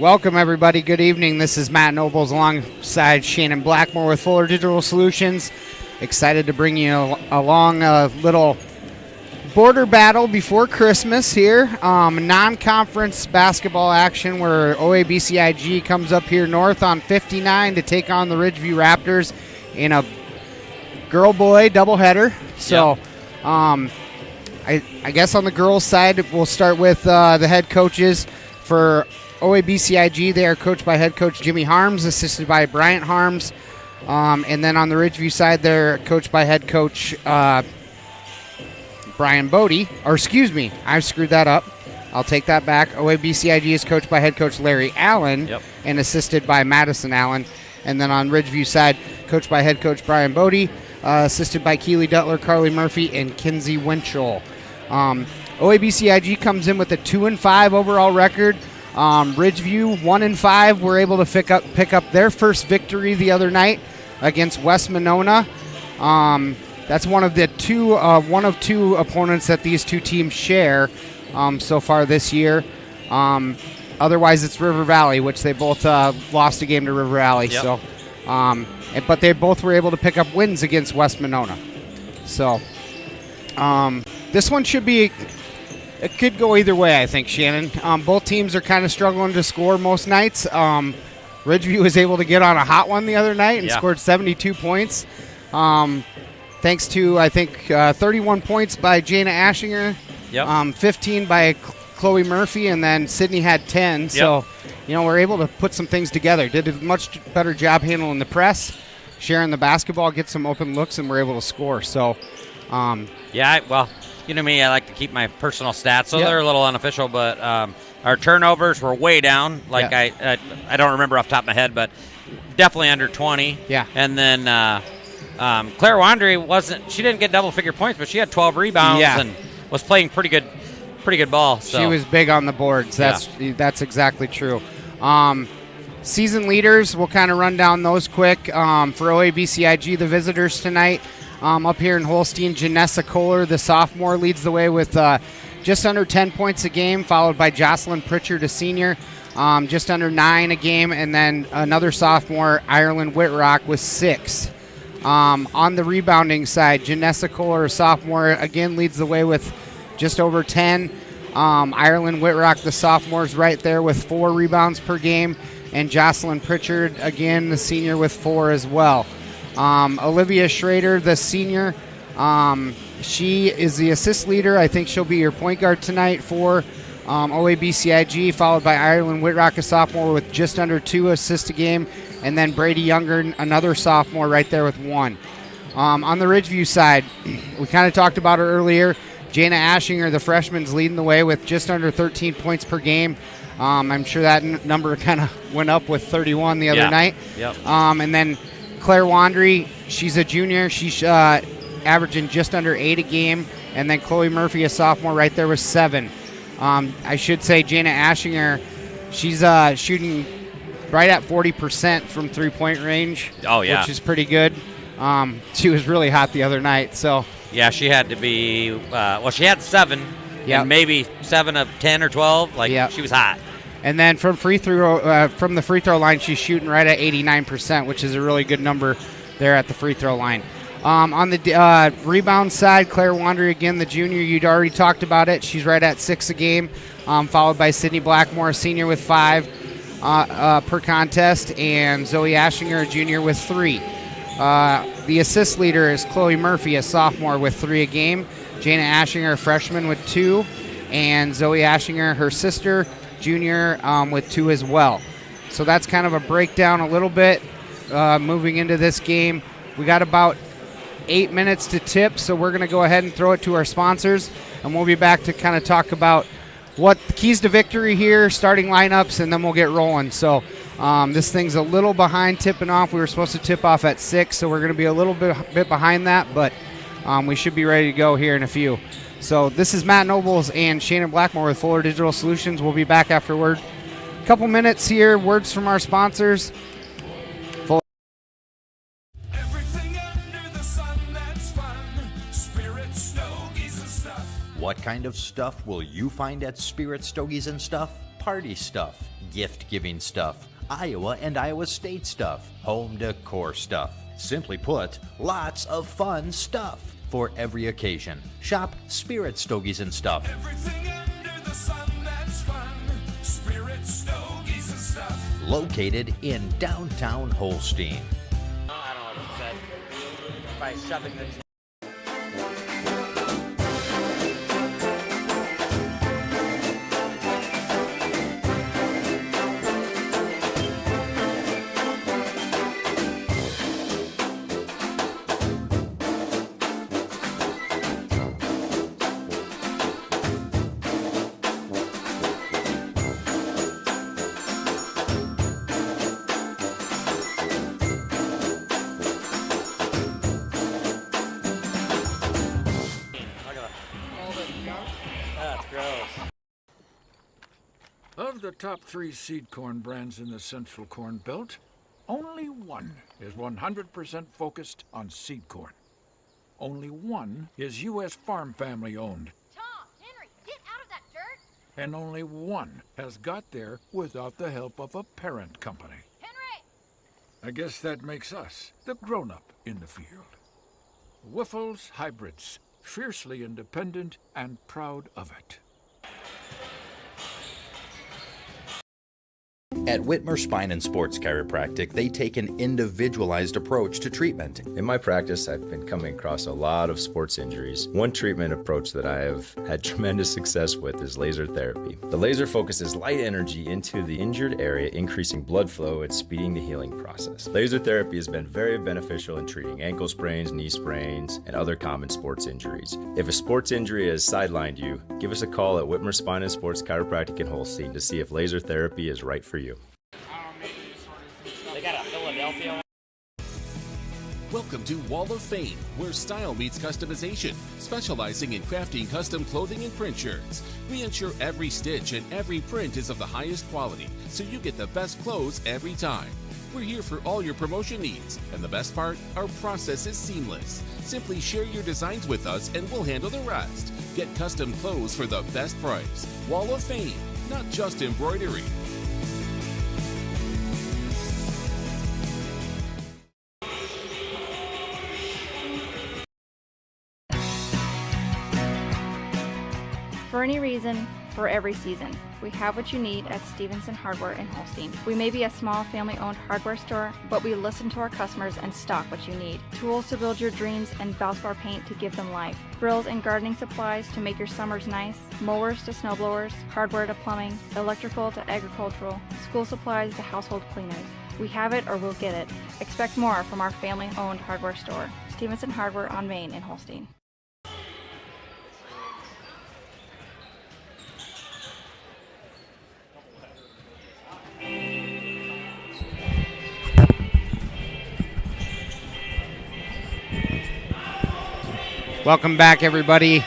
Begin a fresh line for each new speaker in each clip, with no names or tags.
Welcome, everybody. Good evening. This is Matt Nobles alongside Shannon Blackmore with Fuller Digital Solutions. Excited to bring you along a little border battle before Christmas here. Non-conference basketball action where OABCIG comes up here north on 59 to take on the Ridgeview Raptors in a girl-boy doubleheader. So, I guess on the girls' side, we'll start with the head coaches. For OABCIG, they are coached by head coach Jimmy Harms, assisted by Bryant Harms. And then on the Ridgeview side, they're coached by head coach Brian Bodie. Or excuse me, I've screwed that up. I'll take that back. OABCIG is coached by head coach Larry Allen and assisted by Madison Allen. And then on Ridgeview side, coached by head coach Brian Bodie, assisted by Keely Duttler, Carly Murphy, and Kinsey Winchell. OABCIG comes in with a 2-5 overall record. Ridgeview 1-5 were able to pick up their first victory the other night against West Monona. That's one of two opponents that these two teams share so far this year. Otherwise, it's River Valley, which they both lost a game to River Valley. So, but they both were able to pick up wins against West Monona. So, this one should be. It could go either way, I think, Shannon. Both teams are kind of struggling to score most nights. Ridgeview was able to get on a hot one the other night and scored 72 points. Thanks to, I think, 31 points by Jana Ashinger, 15 by Chloe Murphy, and then Sydney had 10. So, we're able to put some things together. Did a much better job handling the press, sharing the basketball, get some open looks, and we're able to score. So,
you know me, I like to keep my personal stats, so they're a little unofficial, but our turnovers were way down. I don't remember off the top of my head, but definitely under 20. Yeah. And then Claire Wandry she didn't get double-figure points, but she had 12 rebounds and was playing pretty good ball. So.
She was big on the boards. That's exactly true. Season leaders, we'll kind of run down those quick. For OABCIG, the visitors tonight, up here in Holstein, Janessa Kohler, the sophomore, leads the way with just under 10 points a game, followed by Jocelyn Pritchard, a senior, just under 9 a game, and then another sophomore, Ireland Whitrock, with 6. On the rebounding side, Janessa Kohler, a sophomore, again leads the way with just over 10. Ireland Whitrock, the sophomore, is right there with 4 rebounds per game, and Jocelyn Pritchard, again, the senior, with 4 as well. Olivia Schrader, the senior, she is the assist leader. I think she'll be your point guard tonight for OABCIG, followed by Ireland Whitrock, a sophomore, with just under 2 assists a game, and then Brady Younger, another sophomore, right there with 1. On the Ridgeview side, we kind of talked about her earlier. Jana Ashinger, the freshman's leading the way with just under 13 points per game. I'm sure that number kind of went up with 31 the other night. And then Claire Wandry, she's a junior. She's averaging just under 8 a game. And then Chloe Murphy, a sophomore, right there with 7. I should say Jana Ashinger, she's shooting right at 40% from three-point range, which is pretty good. She was really hot the other night. So
she had to be she had 7, and maybe 7 of 10 or 12. She was hot.
And then from the free throw line, she's shooting right at 89%, which is a really good number there at the free throw line. On the rebound side, Claire Wandry, again, the junior, you'd already talked about it. She's right at 6 a game, followed by Sydney Blackmore, a senior, with 5 per contest, and Zoe Ashinger, a junior, with 3. The assist leader is Chloe Murphy, a sophomore, with 3 a game. Jana Ashinger, a freshman, with 2. And Zoe Ashinger, her sister, junior, with 2 as well. So that's kind of a breakdown a little bit moving into this game. We got about 8 minutes to tip, so we're going to go ahead and throw it to our sponsors, and we'll be back to kind of talk about what the keys to victory here, starting lineups, and then we'll get rolling. So this thing's a little behind tipping off. We were supposed to tip off at 6, so we're going to be a little bit behind that, but we should be ready to go here in a few. So this is Matt Nobles and Shannon Blackmore with Fuller Digital Solutions. We'll be back afterward. A couple minutes here, words from our sponsors.
Everything under the sun that's fun. Spirit, stogies, and stuff.
What kind of stuff will you find at Spirit Stogies and Stuff? party stuff, gift-giving stuff, Iowa and Iowa State stuff, home decor stuff. Simply put, lots of fun stuff for every occasion. Shop Spirit Stogies and Stuff.
Everything under the sun that's fun. Spirit stogies and stuff.
Located in downtown Holstein.
I don't know what it said. By shoving the
Of the top 3 seed corn brands in the Central Corn Belt, only one is 100% focused on seed corn. Only one is U.S. Farm Family owned.
Tom, Henry, get out of that dirt!
And only one has got there without the help of a parent company.
Henry!
I guess that makes us the grown-up in the field. Wiffles Hybrids, fiercely independent and proud of it.
At Whitmer Spine and Sports Chiropractic, they take an individualized approach to treatment.
In my practice, I've been coming across a lot of sports injuries. One treatment approach that I have had tremendous success with is laser therapy. The laser focuses light energy into the injured area, increasing blood flow and speeding the healing process. Laser therapy has been very beneficial in treating ankle sprains, knee sprains, and other common sports injuries. If a sports injury has sidelined you, give us a call at Whitmer Spine and Sports Chiropractic in Holstein to see if laser therapy is right for you.
They got a Philadelphia one.
Welcome to Wall of Fame, where style meets customization, specializing in crafting custom clothing and print shirts. We ensure every stitch and every print is of the highest quality, so you get the best clothes every time. We're here for all your promotion needs, and the best part, our process is seamless. Simply share your designs with us and we'll handle the rest. Get custom clothes for the best price. Wall of Fame, not just embroidery.
For any reason, for every season, we have what you need at Stevenson Hardware in Holstein. We may be a small family-owned hardware store, but we listen to our customers and stock what you need. Tools to build your dreams and Valspar paint to give them life. Grills and gardening supplies to make your summers nice. Mowers to snowblowers, hardware to plumbing, electrical to agricultural, school supplies to household cleaners. We have it or we'll get it. Expect more from our family-owned hardware store. Stevenson Hardware on Main in Holstein.
Welcome back, everybody.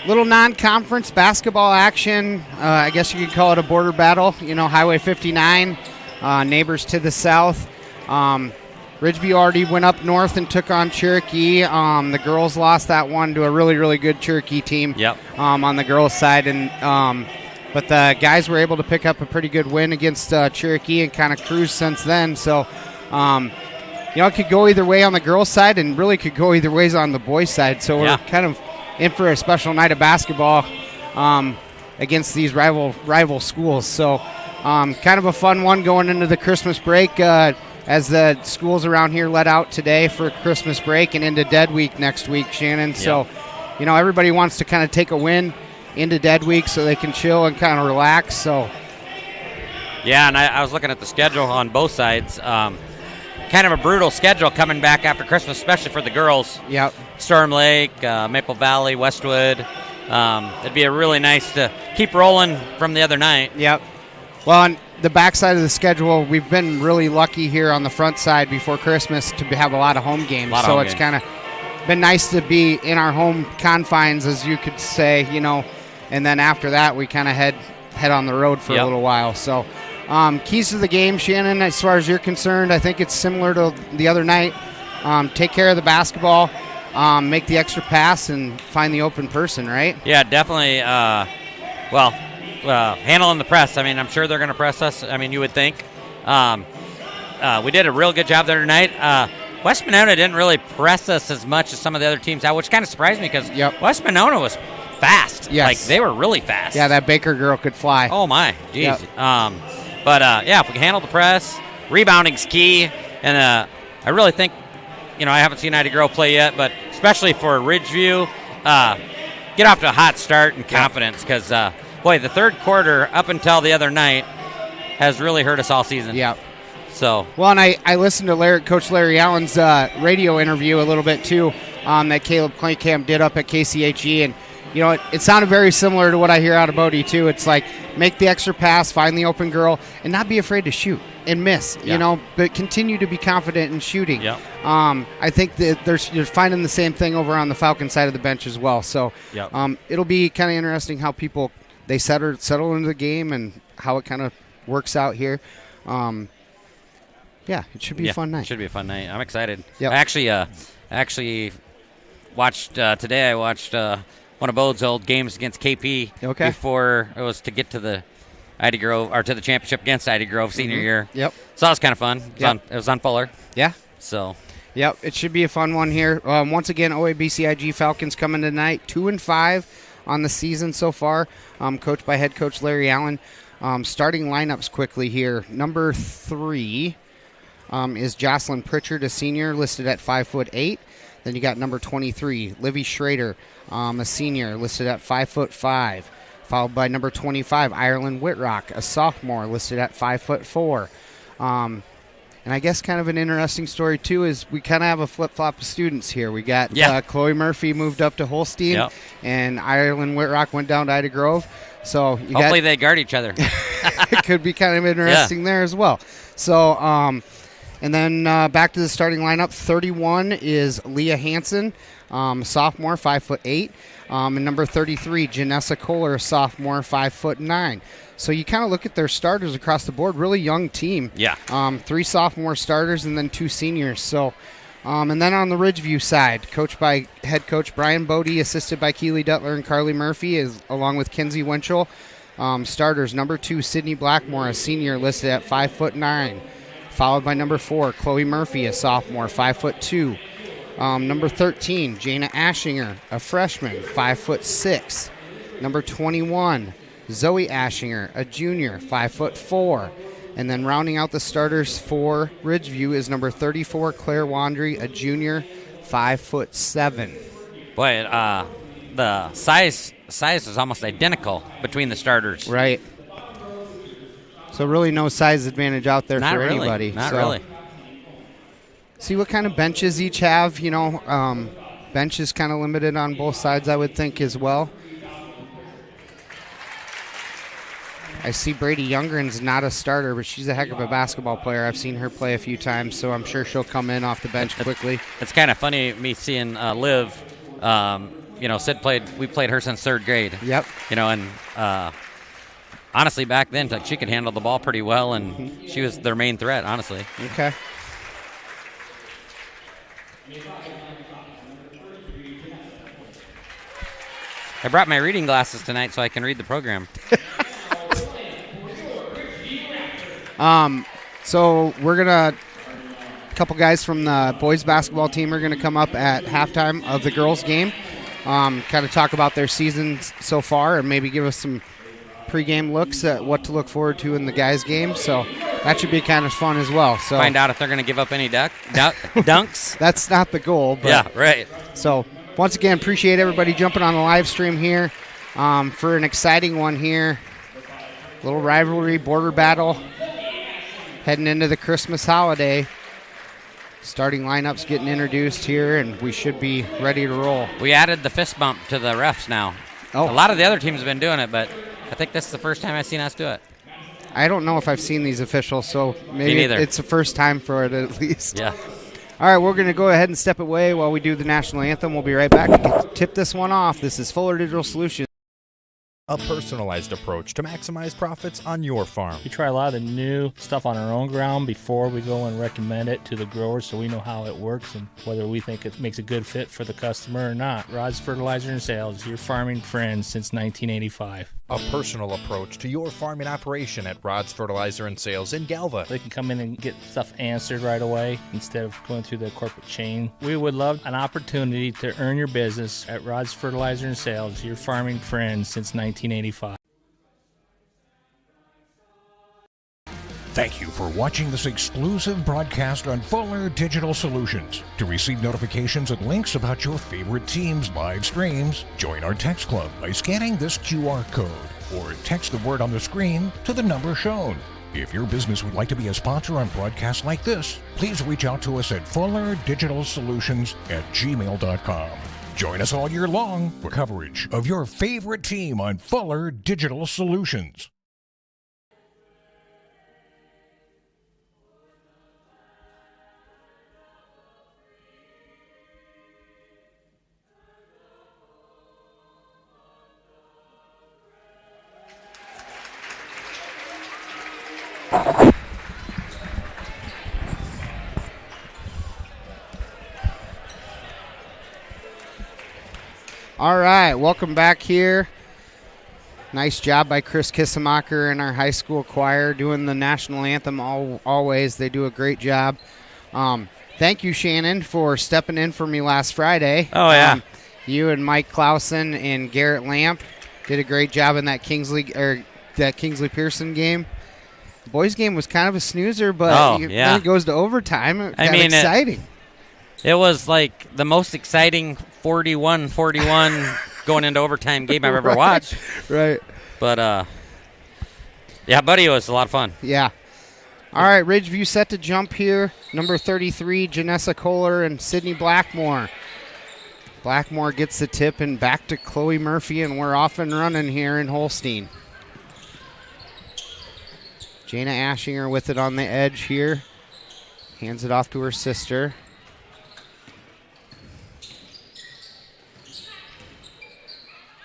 Little non-conference basketball action. I guess you could call it a border battle. You know, Highway 59, neighbors to the south. Ridgeview already went up north and took on Cherokee. The girls lost that one to a really, really good Cherokee team.
Yep.
On the girls' side, and but the guys were able to pick up a pretty good win against Cherokee and kind of cruise since then. So. You know, it could go either way on the girls' side and really could go either ways on the boys' side. So we're kind of in for a special night of basketball against these rival schools. So kind of a fun one going into the Christmas break as the schools around here let out today for Christmas break and into Dead Week next week, Shannon. Yep. So, you know, everybody wants to kind of take a win into Dead Week so they can chill and kind of relax. So,
yeah, and I was looking at the schedule on both sides. Kind of a brutal schedule coming back after Christmas, especially for the girls.
Yep.
Storm Lake, Maple Valley, Westwood. It'd be a really nice to keep rolling from the other night.
Yep. Well, on the backside of the schedule, we've been really lucky here on the front side before Christmas to have a lot of home games. So it's kind of been nice to be in our home confines, as you could say, you know. And then after that, we kind of head on the road for a little while. So. Keys to the game, Shannon, as far as you're concerned, I think it's similar to the other night. Take care of the basketball, make the extra pass, and find the open person, right?
Yeah, definitely. Well, handling the press. I mean, I'm sure they're going to press us. I mean, you would think. We did a real good job there tonight. West Monona didn't really press us as much as some of the other teams out, which kind of surprised me because West Monona was fast.
Yes.
Like, they were really fast.
Yeah, that Baker girl could fly.
Oh, my. Jeez.
Yep.
If we can handle the press, rebounding's key. And I really think, I haven't seen Ida Grove play yet, but especially for Ridgeview, get off to a hot start and confidence because, the third quarter up until the other night has really hurt us all season.
Yeah.
So.
Well, and I listened to Coach Larry Allen's radio interview a little bit, too, that Caleb Kleinkamp did up at KCHE, and it sounded very similar to what I hear out of Bodie, too. It's like, make the extra pass, find the open girl, and not be afraid to shoot and miss, but continue to be confident in shooting.
Yeah.
I think that you're finding the same thing over on the Falcon side of the bench as well. So it'll be kind of interesting how people, they settle into the game and how it kind of works out here. It should be a fun night.
It should be a fun night. I'm excited.
Yep.
I actually watched today. I watched one of Bode's old games against KP before it was to get to the Ida Grove or to the championship against Ida Grove senior year.
Yep.
So that was kind of fun. It was on Fuller.
Yeah.
So.
Yep. It should be a fun one here. Once again, OABCIG Falcons coming tonight, 2-5 on the season so far. Coached by head coach Larry Allen. Starting lineups quickly here. Number 3 is Jocelyn Pritchard, a senior, listed at 5'8". Then you got number 23, Livy Schrader, a senior, listed at 5'5". Followed by number 25, Ireland Whitrock, a sophomore, listed at 5'4". And I guess kind of an interesting story, too, is we kind of have a flip-flop of students here. We got Chloe Murphy moved up to Holstein, and Ireland Whitrock went down to Ida Grove. So
hopefully they guard each other.
It could be kind of interesting there as well. So, and then back to the starting lineup, 31 is Leah Hansen, sophomore, 5'8". And number 33, Janessa Kohler, sophomore, 5'9". So you kind of look at their starters across the board, really young team.
Yeah.
3 sophomore starters and then 2 seniors. So, and then on the Ridgeview side, coached by head coach Brian Bodie, assisted by Keely Duttler and Carly Murphy, along with Kenzie Winchell. Starters, number 2, Sydney Blackmore, a senior, listed at 5'9". Followed by number 4, Chloe Murphy, a sophomore, 5'2". Number 13, Jana Ashinger, a freshman, 5'6". Number 21, Zoe Ashinger, a junior, 5'4". And then rounding out the starters for Ridgeview is number 34, Claire Wandry, a junior, 5'7".
Boy, the size is almost identical between the starters.
Right. So really no size advantage out there
Not
for
really.
anybody.
Not really.
See what kind of benches each have. Bench is kind of limited on both sides, I would think, as well. I see Brady Youngren's not a starter, but she's a heck of a basketball player. I've seen her play a few times, so I'm sure she'll come in off the bench quickly.
It's kind of funny me seeing Liv. Sid we played her since 3rd grade.
Yep.
And honestly, back then, she could handle the ball pretty well, and she was their main threat, honestly.
Okay.
I brought my reading glasses tonight so I can read the program.
So we're going to a couple guys from the boys basketball team are going to come up at halftime of the girls game, kind of talk about their seasons so far and maybe give us some pregame looks at what to look forward to in the guys game. So that should be kind of fun as well. So
find out if they're going to give up any dunks.
That's not the goal. But,
yeah, right.
So once again, appreciate everybody jumping on the live stream here for an exciting one here. Little rivalry, border battle, heading into the Christmas holiday. Starting lineups getting introduced here, and we should be ready to roll.
We added the fist bump to the refs now.
Oh.
A lot of the other teams have been doing it, but I think this is the first time I've seen us do it.
I don't know if I've seen these officials, so maybe it's the first time for it at least.
Yeah.
All right, we're going to go ahead and step away while we do the national anthem. We'll be right back to tip this one off. This is Fuller Digital Solutions.
A personalized approach to maximize profits on your farm.
We try a lot of the new stuff on our own ground before we go and recommend it to the growers so we know how it works and whether we think it makes a good fit for the customer or not. Rod's Fertilizer and Sales, your farming friend since 1985.
A personal approach to your farming operation at Rod's Fertilizer and Sales in Galva.
They can come in and get stuff answered right away instead of going through the corporate chain. We would love an opportunity to earn your business at Rod's Fertilizer and Sales, your farming friend since 1985.
Thank you for watching this exclusive broadcast on Fuller Digital Solutions. To receive notifications and links about your favorite team's live streams, join our text club by scanning this QR code or text the word on the screen to the number shown. If your business would like to be a sponsor on broadcasts like this, please reach out to us at fullerdigitalsolutions@gmail.com. Join us all year long for coverage of your favorite team on Fuller Digital Solutions.
All right, welcome back here. Nice job by Chris Kissemacher and our high school choir doing the national anthem always. They do a great job. Thank you, Shannon, for stepping in for me last Friday.
Oh, yeah.
You and Mike Clausen and Garrett Lamp did a great job in that Kingsley Pearson game. The boys' game was kind of a snoozer, but when it goes to overtime, it got exciting.
It was like the most exciting 41-41 going into overtime game I've ever watched.
Right.
But, buddy, it was a lot of fun.
Yeah. All right, Ridgeview set to jump here. Number 33, Janessa Kohler and Sydney Blackmore. Blackmore gets the tip and back to Chloe Murphy, and we're off and running here in Holstein. Jana Ashinger with it on the edge here. Hands it off to her sister.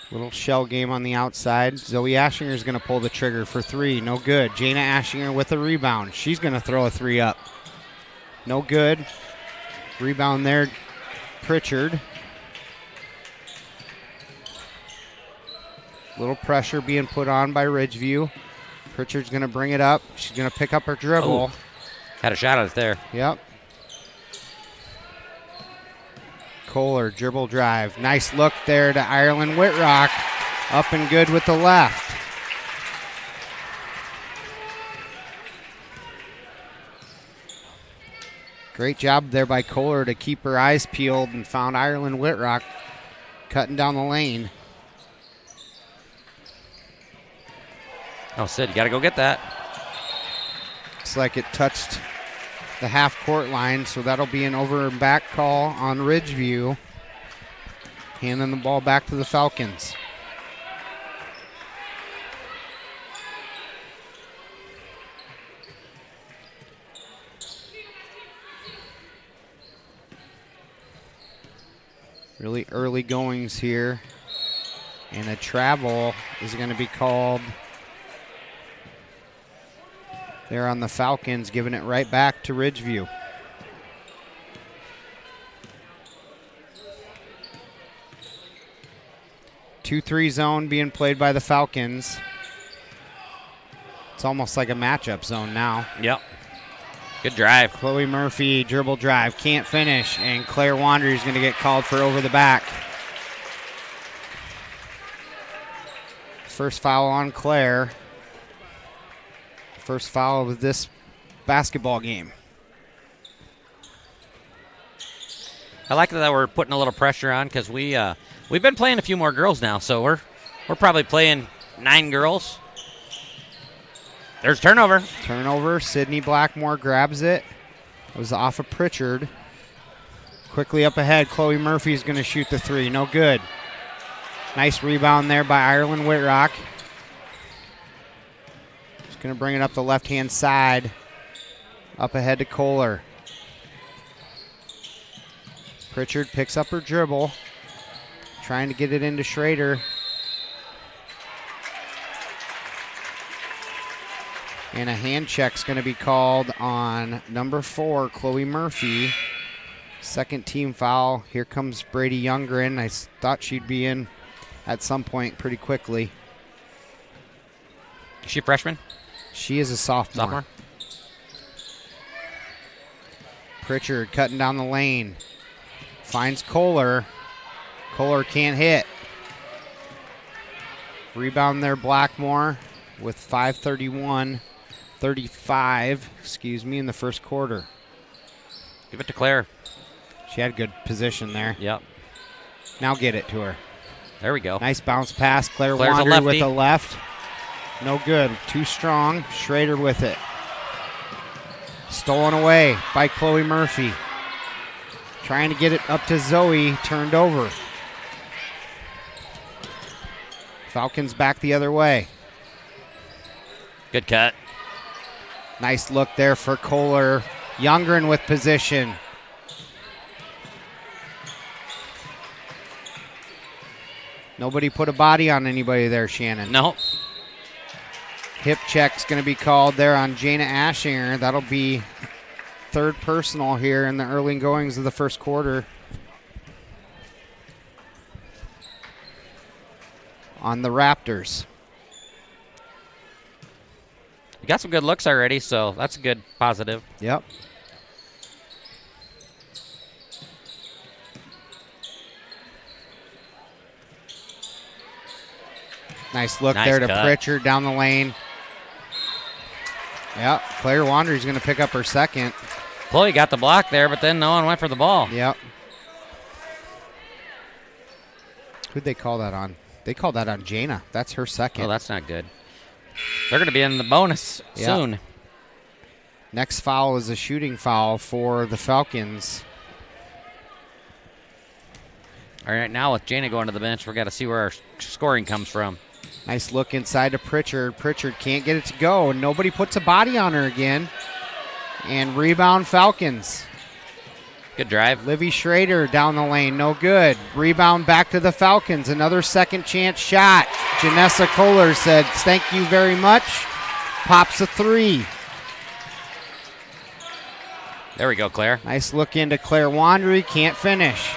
Little shell game on the outside. Zoe Ashinger is going to pull the trigger for three. No good. Jana Ashinger with a rebound. She's going to throw a three up. No good. Rebound there, Pritchard. Little pressure being put on by Ridgeview. Pritchard's going to bring it up. She's going to pick up her dribble.
Had a shot at it there.
Yep. Kohler, dribble drive. Nice look there to Ireland Whitrock. Up and good with the left. Great job there by Kohler to keep her eyes peeled and found Ireland Whitrock cutting down the lane.
Oh, Sid, you got to go get that.
Looks like it touched the half-court line, so that'll be an over and back call on Ridgeview. Handing the ball back to the Falcons. Really early goings here. And a travel is going to be called there on the Falcons, giving it right back to Ridgeview. Two-three zone being played by the Falcons. It's almost like a matchup zone now.
Yep. Good drive.
Chloe Murphy, dribble drive, can't finish, and Claire Wandery is going to get called for over the back. First foul on Claire. First foul of this basketball game.
I like that we're putting a little pressure on because we've been playing a few more girls now, so we're probably playing 9 girls. There's turnover.
Turnover. Sydney Blackmore grabs it. It was off of Pritchard. Quickly up ahead, Chloe Murphy is going to shoot the three. No good. Nice rebound there by Ireland Whitrock. Going to bring it up the left-hand side. Up ahead to Kohler. Pritchard picks up her dribble. Trying to get it into Schrader. And a hand check's going to be called on number 4, Chloe Murphy. Second team foul. Here comes Brady Youngren. I thought she'd be in at some point pretty quickly.
she a freshman?
She is a sophomore. Pritchard cutting down the lane. Finds Kohler. Kohler can't hit. Rebound there, Blackmore, with 5:31-35, in the first quarter.
Give it to Claire.
She had good position there.
Yep.
Now get it to her.
There we go.
Nice bounce pass. Claire's
Wandry
with the left. No good. Too strong. Schrader with it. Stolen away by Chloe Murphy. Trying to get it up to Zoe. Turned over. Falcons back the other way.
Good cut.
Nice look there for Kohler. Youngren with position. Nobody put a body on anybody there, Shannon.
No.
Hip check's going to be called there on Jana Ashinger. That'll be third personal here in the early goings of the first quarter. On the Raptors.
You got some good looks already, so that's a good positive.
Yep. Nice look there to Pritchard down the lane. Yep, Claire Wandry's going to pick up her second.
Chloe got the block there, but then no one went for the ball.
Yep. Who'd they call that on? They called that on Jana. That's her second.
Oh, that's not good. They're going to be in the bonus soon.
Next foul is a shooting foul for the Falcons.
All right, now with Jana going to the bench, we've got to see where our scoring comes from.
Nice look inside to Pritchard. Pritchard can't get it to go, and nobody puts a body on her again. And rebound Falcons.
Good drive.
Livy Schrader down the lane, no good. Rebound back to the Falcons. Another second chance shot. Janessa Kohler said, thank you very much. Pops a three.
There we go, Claire.
Nice look into Claire Wandry. Can't finish.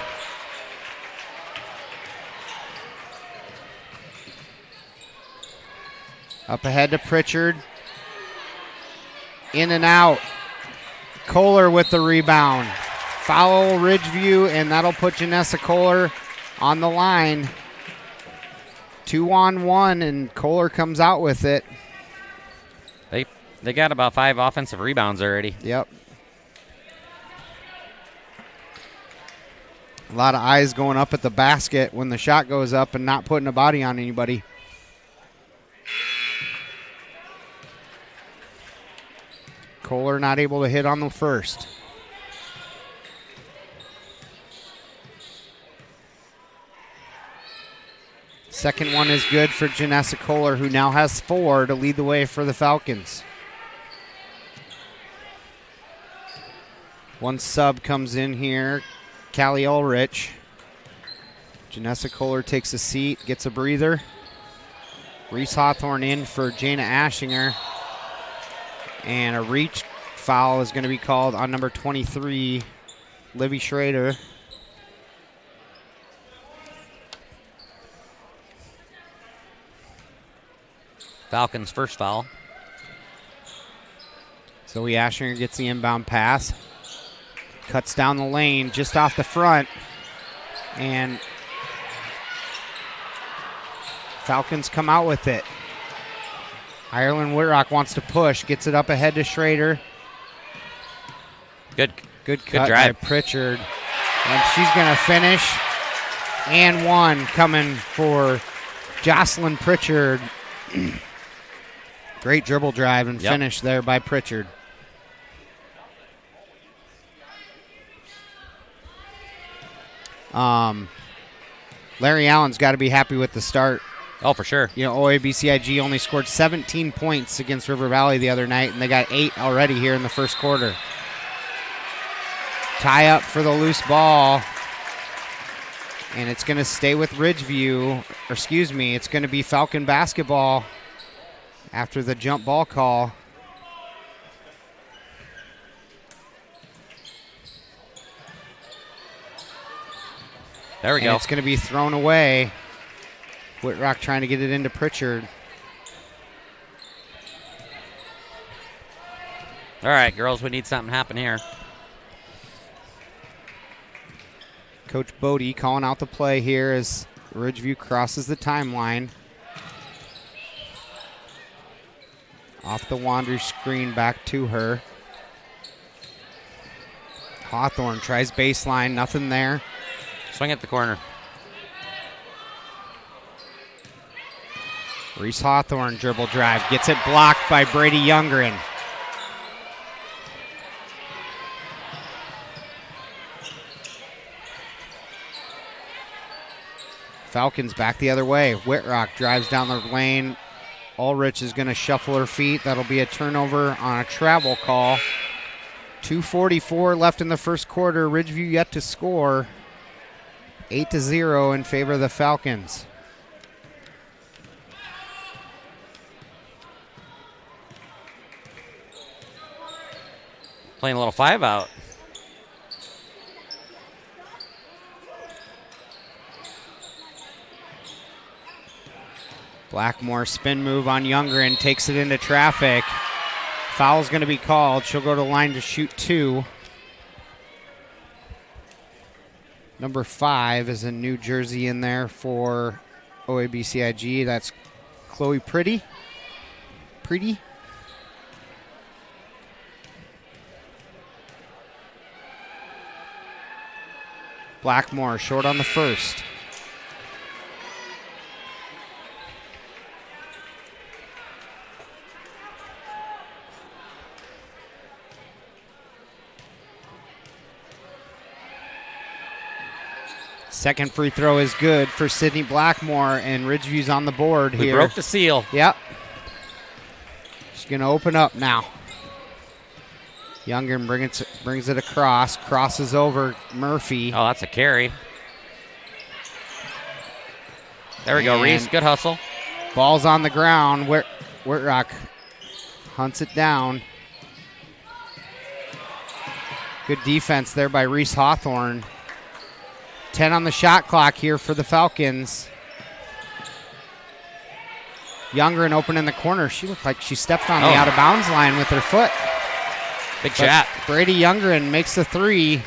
Up ahead to Pritchard. In and out. Kohler with the rebound. Foul Ridgeview, and that'll put Janessa Kohler on the line. 2-on-1, and Kohler comes out with it.
They got about 5 offensive rebounds already.
Yep. A lot of eyes going up at the basket when the shot goes up and not putting a body on anybody. Kohler not able to hit on the first. Second one is good for Janessa Kohler, who now has 4 to lead the way for the Falcons. One sub comes in here, Callie Ulrich. Janessa Kohler takes a seat, gets a breather. Reese Hawthorne in for Jana Ashinger. And a reach foul is going to be called on number 23, Livy Schrader.
Falcons' first foul.
Zoe Ashinger gets the inbound pass. Cuts down the lane just off the front. And Falcons come out with it. Ireland Whitrock wants to push. Gets it up ahead to Schrader.
Good
cut
drive
by Pritchard. And she's going to finish. And one coming for Jocelyn Pritchard. Great dribble drive and finish there by Pritchard. Larry Allen's got to be happy with the start.
Oh, for sure.
You know, OABCIG only scored 17 points against River Valley the other night, and they got 8 already here in the first quarter. Tie up for the loose ball. And it's going to stay with Ridgeview. Or excuse me, it's going to be Falcon basketball after the jump ball call.
There we go.
It's going to be thrown away. Whitrock trying to get it into Pritchard.
All right, girls, we need something to happen here.
Coach Bodie calling out the play here as Ridgeview crosses the timeline. Off the Wandery screen, back to her. Hawthorne tries baseline, nothing there.
Swing at the corner.
Reese Hawthorne dribble drive, gets it blocked by Brady Youngren. Falcons back the other way. Whitrock drives down the lane. Ulrich is going to shuffle her feet. That'll be a turnover on a travel call. 2:44 left in the first quarter. Ridgeview yet to score. 8-0 in favor of the Falcons.
Playing a little 5-out.
Blackmore spin move on Youngren, takes it into traffic. Foul's going to be called. She'll go to the line to shoot 2. Number 5 is a new jersey in there for OABCIG. That's Chloe Pretty. Blackmore short on the first. Second free throw is good for Sydney Blackmore, and Ridgeview's on the board here.
We broke the seal.
Yep. She's going to open up now. Youngren brings it across, crosses over Murphy.
Oh, that's a carry. There we go, Reese. Good hustle.
Ball's on the ground. Whitrock hunts it down. Good defense there by Reese Hawthorne. 10 on the shot clock here for the Falcons. Youngren open in the corner. She looked like she stepped on the out-of-bounds line with her foot.
Big shot.
Brady Youngren makes the 3.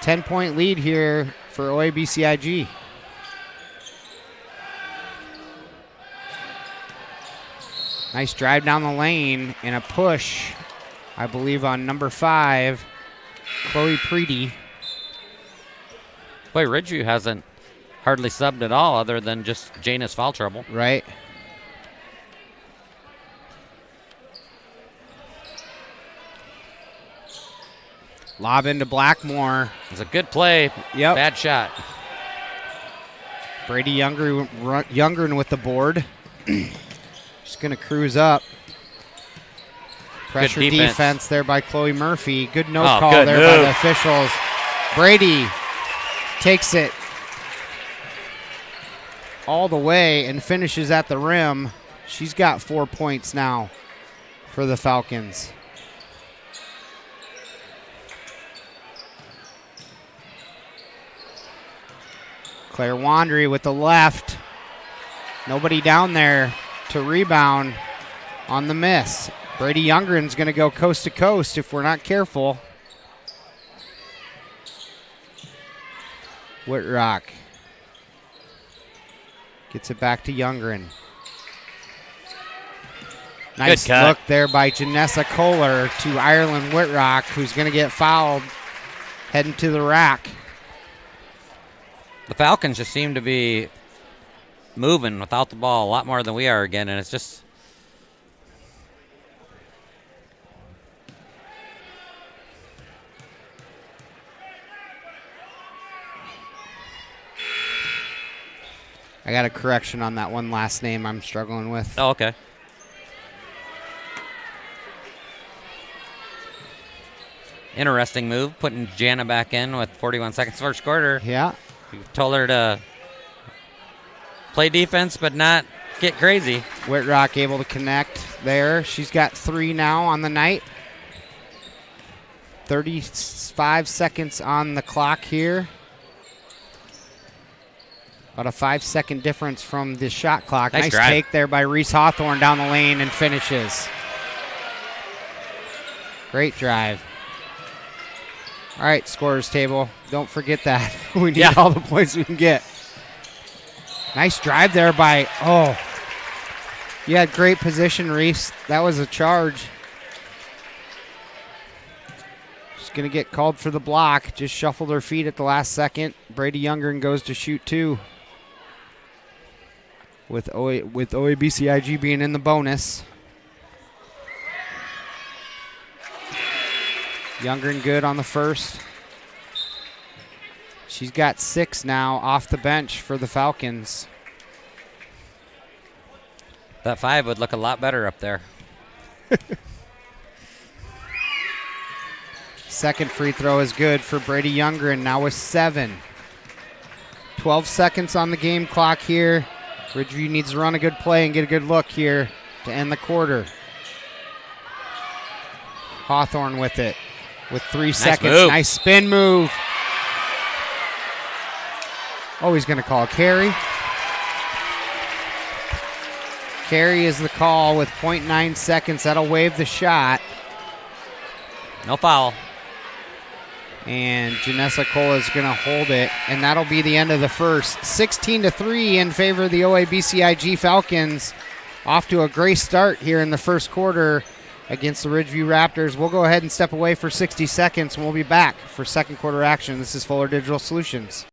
10-point lead here for OABCIG. Nice drive down the lane and a push, I believe, on number 5, Chloe Preedy.
Boy, Ridgeview hasn't hardly subbed at all other than just Jana's foul trouble.
Right. Lob into Blackmore.
It's a good play.
Yep.
Bad shot.
Brady Youngren with the board. Just going to cruise up. Pressure defense there by Chloe Murphy. Good no call there by the officials. Brady takes it all the way and finishes at the rim. She's got 4 points now for the Falcons. Claire Wandry with the left. Nobody down there to rebound on the miss. Brady Youngren's going to go coast to coast if we're not careful. Whitrock gets it back to Youngren. Nice look there by Janessa Kohler to Ireland Whitrock, who's going to get fouled heading to the rack.
The Falcons just seem to be moving without the ball a lot more than we are again, and it's just...
I got a correction on that one last name I'm struggling with.
Oh, okay. Interesting move, putting Jana back in with 41 seconds first quarter.
Yeah.
You told her to play defense but not get crazy.
Whitrock able to connect there. She's got 3 now on the night. 35 seconds on the clock here. About a 5-second difference from the shot clock. Nice take there by Reese Hawthorne down the lane and finishes. Great drive. All right, scorers table. Don't forget that. We need all the points we can get. Nice drive there by, you had great position, Reese. That was a charge. She's going to get called for the block. Just shuffled her feet at the last second. Brady Youngren goes to shoot 2. With OABCIG being in the bonus. Youngren good on the first. She's got 6 now off the bench for the Falcons.
That 5 would look a lot better up there.
Second free throw is good for Brady Youngren, now with 7. 12 seconds on the game clock here. Ridgeview needs to run a good play and get a good look here to end the quarter. Hawthorne with it with 3 seconds.
Move.
Nice spin move. Oh, he's going to call a carry. Carry is the call with 0.9 seconds. That'll waive the shot.
No foul.
And Janessa Cole is going to hold it, and that'll be the end of the first. 16-3 in favor of the OABCIG Falcons. Off to a great start here in the first quarter against the Ridgeview Raptors. We'll go ahead and step away for 60 seconds, and we'll be back for second quarter action. This is Fuller Digital Solutions.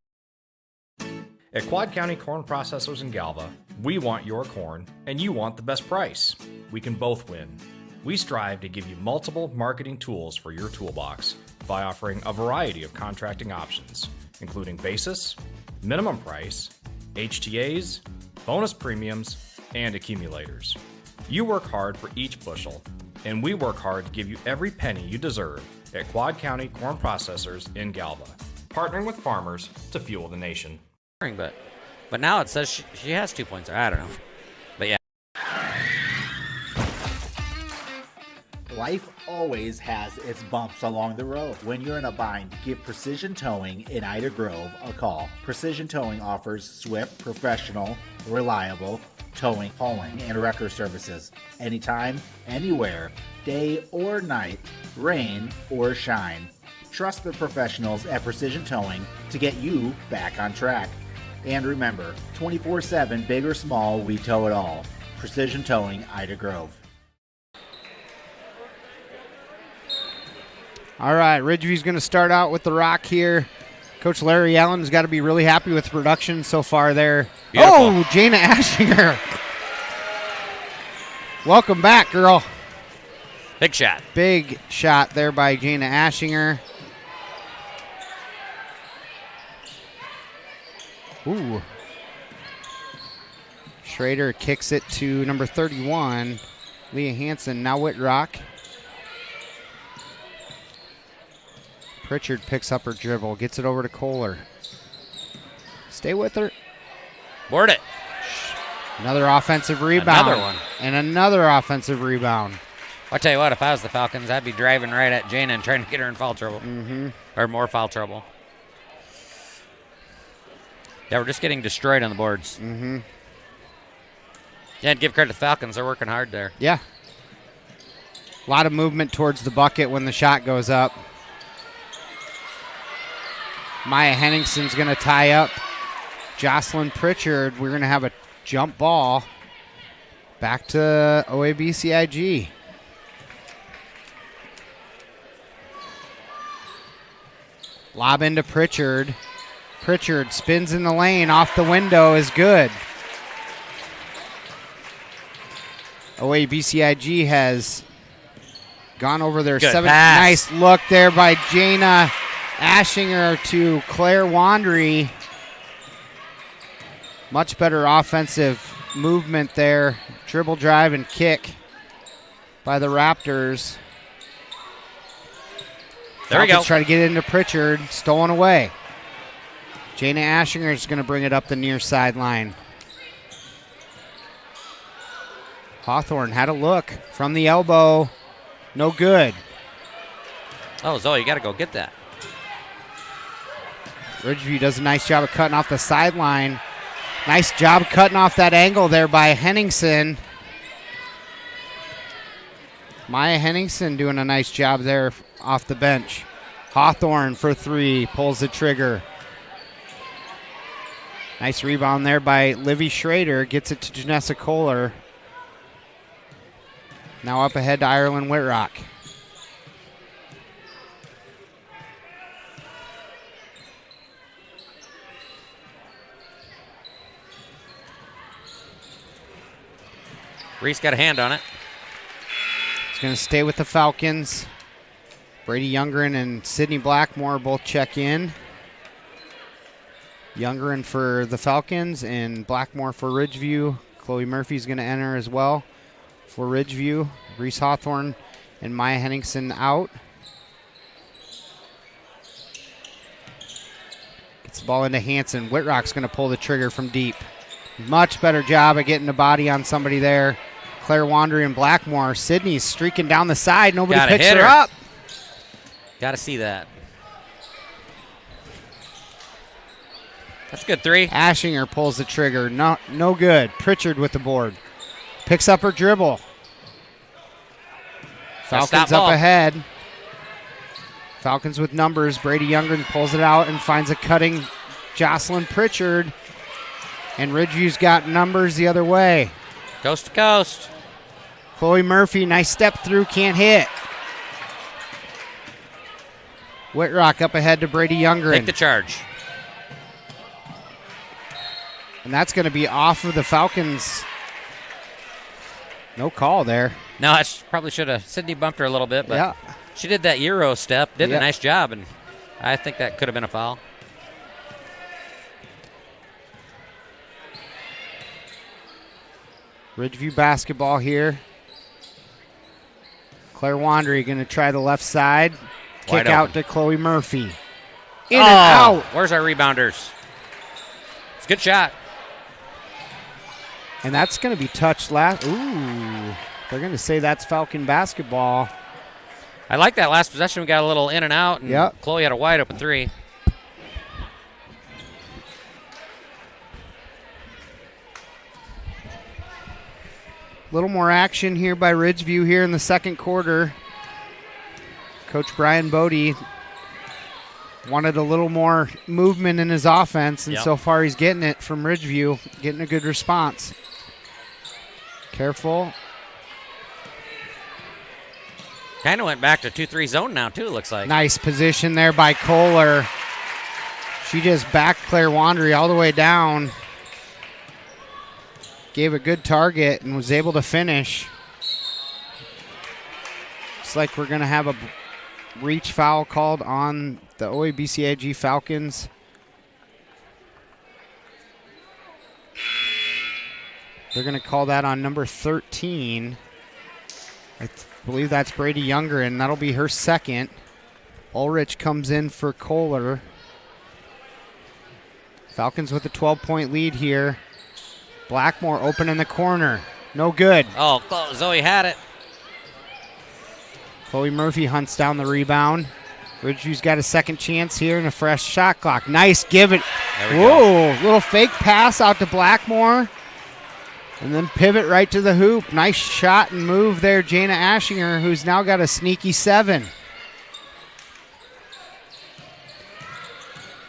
At Quad County Corn Processors in Galva, we want your corn, and you want the best price. We can both win. We strive to give you multiple marketing tools for your toolbox by offering a variety of contracting options, including basis, minimum price, HTAs, bonus premiums, and accumulators. You work hard for each bushel, and we work hard to give you every penny you deserve at Quad County Corn Processors in Galva, partnering with farmers to fuel the nation.
But now it says she has 2 points. I don't know. But yeah.
Life always has its bumps along the road. When you're in a bind, give Precision Towing in Ida Grove a call. Precision Towing offers swift, professional, reliable towing, hauling, and wrecker services. Anytime, anywhere, day or night, rain or shine. Trust the professionals at Precision Towing to get you back on track. And remember, 24/7, big or small, we tow it all. Precision Towing, Ida Grove.
All right, Ridgeview's going to start out with the rock here. Coach Larry Allen's got to be really happy with production so far there.
Beautiful.
Oh, Jana Ashinger. Welcome back, girl.
Big shot.
Big shot there by Jana Ashinger. Ooh. Schrader kicks it to number 31, Leah Hansen. Now Whitrock. Pritchard picks up her dribble, gets it over to Kohler. Stay with her.
Board it.
Another offensive rebound.
Another one.
And another offensive rebound.
I'll tell you what, if I was the Falcons, I'd be driving right at Jana and trying to get her in foul trouble.
Mm-hmm.
Or more foul trouble. Yeah, we're just getting destroyed on the boards.
Mm-hmm.
Yeah, and give credit to the Falcons. They're working hard there.
Yeah. A lot of movement towards the bucket when the shot goes up. Maya Henningson's going to tie up Jocelyn Pritchard. We're going to have a jump ball back to OABCIG. Lob into Pritchard. Pritchard spins in the lane. Off the window is good. OABCIG has gone over their
Good
7th.
pass.
Nice look there by Jana Ashinger to Claire Wandry. Much better offensive movement there. Dribble, drive, and kick by the Raptors.
There we go.
Try to get it into Pritchard. Stolen away. Jana Ashinger is going to bring it up the near sideline. Hawthorne had a look from the elbow. No good.
Oh, Zoe, you got to go get that.
Ridgeview does a nice job of cutting off the sideline. Nice job cutting off that angle there by Henningsen. Maya Henningsen doing a nice job there off the bench. Hawthorne for 3, pulls the trigger. Nice rebound there by Livy Schrader. Gets it to Janessa Kohler. Now up ahead to Ireland Whitrock.
Reese got a hand on it.
He's going to stay with the Falcons. Brady Youngren and Sydney Blackmore both check in. Youngren for the Falcons and Blackmore for Ridgeview. Chloe Murphy's going to enter as well for Ridgeview. Reese Hawthorne and Maya Henningsen out. Gets the ball into Hanson. Whitrock's going to pull the trigger from deep. Much better job of getting the body on somebody there. Claire Wandry and Blackmore. Sydney's streaking down the side. Nobody picks her up.
Got to see that. That's a good 3.
Ashinger pulls the trigger. No good. Pritchard with the board. Picks up her dribble. Falcons up ahead. Falcons with numbers. Brady Youngren pulls it out and finds a cutting Jocelyn Pritchard. And Ridgeview's got numbers the other way.
Coast to coast.
Chloe Murphy, nice step through, can't hit. Whitrock up ahead to Brady Youngren.
Take the charge.
And that's going to be off of the Falcons. No call there.
No, I probably should have. Sydney bumped her a little bit, but she did that Euro step, did a nice job, and I think that could have been a foul.
Ridgeview basketball here. Claire Wandry going to try the left side. Kick out to Chloe Murphy. In and out.
Where's our rebounders? It's a good shot.
And that's going to be touched last. Ooh. They're going to say that's Falcon basketball.
I like that last possession. We got a little in and out, and Chloe had a wide open 3.
A little more action here by Ridgeview here in the second quarter. Coach Brian Bodie wanted a little more movement in his offense, and so far he's getting it from Ridgeview, getting a good response. Careful.
Kind of went back to 2-3 zone now, too, it looks like.
Nice position there by Kohler. She just backed Claire Wandry all the way down. Gave a good target and was able to finish. Looks like we're going to have a reach foul called on the OABCIG Falcons. They're going to call that on number 13. I believe that's Brady Younger, and that'll be her second. Ulrich comes in for Kohler. Falcons with a 12-point lead here. Blackmore open in the corner. No good.
Oh, Zoe had it.
Chloe Murphy hunts down the rebound. Ridgeview's got a second chance here and a fresh shot clock. Nice give it. Whoa, little fake pass out to Blackmore. And then pivot right to the hoop. Nice shot and move there, Jana Ashinger, who's now got a sneaky 7.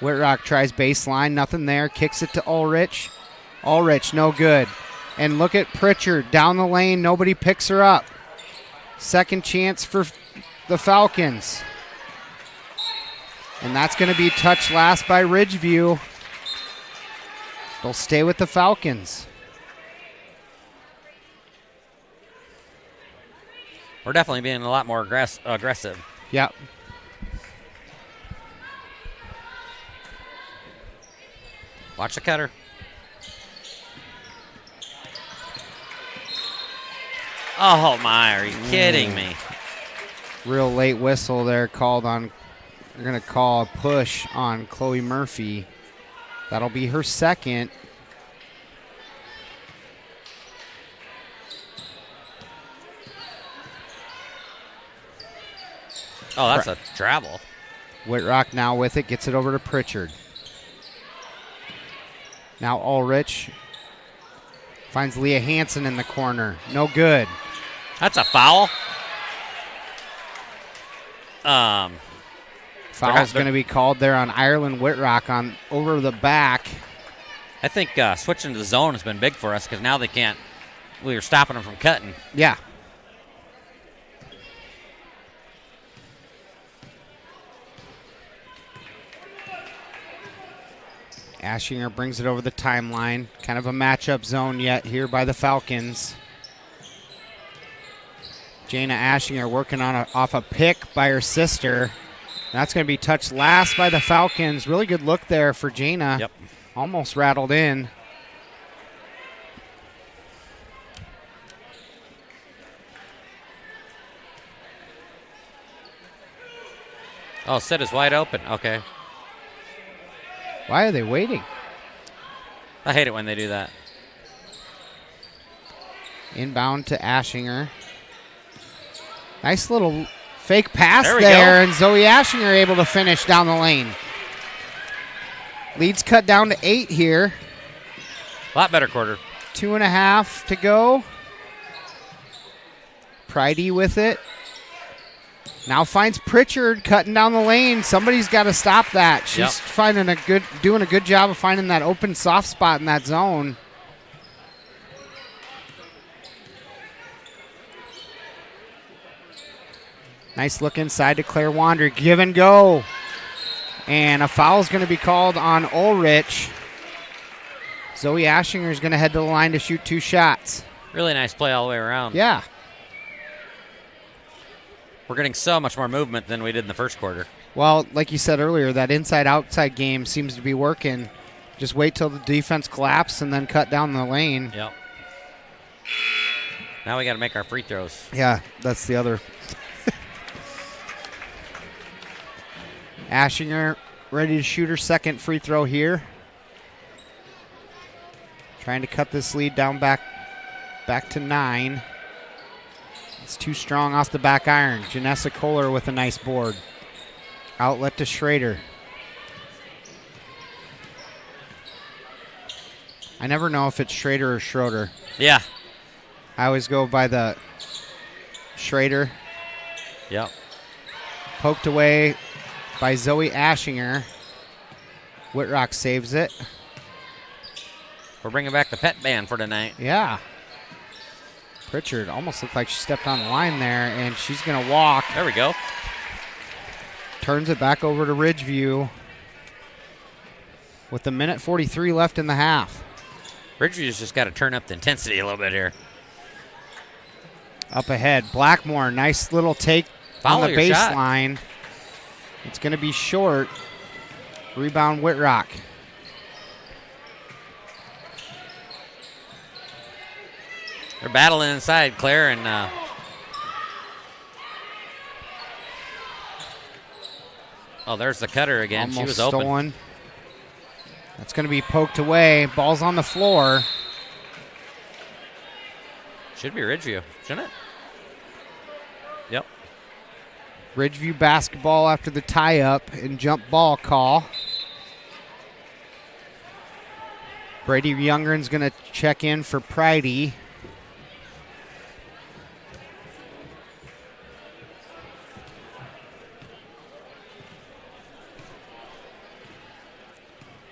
Whitrock tries baseline, nothing there. Kicks it to Ulrich. Ulrich, no good. And look at Pritchard down the lane. Nobody picks her up. Second chance for the Falcons. And that's going to be touched last by Ridgeview. They'll stay with the Falcons.
We're definitely being a lot more aggressive.
Yep.
Watch the cutter. Oh, my. Are you kidding me?
Real late whistle there called on. They're going to call a push on Chloe Murphy. That'll be her second.
Oh, that's a travel.
Whitrock now with it. Gets it over to Pritchard. Now Ulrich finds Leah Hansen in the corner. No good.
That's a foul.
Foul's going to be called there on Ireland Whitrock on over the back.
I think switching to the zone has been big for us because now they can't. We were stopping them from cutting.
Yeah. Ashinger brings it over the timeline. Kind of a matchup zone yet here by the Falcons. Jana Ashinger working on off a pick by her sister. That's going to be touched last by the Falcons. Really good look there for Jana.
Yep.
Almost rattled in.
Oh, set is wide open. Okay.
Why are they waiting?
I hate it when they do that.
Inbound to Ashinger. Nice little fake pass there, and Zoe Ashinger able to finish down the lane. Lead's cut down to 8 here.
A lot better quarter.
2.5 to go. Pridey with it. Now finds Pritchard cutting down the lane. Somebody's got to stop that. She's doing a good job of finding that open soft spot in that zone. Nice look inside to Claire Wander. Give and go. And a foul is going to be called on Ulrich. Zoe Ashinger is going to head to the line to shoot 2 shots.
Really nice play all the way around.
Yeah.
We're getting so much more movement than we did in the first quarter.
Well, like you said earlier, that inside-outside game seems to be working. Just wait till the defense collapses and then cut down the lane.
Yep. Now we got to make our free throws.
Yeah, that's the other. Ashinger ready to shoot her second free throw here. Trying to cut this lead down back to 9. It's too strong off the back iron. Janessa Kohler with a nice board. Outlet to Schrader. I never know if it's Schrader or Schroeder.
Yeah.
I always go by the Schrader.
Yep.
Poked away by Zoe Ashinger. Whitrock saves it.
We're bringing back the pet band for tonight.
Yeah. Pritchard almost looked like she stepped on the line there, and she's going to walk.
There we go.
Turns it back over to Ridgeview with 1:43 left in the half.
Ridgeview's just got to turn up the intensity a little bit here.
Up ahead, Blackmore, nice little take on the baseline. It's going to be short. Rebound Whitrock.
They're battling inside, Claire, and oh, there's the cutter again.
Almost
she was open.
Stolen. That's going to be poked away. Ball's on the floor.
Should be Ridgeview, shouldn't it? Yep.
Ridgeview basketball after the tie-up and jump ball call. Brady Youngren's going to check in for Pridey.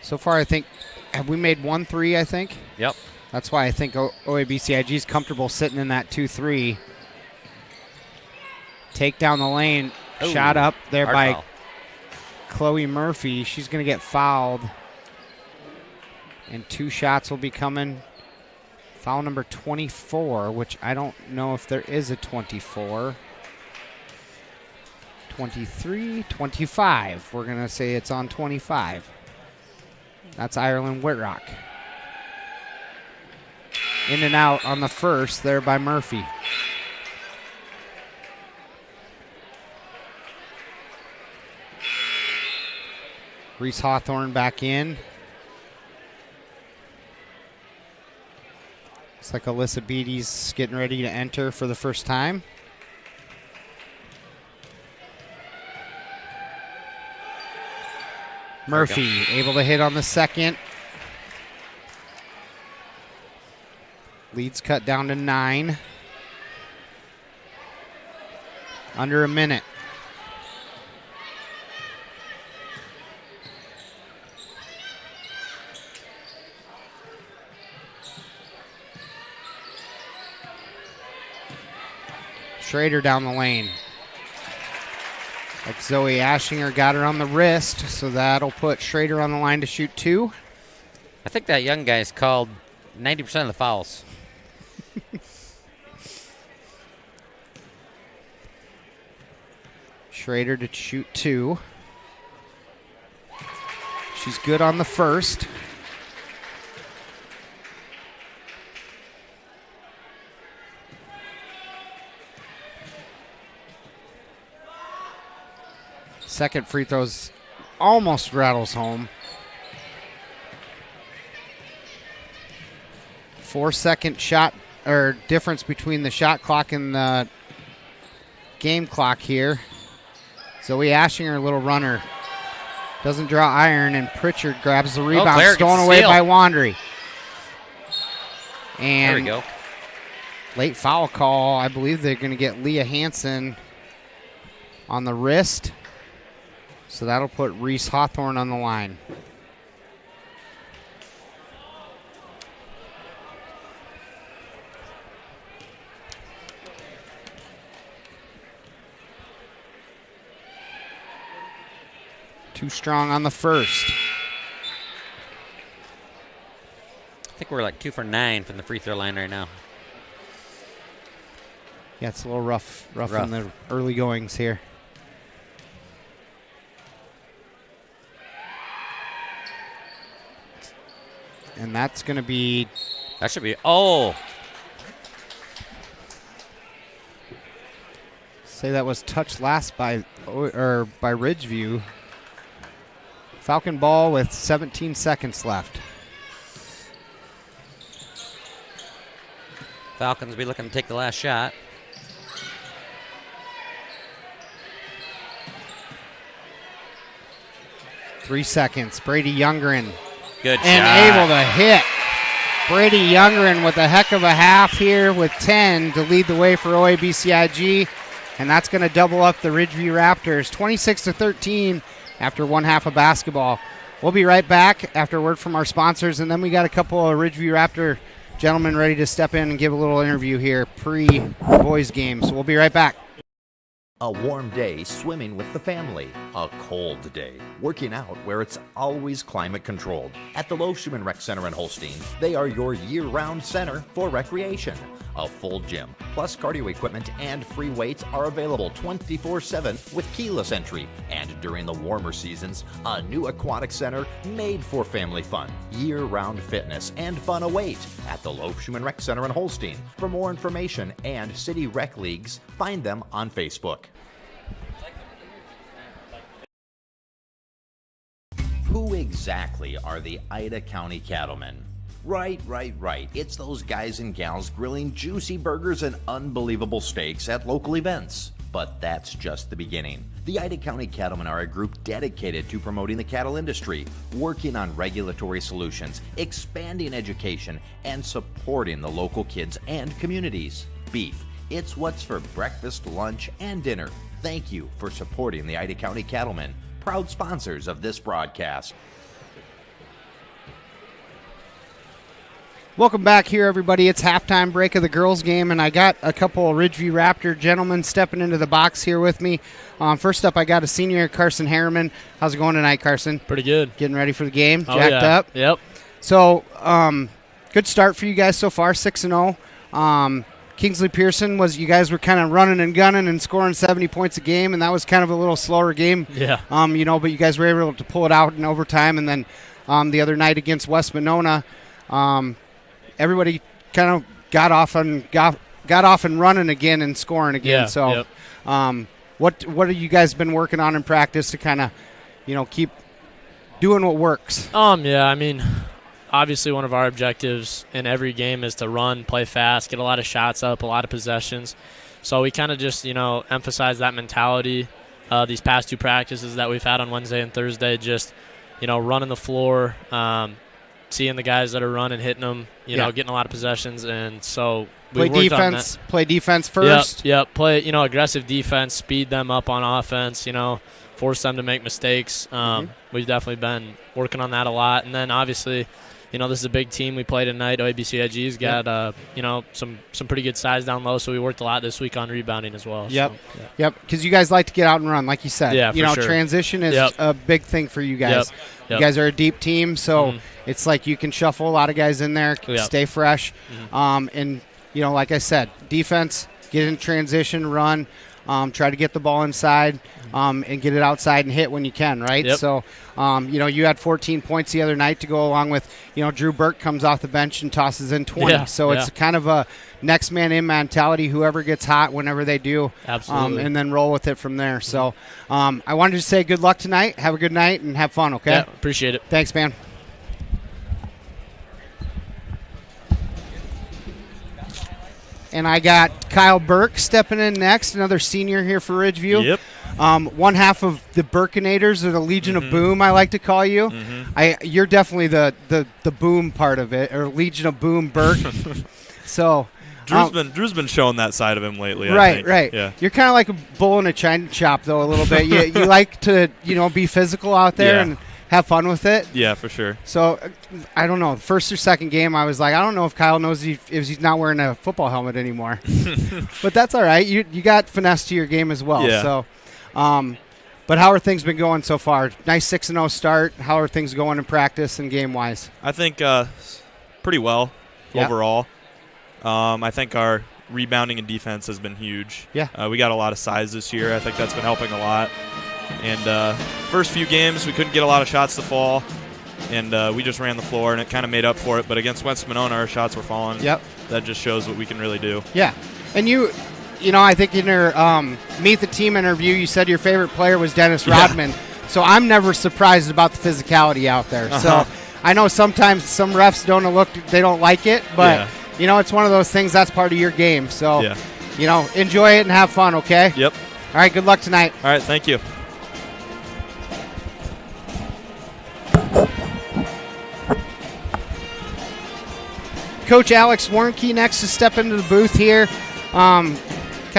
So far, I think, have we made 1 3, I think?
Yep.
That's why I think OABCIG is comfortable sitting in that 2-3. Take down the lane.
Ooh,
shot up there by
foul.
Chloe Murphy. She's going to get fouled. And 2 shots will be coming. Foul number 24, which I don't know if there is a 24. 23, 25. We're going to say it's on 25. That's Ireland Whitrock. In and out on the first there by Murphy. Reese Hawthorne back in. Looks like Alyssa Beatty's getting ready to enter for the first time. Murphy able to hit on the second. Lead's cut down to 9. Under a minute. Schrader down the lane. Like Zoe Ashinger got her on the wrist, so that'll put Schrader on the line to shoot 2.
I think that young guy's called 90% of the fouls.
Schrader to shoot 2. She's good on the first. Second free throws almost rattles home. 4-second shot or difference between the shot clock and the game clock here. Zoe Ashinger, little runner. Doesn't draw iron, and Pritchard grabs the rebound. Stolen away by Wandry. And
there we go.
Late foul call. I believe they're going to get Leah Hansen on the wrist. So that'll put Reese Hawthorne on the line. Too strong on the first.
I think we're like 2 for 9 from the free throw line right now.
Yeah, it's a little rough in the early goings here. And that's going to be...
That should be... Oh!
Say that was touched last by Ridgeview. Falcon ball with 17 seconds left.
Falcons will be looking to take the last shot.
Three seconds. Brady Youngren.
Good shot.
And able to hit. Brady Youngren with a heck of a half here with 10 to lead the way for OABCIG. And that's going to double up the Ridgeview Raptors. 26-13 after one half of basketball. We'll be right back after a word from our sponsors. And then we got a couple of Ridgeview Raptor gentlemen ready to step in and give a little interview here pre-boys game. So we'll be right back.
A warm day swimming with the family. A cold day working out where it's always climate controlled. At the Loeschman Rec Center in Holstein, they are your year-round center for recreation. A full gym, plus cardio equipment and free weights are available 24/7 with keyless entry. And during the warmer seasons, a new aquatic center made for family fun. Year-round fitness and fun await at the Loeschman Rec Center in Holstein. For more information and city rec leagues, find them on Facebook. Who exactly are the Ida County Cattlemen? Right. It's those guys and gals grilling juicy burgers and unbelievable steaks at local events. But that's just the beginning. The Ida County Cattlemen are a group dedicated to promoting the cattle industry, working on regulatory solutions, expanding education, and supporting the local kids and communities. Beef, it's what's for breakfast, lunch, and dinner. Thank you for supporting the Ida County Cattlemen, proud sponsors of this broadcast.
Welcome back here, everybody. It's halftime break of the girls' game, and I got a couple of Ridgeview Raptor gentlemen stepping into the box here with me. First up, I got a senior, Carson Harriman. How's it going tonight, Carson?
Pretty good.
Getting ready for the game? Jacked up?
Yep.
So, good start for you guys so far, 6-0. Kingsley Pearson you guys were kind of running and gunning and scoring 70 points a game, and that was kind of a little slower game.
Yeah.
But you guys were able to pull it out in overtime, and then the other night against West Monona, everybody kind of got off and running again and scoring again.
Yeah,
so,
yep.
What have you guys been working on in practice to kind of, keep doing what works?
Obviously one of our objectives in every game is to run, play fast, get a lot of shots up, a lot of possessions. So we kind of just, emphasize that mentality these past two practices that we've had on Wednesday and Thursday, just, running the floor, seeing the guys that are running, hitting them, getting a lot of possessions. And so we
play defense first.
Yep. Play, aggressive defense, speed them up on offense, force them to make mistakes. We've definitely been working on that a lot. And then obviously, this is a big team we play tonight. OABCIG's got some pretty good size down low, so we worked a lot this week on rebounding as well.
Yep.
So, yeah.
Yep. Because you guys like to get out and run, like you said.
Yeah, for sure.
Transition is a big thing for you guys.
Yep.
You guys are a deep team, so it's like you can shuffle a lot of guys in there, stay fresh, and like I said, defense, get in transition, run. Try to get the ball inside and get it outside and hit when you can, right?
Yep.
So, you had 14 points the other night to go along with, Drew Burke comes off the bench and tosses in 20.
Yeah,
so it's kind of a next man in mentality, whoever gets hot whenever they do.
Absolutely.
And then roll with it from there. So I wanted to say good luck tonight. Have a good night and have fun, okay?
Yeah, appreciate it.
Thanks, man. And I got Kyle Burke stepping in next, another senior here for Ridgeview.
Yep.
One half of the Burkinators, or the Legion of Boom, I like to call you. You're definitely the boom part of it, or Legion of Boom Burke. So
Drew's been showing that side of him lately.
Right,
I think.
right.
Yeah.
You're kind of like a bull in a china shop, though, a little bit. You like to be physical out there and have fun with it.
Yeah, for sure.
So, I don't know. The first or second game, I was like, I don't know if Kyle knows if he's not wearing a football helmet anymore. But that's all right. You got finesse to your game as well.
Yeah.
So, but how are things been going so far? Nice 6-0 start. How are things going in practice and game-wise?
I think pretty well overall. I think our rebounding and defense has been huge.
Yeah.
We got a lot of size this year. I think that's been helping a lot. And first few games, we couldn't get a lot of shots to fall, and we just ran the floor, and it kind of made up for it. But against West Monona, our shots were falling.
Yep.
That just shows what we can really do.
Yeah. And I think in your Meet the Team interview, you said your favorite player was Dennis Rodman. So I'm never surprised about the physicality out there. So I know sometimes some refs don't like it, but, it's one of those things that's part of your game. So, enjoy it and have fun, okay?
Yep.
All right, good luck tonight.
All right, thank you.
Coach Alex Warnke next to step into the booth here. Kind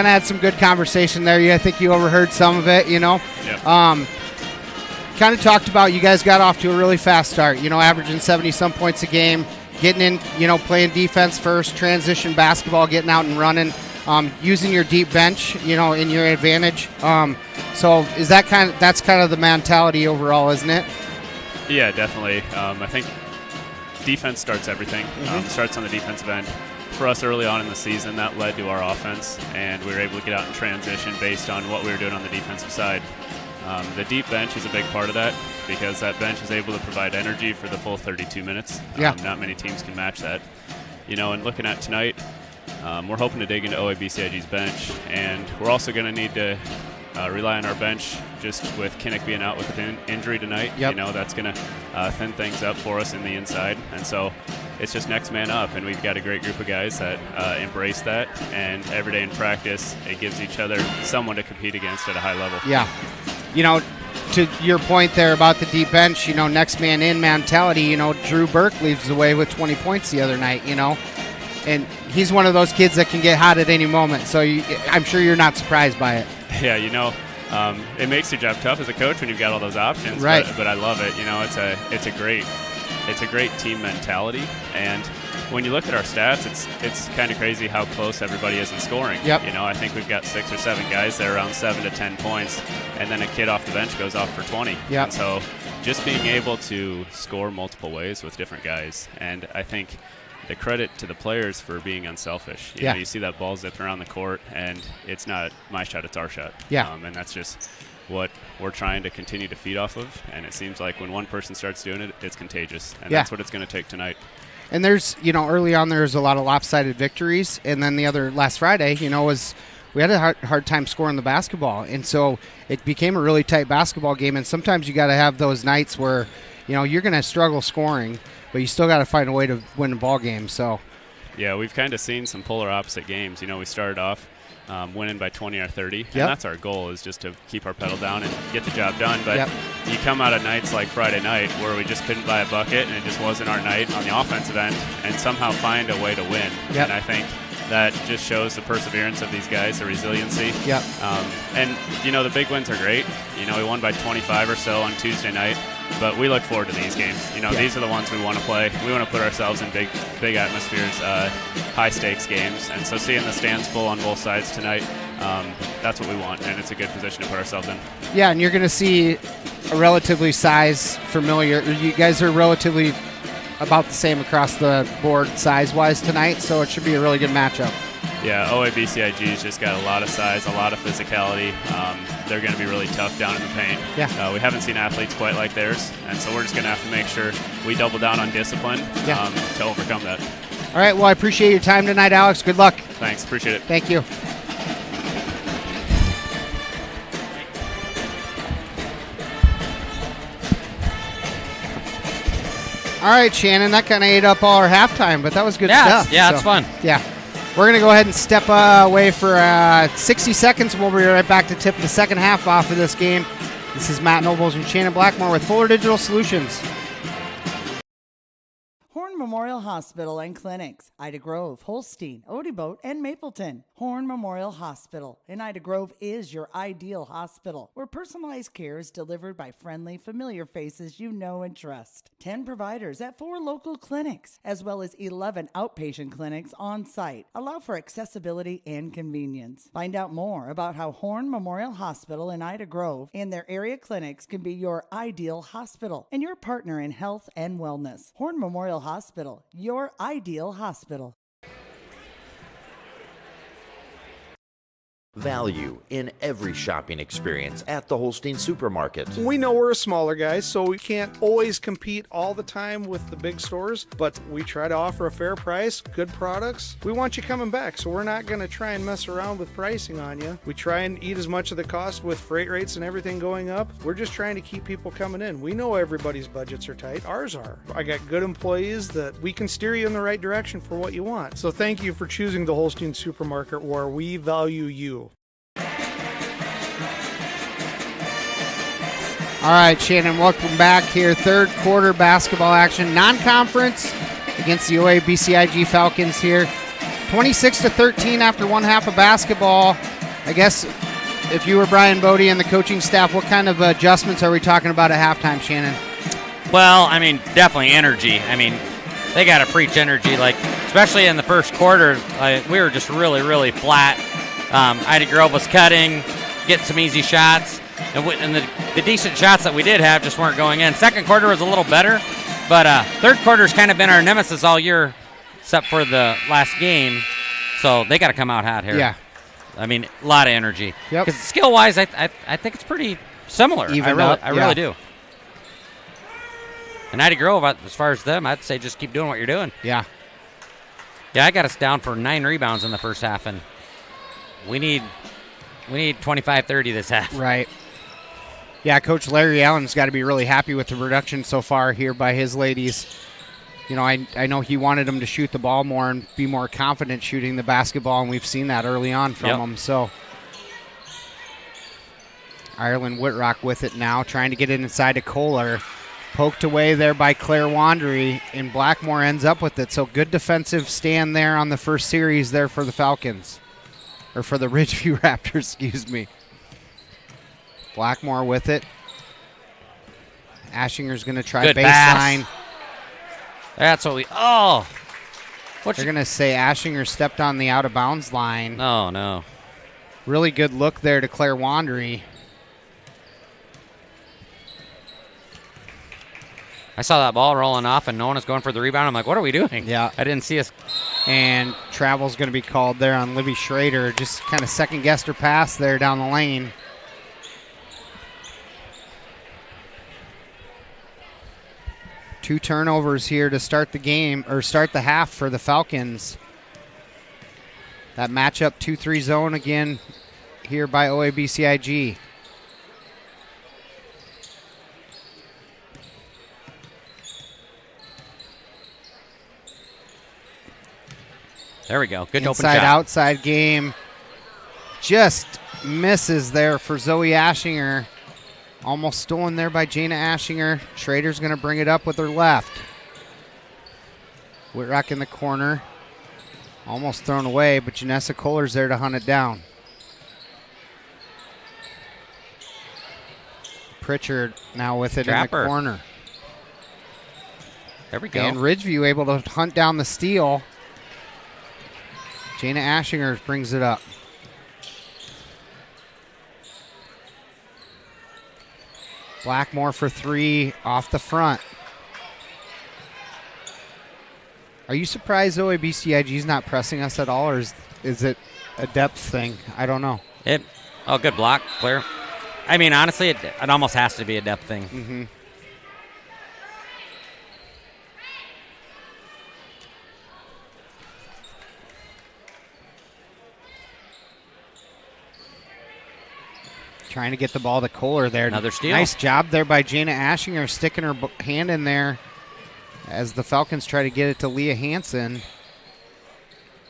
of had some good conversation there. I think you overheard some of it,
Yep.
Kind of talked about you guys got off to a really fast start, averaging 70-some points a game, getting in, playing defense first, transition basketball, getting out and running, using your deep bench, in your advantage. So is that's kind of the mentality overall, isn't it?
Yeah, definitely. I think defense starts everything. Starts on the defensive end. For us early on in the season, that led to our offense, and we were able to get out in transition based on what we were doing on the defensive side. The deep bench is a big part of that because that bench is able to provide energy for the full 32 minutes. Not many teams can match that. And looking at tonight, we're hoping to dig into OABCIG's bench, and we're also going to need to rely on our bench just with Kinnick being out with an injury tonight.
Yep.
That's going to thin things up for us in the inside. And so it's just next man up, and we've got a great group of guys that embrace that. And every day in practice, it gives each other someone to compete against at a high level.
Yeah. To your point there about the deep bench, next man in mentality, Drew Burke leaves away with 20 points the other night, and he's one of those kids that can get hot at any moment. So I'm sure you're not surprised by it.
Yeah, it makes your job tough as a coach when you've got all those options.
Right.
But I love it. It's a great team mentality. And when you look at our stats, it's kind of crazy how close everybody is in scoring.
Yep.
I think we've got 6 or 7 guys that are around 7 to 10 points, and then a kid off the bench goes off for 20.
Yep.
And so just being able to score multiple ways with different guys, and I think the credit to the players for being unselfish. You see that ball zipping around the court, and it's not my shot, it's our shot.
Yeah.
And that's just what we're trying to continue to feed off of, and it seems like when one person starts doing it, it's contagious, and that's what it's going to take tonight.
And there's, early on there's a lot of lopsided victories, and then the other last Friday, was we had a hard time scoring the basketball, and so it became a really tight basketball game, and sometimes you got to have those nights where, you're going to struggle scoring, but you still got to find a way to win a ball game. So,
yeah, we've kind of seen some polar opposite games. We started off winning by 20 or 30, and that's our goal, is just to keep our pedal down and get the job done. But you come out of nights like Friday night where we just couldn't buy a bucket, and it just wasn't our night on the offensive end, and somehow find a way to win. And I think that just shows the perseverance of these guys, the resiliency.
Yep.
And, the big wins are great. We won by 25 or so on Tuesday night, but we look forward to these games. These are the ones we want to play. We want to put ourselves in big atmospheres, high-stakes games. And so seeing the stands full on both sides tonight, that's what we want, and it's a good position to put ourselves in.
Yeah, and you're going to see a relatively familiar. You guys are relatively about the same across the board size-wise tonight, so it should be a really good matchup.
Yeah, OABCIG's just got a lot of size, a lot of physicality. They're going to be really tough down in the paint.
Yeah.
We haven't seen athletes quite like theirs, and so we're just going to have to make sure we double down on discipline to overcome that.
All right, well, I appreciate your time tonight, Alex. Good luck.
Thanks, appreciate it.
Thank you. All right, Shannon, that kind of ate up all our halftime, but that was good stuff.
Yeah, it's fun.
Yeah. We're going to go ahead and step away for 60 seconds, and we'll be right back to tip the second half off of this game. This is Matt Nobles and Shannon Blackmore with Fuller Digital Solutions.
Horn Memorial Hospital and Clinics, Ida Grove, Holstein, Odeboat, and Mapleton. Horn Memorial Hospital in Ida Grove is your ideal hospital, where personalized care is delivered by friendly, familiar faces you know and trust. 10 providers at 4 local clinics, as well as 11 outpatient clinics on site, allow for accessibility and convenience. Find out more about how Horn Memorial Hospital in Ida Grove and their area clinics can be your ideal hospital and your partner in health and wellness. Horn Memorial Hospital, your ideal hospital.
Value in every shopping experience at the Holstein Supermarket.
We know we're a smaller guy, so we can't always compete all the time with the big stores, but we try to offer a fair price, good products. We want you coming back, so we're not going to try and mess around with pricing on you. We try and eat as much of the cost with freight rates and everything going up. We're just trying to keep people coming in. We know everybody's budgets are tight. Ours are. I got good employees that we can steer you in the right direction for what you want. So thank you for choosing the Holstein Supermarket, where we value you.
All right, Shannon, welcome back here. Third quarter basketball action, non-conference against the OABCIG Falcons here. 26-13 after one half of basketball. I guess if you were Brian Bodie and the coaching staff, what kind of adjustments are we talking about at halftime, Shannon?
Well, definitely energy. They got to preach energy, especially in the first quarter. We were just really, really flat. Ida Grove was cutting, getting some easy shots. And the decent shots that we did have just weren't going in. Second quarter was a little better, but third quarter's kind of been our nemesis all year, except for the last game. So they got to come out hot here.
Yeah.
A lot of energy.
Yep.
Because skill-wise, I think it's pretty similar. I really do. And Ida Grove, as far as them, I'd say just keep doing what you're doing.
Yeah.
Yeah, I got us down for 9 rebounds in the first half, and we need 25-30 this half.
Right. Yeah, Coach Larry Allen's got to be really happy with the production so far here by his ladies. I know he wanted them to shoot the ball more and be more confident shooting the basketball, and we've seen that early on from them. So Ireland Whitrock with it now, trying to get it inside to Kohler. Poked away there by Claire Wandry, and Blackmore ends up with it. So good defensive stand there on the first series there for the Falcons. Or for the Ridgeview Raptors, excuse me. Blackmore with it. Ashinger's going to try
good
baseline.
Pass. That's what we... Oh!
They're going to say Ashinger stepped on the out-of-bounds line.
Oh, no.
Really good look there to Claire Wandry.
I saw that ball rolling off, and no one was going for the rebound. I'm like, what are we doing?
Yeah.
I didn't see us.
And travel's going to be called there on Livy Schrader. Just kind of second-guessed her pass there down the lane. Two turnovers here to start the game, or start the half for the Falcons. That matchup 2-3 zone again here by OABCIG.
There we go. Good open
Inside
shot.
outside game. Just misses there for Zoe Ashinger. Almost stolen there by Jana Ashinger. Schrader's going to bring it up with her left. Whitrock in the corner. Almost thrown away, but Janessa Kohler's there to hunt it down. Pritchard now with it
Trapper.
in the corner.
There we go.
And Ridgeview able to hunt down the steal. Jana Ashinger brings it up. Blackmore for 3 off the front. Are you surprised OABCIG is not pressing us at all, or is it a depth thing? I don't know.
Good block, clear. I mean, honestly, it almost has to be a depth thing.
Mm-hmm. Trying to get the ball to Kohler there.
Another steal.
Nice job there by Jana Ashinger, sticking her hand in there as the Falcons try to get it to Leah Hansen.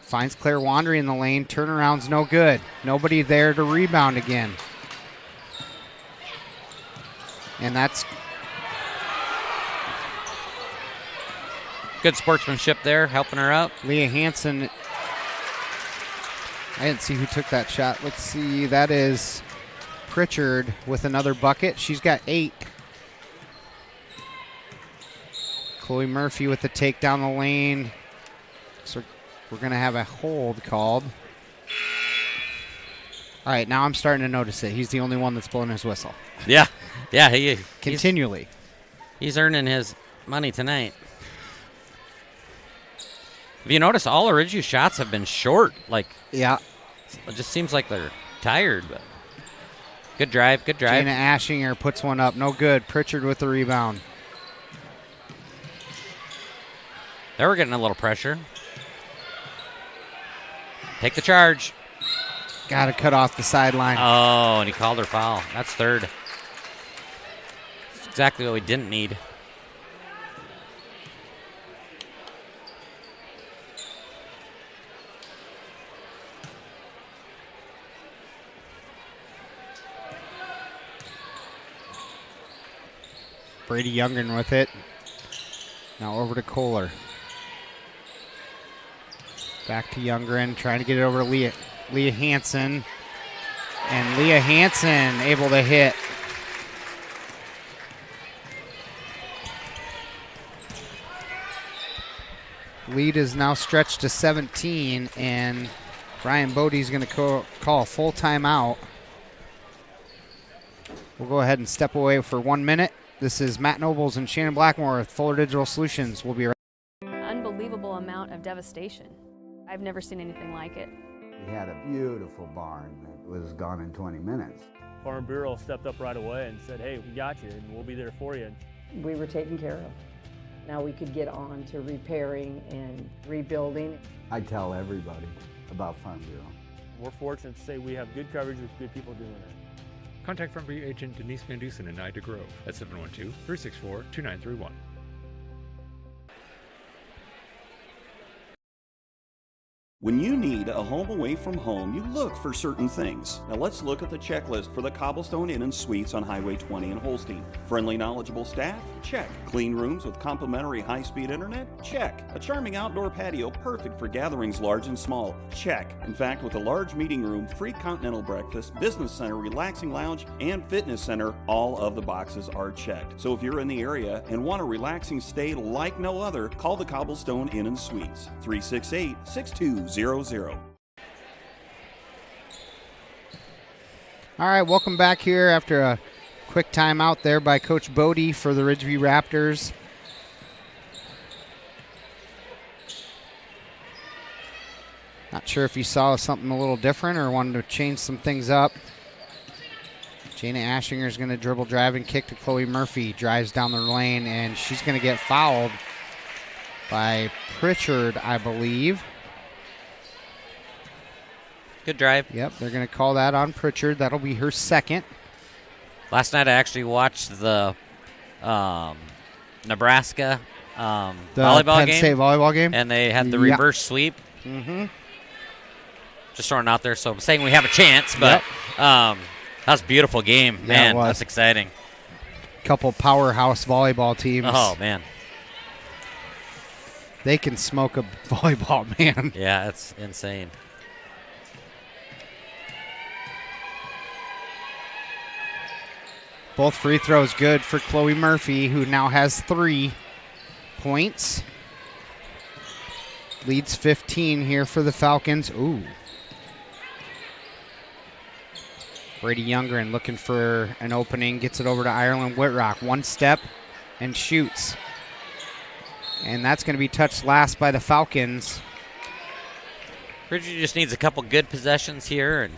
Finds Claire Wandry in the lane. Turnaround's no good. Nobody there to rebound again. And that's
good sportsmanship there, helping her out.
Leah Hansen. I didn't see who took that shot. Let's see. That is Pritchard with another bucket. She's got 8. Chloe Murphy with the take down the lane. So we're going to have a hold called. All right, now I'm starting to notice it. He's the only one that's blowing his whistle.
Yeah, he
continually.
He's earning his money tonight. Have you noticed all Ridgeview shots have been short?
Yeah.
It just seems like they're tired, but good drive.
Jana Ashinger puts one up. No good. Pritchard with the rebound.
They were getting a little pressure. Take the charge.
Got to cut off the sideline.
Oh, and he called her foul. That's third. That's exactly what we didn't need.
Brady Youngren with it. Now over to Kohler. Back to Youngren, trying to get it over to Leah Hansen. And Leah Hansen able to hit. Lead is now stretched to 17, and Brian Bodie's going to call a full timeout. We'll go ahead and step away for 1 minute. This is Matt Nobles and Shannon Blackmore with Fuller Digital Solutions. We'll be right back.
Unbelievable amount of devastation. I've never seen anything like it.
We had a beautiful barn that was gone in 20 minutes.
Farm Bureau stepped up right away and said, hey, we got you and we'll be there for you.
We were taken care of. Now we could get on to repairing and rebuilding.
I tell everybody about Farm Bureau.
We're fortunate to say we have good coverage with good people doing it.
Contact Farm Bureau agent Denise Van Dusen in Ida Grove at 712-364-2931.
When you need a home away from home, you look for certain things. Now let's look at the checklist for the Cobblestone Inn and Suites on Highway 20 in Holstein. Friendly, knowledgeable staff? Check. Clean rooms with complimentary high-speed internet? Check. A charming outdoor patio perfect for gatherings large and small? Check. In fact, with a large meeting room, free continental breakfast, business center, relaxing lounge, and fitness center, all of the boxes are checked. So if you're in the area and want a relaxing stay like no other, call the Cobblestone Inn and Suites, 368-6200.
All right, welcome back here after a quick timeout there by Coach Bodie for the Ridgeview Raptors. Not sure if you saw something a little different or wanted to change some things up. Jana Ashinger is going to dribble, drive, and kick to Chloe Murphy. Drives down the lane, and she's going to get fouled by Pritchard, I believe.
Good drive.
Yep, they're going to call that on Pritchard. That'll be her second.
Last night I actually watched the Nebraska volleyball
Penn
game.
State volleyball game.
And they had the reverse sweep.
Mm-hmm.
Just throwing it out there. So I'm saying we have a chance, but that was a beautiful game.
Yeah,
Man,
it was.
that's exciting.
Couple powerhouse volleyball teams.
Oh, man.
They can smoke a volleyball, man.
Yeah, it's insane.
Both free throws good for Chloe Murphy, who now has 3 points. Leads 15 here for the Falcons. Ooh. Brady Youngren looking for an opening. Gets it over to Ireland Whitrock. One step and shoots. And that's going to be touched last by the Falcons.
Bridget just needs a couple good possessions here. And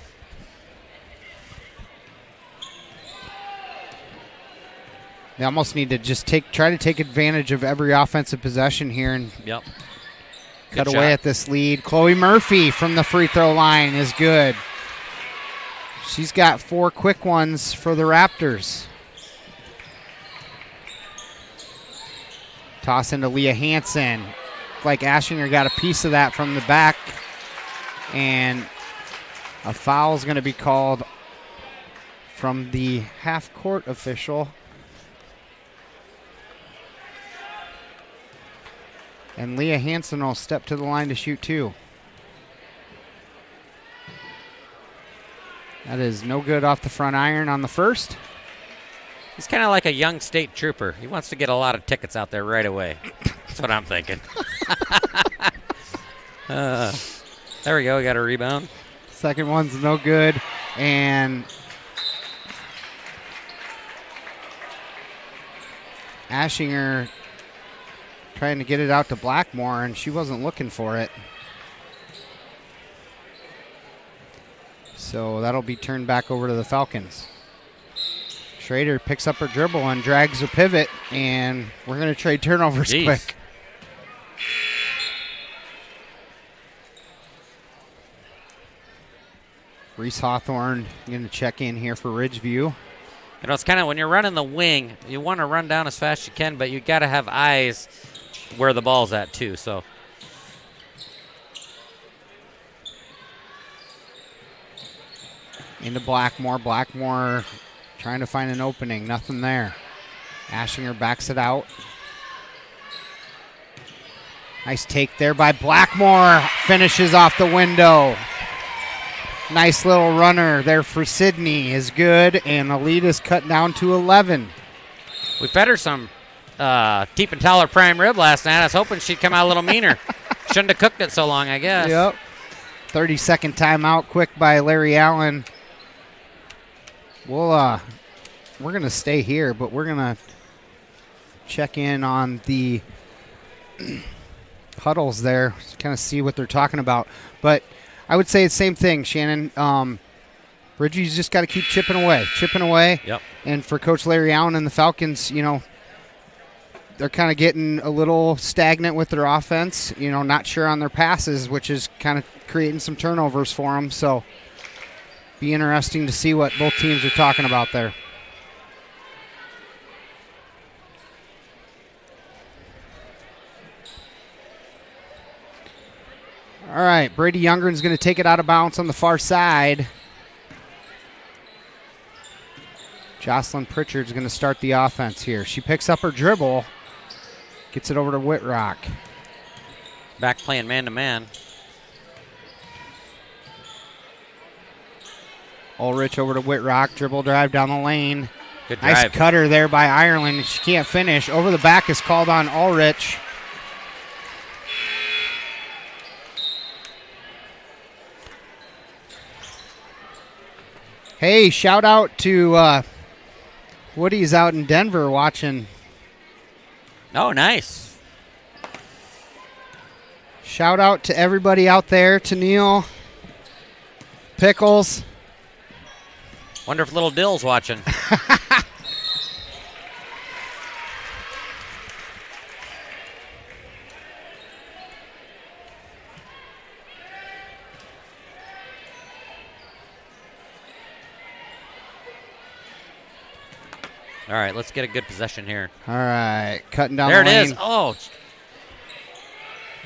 they almost need to just try to take advantage of every offensive possession here and cut away at this lead. Chloe Murphy from the free throw line is good. She's got 4 quick ones for the Raptors. Toss into Leah Hansen. Like Ashinger got a piece of that from the back. And a foul is going to be called from the half-court official. And Leah Hansen will step to the line to shoot 2. That is no good off the front iron on the first.
He's kind of like a young state trooper. He wants to get a lot of tickets out there right away. That's what I'm thinking. There we go. We got a rebound.
Second one's no good. And Ashinger trying to get it out to Blackmore, and she wasn't looking for it. So that'll be turned back over to the Falcons. Schrader picks up her dribble and drags her pivot, and we're going to trade turnovers quick. Reese Hawthorne going to check in here for Ridgeview.
You know, it's kind of when you're running the wing, you want to run down as fast as you can, but you got to have eyes where the ball's at too. So
into Blackmore. Blackmore trying to find an opening. Nothing there. Ashinger backs it out. Nice take there by Blackmore. Finishes off the window. Nice little runner there for Sydney is good, and the lead is cut down to 11.
We fed her some Tiefenthaler prime rib last night. I was hoping she'd come out a little meaner. Shouldn't have cooked it so long, I guess.
Yep. 30-second timeout, quick by Larry Allen. We're going to stay here, but we're going to check in on the huddles there, kind of see what they're talking about. But I would say the same thing, Shannon. Ridgew's just got to keep chipping away.
Yep.
And for Coach Larry Allen and the Falcons, you know, they're kind of getting a little stagnant with their offense, you know, not sure on their passes, which is kind of creating some turnovers for them. So be interesting to see what both teams are talking about there. All right, Brady Youngren's going to take it out of bounds on the far side. Jocelyn Pritchard's going to start the offense here. She picks up her dribble, gets it over to Whitrock.
Back playing man-to-man.
Ulrich over to Whitrock, dribble drive down the lane.
Good drive.
Nice cutter there by Ireland. She can't finish. Over the back is called on Ulrich. Hey, shout out to Woody's out in Denver watching.
Oh, nice.
Shout out to everybody out there, to Neil, Pickles.
Wonder if little Dill's watching. All right, let's get a good possession here.
All right, cutting down
there
the lane.
There it is. Oh.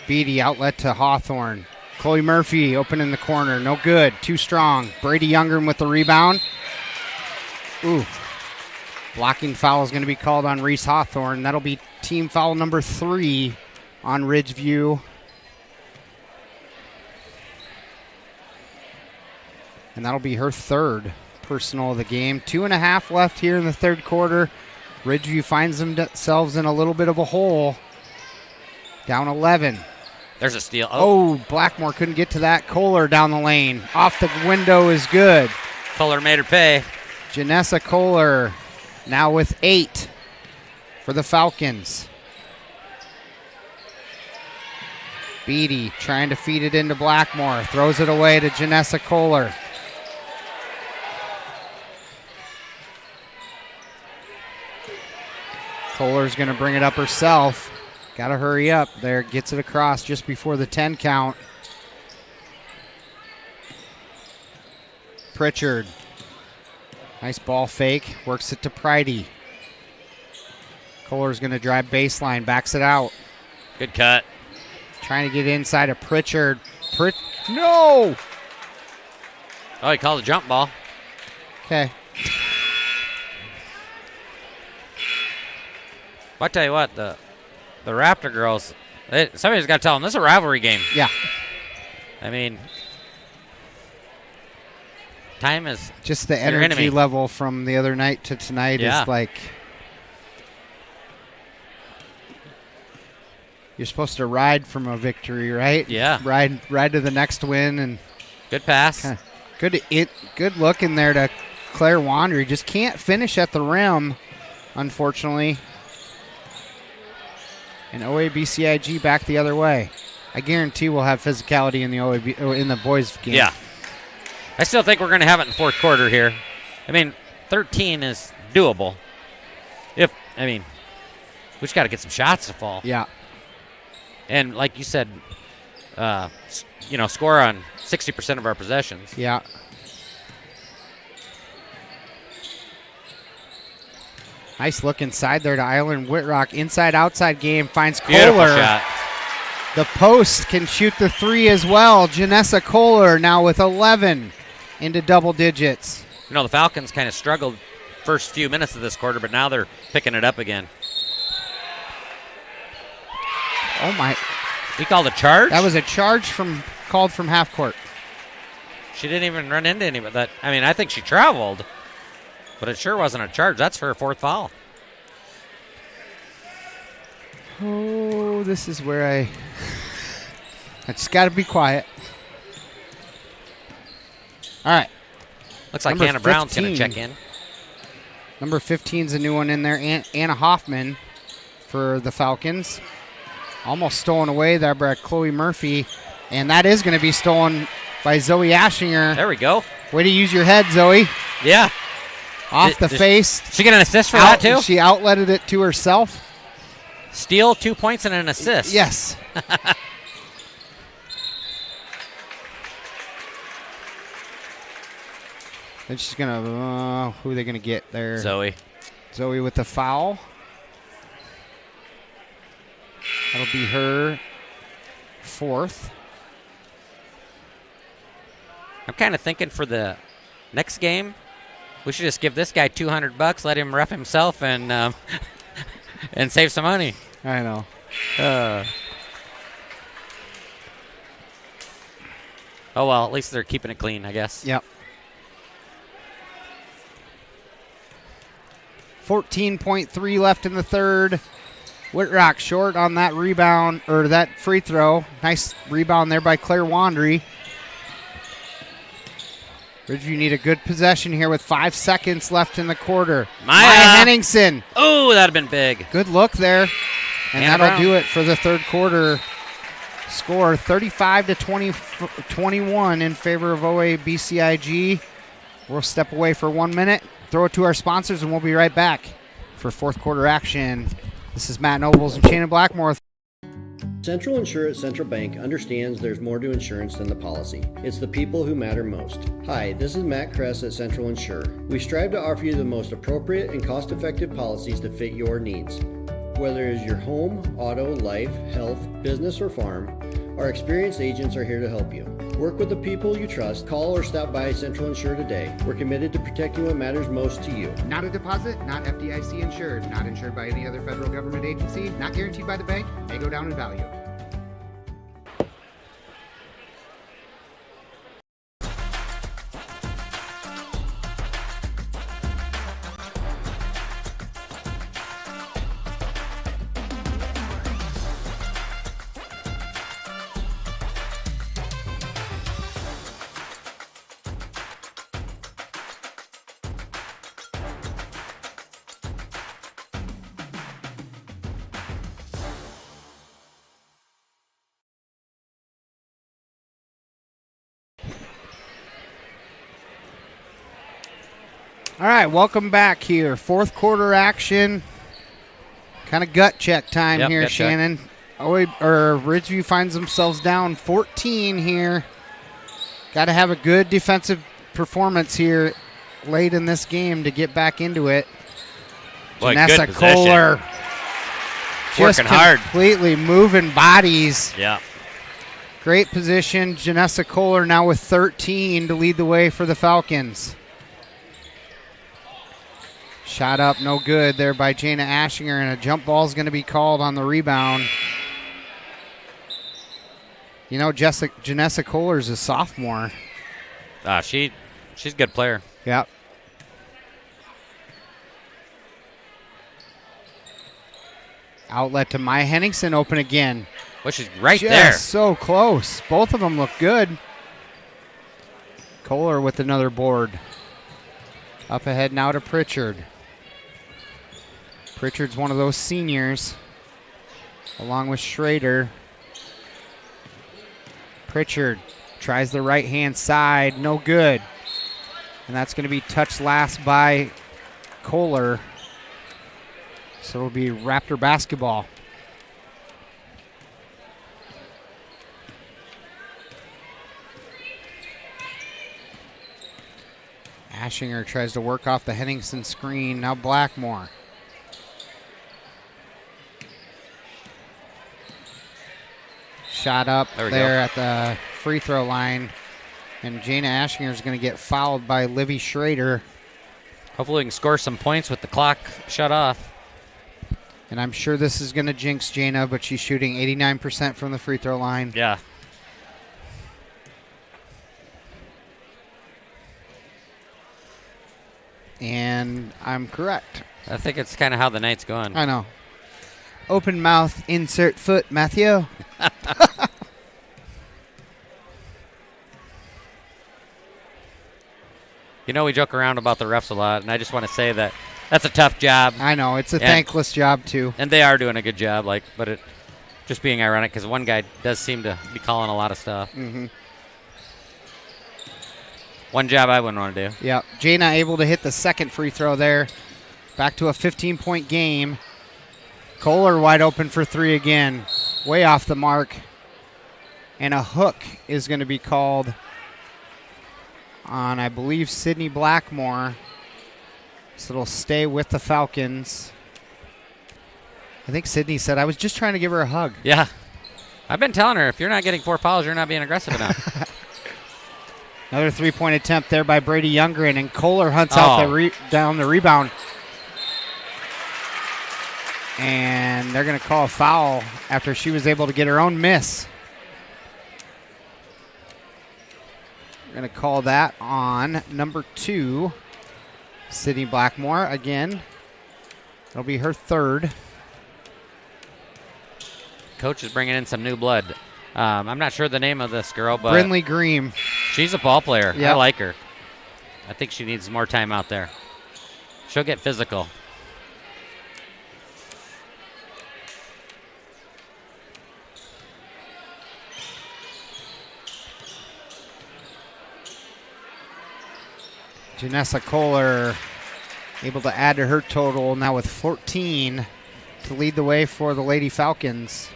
Beatty outlet to Hawthorne. Chloe Murphy open in the corner. No good. Too strong. Brady Youngren with the rebound. Ooh. Blocking foul is going to be called on Reese Hawthorne. That'll be team foul number 3 on Ridgeview. And that'll be her third personal of the game. 2.5 left here in the third quarter. Ridgeview finds themselves in a little bit of a hole. Down 11.
There's a steal.
Oh, Blackmore couldn't get to that. Kohler down the lane. Off the window is good.
Kohler made her pay.
Janessa Kohler now with 8 for the Falcons. Beatty trying to feed it into Blackmore. Throws it away to Janessa Kohler. Kohler's going to bring it up herself. Got to hurry up there. Gets it across just before the 10 count. Pritchard. Nice ball fake. Works it to Pridey. Kohler's going to drive baseline. Backs it out.
Good cut.
Trying to get inside of Pritchard. No!
Oh, he called a jump ball.
Okay.
Well, I tell you what, the Raptor girls, somebody's got to tell them this is a rivalry game.
Yeah.
I mean, time is
just the energy level from the other night to tonight is like you're supposed to ride from a victory, right?
Yeah.
Ride to the next win and
good pass.
Good look in there to Claire Wandry. Just can't finish at the rim, unfortunately. And OABCIG back the other way. I guarantee we'll have physicality in the boys game.
Yeah. I still think we're going to have it in the fourth quarter here. I mean, 13 is doable. We just got to get some shots to fall.
Yeah.
And like you said, score on 60% of our possessions.
Yeah. Nice look inside there to Island Whitrock. Inside-outside game finds
Beautiful
Kohler.
Shot.
The post can shoot the three as well. Janessa Kohler now with 11 into double digits.
You know, the Falcons kind of struggled first few minutes of this quarter, but now they're picking it up again.
Oh, my.
He called a charge?
That was a charge called from half court.
She didn't even run into anybody. I think she traveled, but it sure wasn't a charge. That's her fourth foul.
Oh, this is where I just got to be quiet. All right.
Looks like Hannah Brown's going to check in.
Number 15 is a new one in there. Anna Hoffman for the Falcons. Almost stolen away there by Chloe Murphy. And that is going to be stolen by Zoe Ashinger.
There we go.
Way to use your head, Zoe.
Yeah.
Off the face.
Did she get an assist for that, too?
She outletted it to herself.
Steal, 2 points, and an assist.
Yes. Then she's going to, who are they going to get there?
Zoe
with the foul. That'll be her fourth.
I'm kind of thinking for the next game, we should just give this guy $200, let him ref himself, and and save some money.
I know.
Oh, well, at least they're keeping it clean, I guess.
Yep. 14.3 left in the third. Whitrock short on that rebound, or that free throw. Nice rebound there by Claire Wandry. Ridgeview need a good possession here with 5 seconds left in the quarter.
Maya
Henningsen.
Oh, that'd have been big.
Good look there. And
Hannah
that'll
Brown.
do it for the third quarter. Score 35-21 in favor of OABCIG. We'll step away for 1 minute, throw it to our sponsors, and we'll be right back for fourth quarter action. This is Matt Nobles and Shannon Blackmore.
Central Insure at Central Bank understands there's more to insurance than the policy. It's the people who matter most. Hi, this is Matt Kress at Central Insure. We strive to offer you the most appropriate and cost-effective policies to fit your needs. Whether it is your home, auto, life, health, business, or farm, Our experienced agents are here to help you. Work with the people you trust. Call or stop by Central Insure today. We're committed to protecting what matters most to you.
Not a deposit, not FDIC insured, not insured by any other federal government agency, not guaranteed by the bank, may go down in value. All right, welcome back here. Fourth quarter action. Kind of gut check time here, Shannon. Ridgeview finds themselves down 14 here. Got to have a good defensive performance here late in this game to get back into it.
Boy,
Janessa
good
Kohler just
working hard.
Completely moving bodies.
Yeah.
Great position. Janessa Kohler now with 13 to lead the way for the Falcons. Shot up, no good there by Jana Ashinger, and a jump ball is going to be called on the rebound. You know, Janessa Kohler is a sophomore.
She's a good player.
Yep. Outlet to Maya Henningsen, open again.
Well, she's right
just
there.
So close. Both of them look good. Kohler with another board. Up ahead now to Pritchard. Pritchard's one of those seniors, along with Schrader. Pritchard tries the right-hand side, no good. And that's going to be touched last by Kohler. So it'll be Raptor basketball. Ashinger tries to work off the Henningsen screen. Now Blackmore. Shot up there at the free throw line. And Jana Ashinger is going to get fouled by Livy Schrader.
Hopefully we can score some points with the clock shut off.
And I'm sure this is going to jinx Jana, but she's shooting 89% from the free throw line.
Yeah.
And I'm correct.
I think it's kind of how the night's going.
I know. Open mouth, insert foot, Matthew.
You know, we joke around about the refs a lot, and I just want to say that that's a tough job.
I know. It's a thankless job, too.
And they are doing a good job, but it just being ironic because one guy does seem to be calling a lot of stuff.
Mm-hmm.
One job I wouldn't want to do.
Yeah. Jana able to hit the second free throw there. Back to a 15-point game. Kohler wide open for three again. Way off the mark. And a hook is going to be called on, I believe, Sydney Blackmore. So it'll stay with the Falcons. I think Sydney said, I was just trying to give her a hug.
Yeah. I've been telling her, if you're not getting 4 fouls, you're not being aggressive enough.
Another three-point attempt there by Brady Youngren, and Kohler hunts out down the rebound. And they're going to call a foul after she was able to get her own miss. We're going to call that on number 2, Sydney Blackmore. Again, it'll be her third.
Coach is bringing in some new blood. I'm not sure the name of this girl, but
Brinley Green.
She's a ball player.
Yep.
I like her. I think she needs more time out there. She'll get physical.
Janessa Kohler able to add to her total now with 14 to lead the way for the Lady Falcons.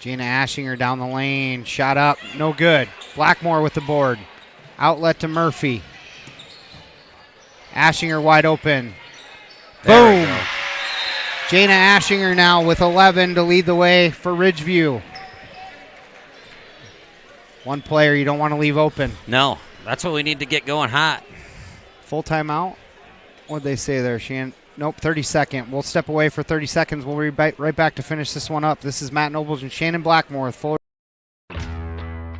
Gina Ashinger down the lane. Shot up. No good. Blackmore with the board. Outlet to Murphy. Ashinger wide open.
There we
Boom.
go.
Jana Ashinger now with 11 to lead the way for Ridgeview. One player you don't want to leave open.
No, that's what we need to get going hot.
Full timeout? What'd they say there, Shan? Nope, 30-second. We'll step away for 30 seconds. We'll be right back to finish this one up. This is Matt Nobles and Shannon Blackmore with Fuller.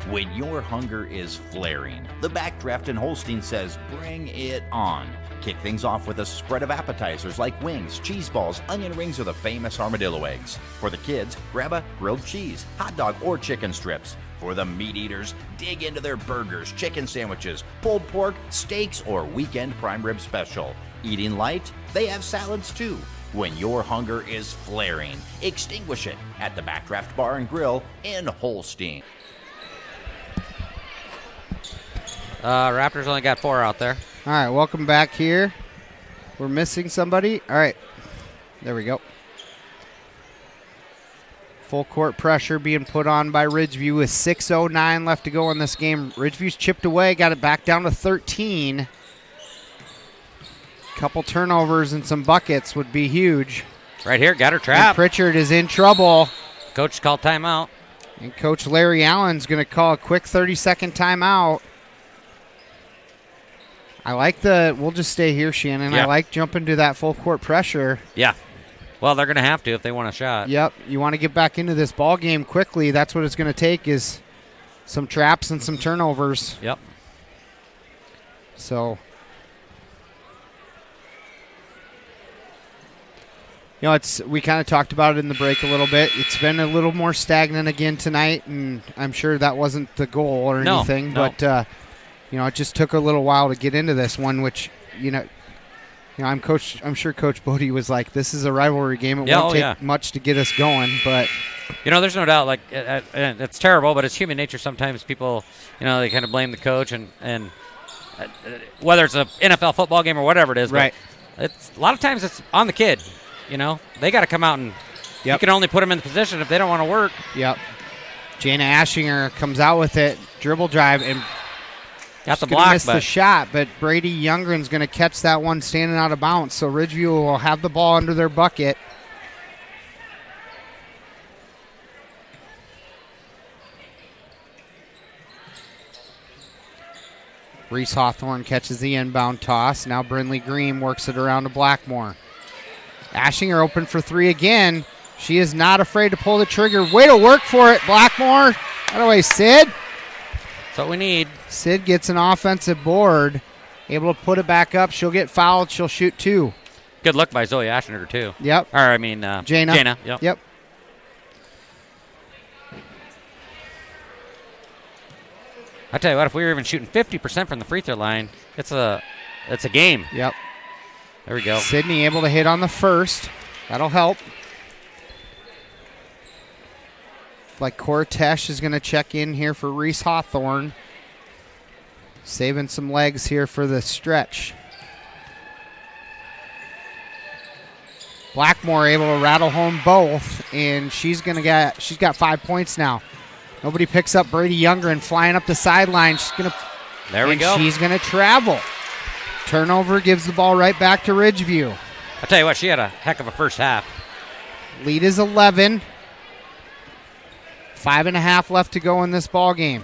When your hunger is flaring, the Backdraft in Holstein says bring it on. Kick things off with a spread of appetizers like wings, cheese balls, onion rings, or the famous armadillo eggs. For the kids, grab a grilled cheese, hot dog, or chicken strips. For the meat eaters, dig into their burgers, chicken sandwiches, pulled pork, steaks, or weekend prime rib special. Eating light? They have salads too. When your hunger is flaring, extinguish it at the Backdraft Bar and Grill in Holstein.
Raptors only got 4 out there.
All right, welcome back here. We're missing somebody. All right, there we go. Full court pressure being put on by Ridgeview with 6:09 left to go in this game. Ridgeview's chipped away, got it back down to 13. Couple turnovers and some buckets would be huge.
Right here, got her trapped.
And Pritchard is in trouble.
Coach called timeout.
And Coach Larry Allen's going to call a quick 30-second timeout. We'll just stay here, Shannon.
Yeah.
I like jumping to that full court pressure.
Yeah. Well, they're going to have to if they want a shot.
Yep. You want to get back into this ball game quickly. That's what it's going to take is some traps and some turnovers.
Yep.
So, we kind of talked about it in the break a little bit. It's been a little more stagnant again tonight, and I'm sure that wasn't the goal or anything.
No.
But, it just took a little while to get into this one, which, I'm sure Coach Bodie was like, this is a rivalry game. It won't take much to get us going, but
there's no doubt. It's terrible, but it's human nature. Sometimes people, they kind of blame the coach, and whether it's an NFL football game or whatever it is,
right?
It's a lot of times it's on the kid. They got to come out and you can only put them in the position if they don't want to work.
Yep. Jana Ashinger comes out with it, dribble drive, and
got the block,
missed the shot, but Brady Youngren's going to catch that one standing out of bounds. So Ridgeview will have the ball under their bucket. Reese Hawthorne catches the inbound toss. Now Brindley Green works it around to Blackmore. Ashinger open for 3 again. She is not afraid to pull the trigger. Way to work for it, Blackmore. By the way, Sid.
That's what we need.
Sid gets an offensive board, able to put it back up. She'll get fouled. She'll shoot 2.
Good look by Zoe Ashinger, too.
Yep.
Jana.
Yep.
I tell you what, if we were even shooting 50% from the free throw line, it's a game.
Yep.
There we go.
Sydney able to hit on the first. That'll help. Like Cortesh is going to check in here for Reese Hawthorne. Saving some legs here for the stretch. Blackmore able to rattle home both, and she's got 5 points now. Nobody picks up Brady Youngren flying up the sideline.
There we go.
She's going to travel. Turnover gives the ball right back to Ridgeview.
I tell you what, she had a heck of a first half.
Lead is 11. 5.5 left to go in this ball game.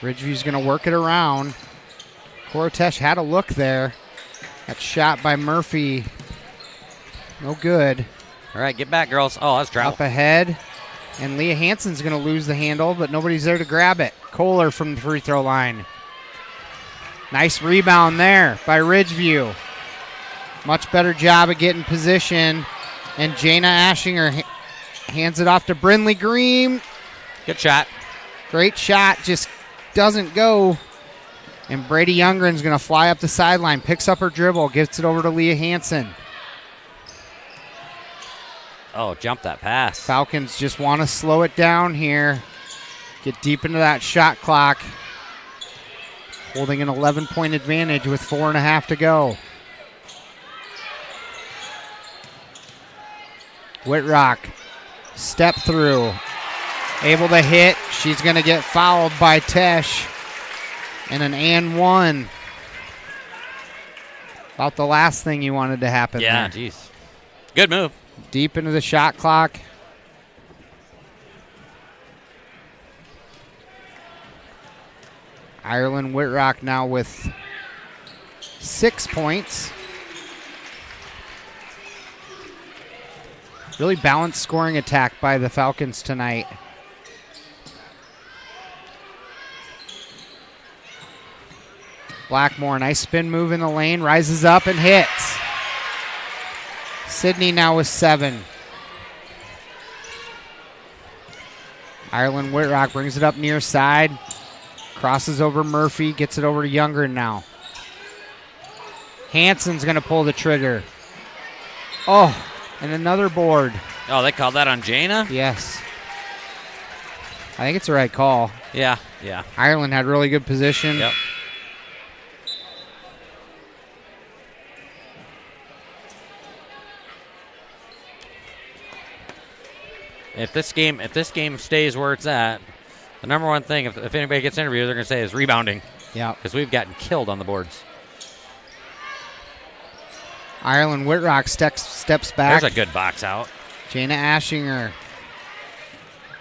Ridgeview's going to work it around. Cortesh had a look there. That shot by Murphy. No good.
All right, get back, girls. Oh, that's travel.
Up ahead. And Leah Hansen's going to lose the handle, but nobody's there to grab it. Kohler from the free throw line. Nice rebound there by Ridgeview. Much better job of getting position. And Jana Ashinger hands it off to Brindley Green.
Good shot.
Great shot. Just doesn't go. And Brady Youngren's going to fly up the sideline. Picks up her dribble. Gets it over to Leah Hansen.
Oh, jump that pass.
Falcons just want to slow it down here. Get deep into that shot clock. Holding an 11-point advantage with 4.5 to go. Whitrock, step through. Able to hit. She's going to get fouled by Tesh. And an and one. About the last thing you wanted to happen there.
Yeah, jeez. Good move.
Deep into the shot clock. Ireland Whitrock now with 6 points. Really balanced scoring attack by the Falcons tonight. Blackmore, nice spin move in the lane, rises up and hits. Sydney now with 7. Ireland Whitrock brings it up near side. Crosses over Murphy, gets it over to Younger now. Hansen's going to pull the trigger. Oh, and another board.
Oh, they called that on Jana?
Yes. I think it's the right call.
Yeah, yeah.
Ireland had really good position.
Yep. If this game stays where it's at, the number one thing, if anybody gets interviewed, they're going to say is rebounding.
Yeah.
Because we've gotten killed on the boards.
Ireland Whitrock steps back.
There's a good box out.
Jana Ashinger.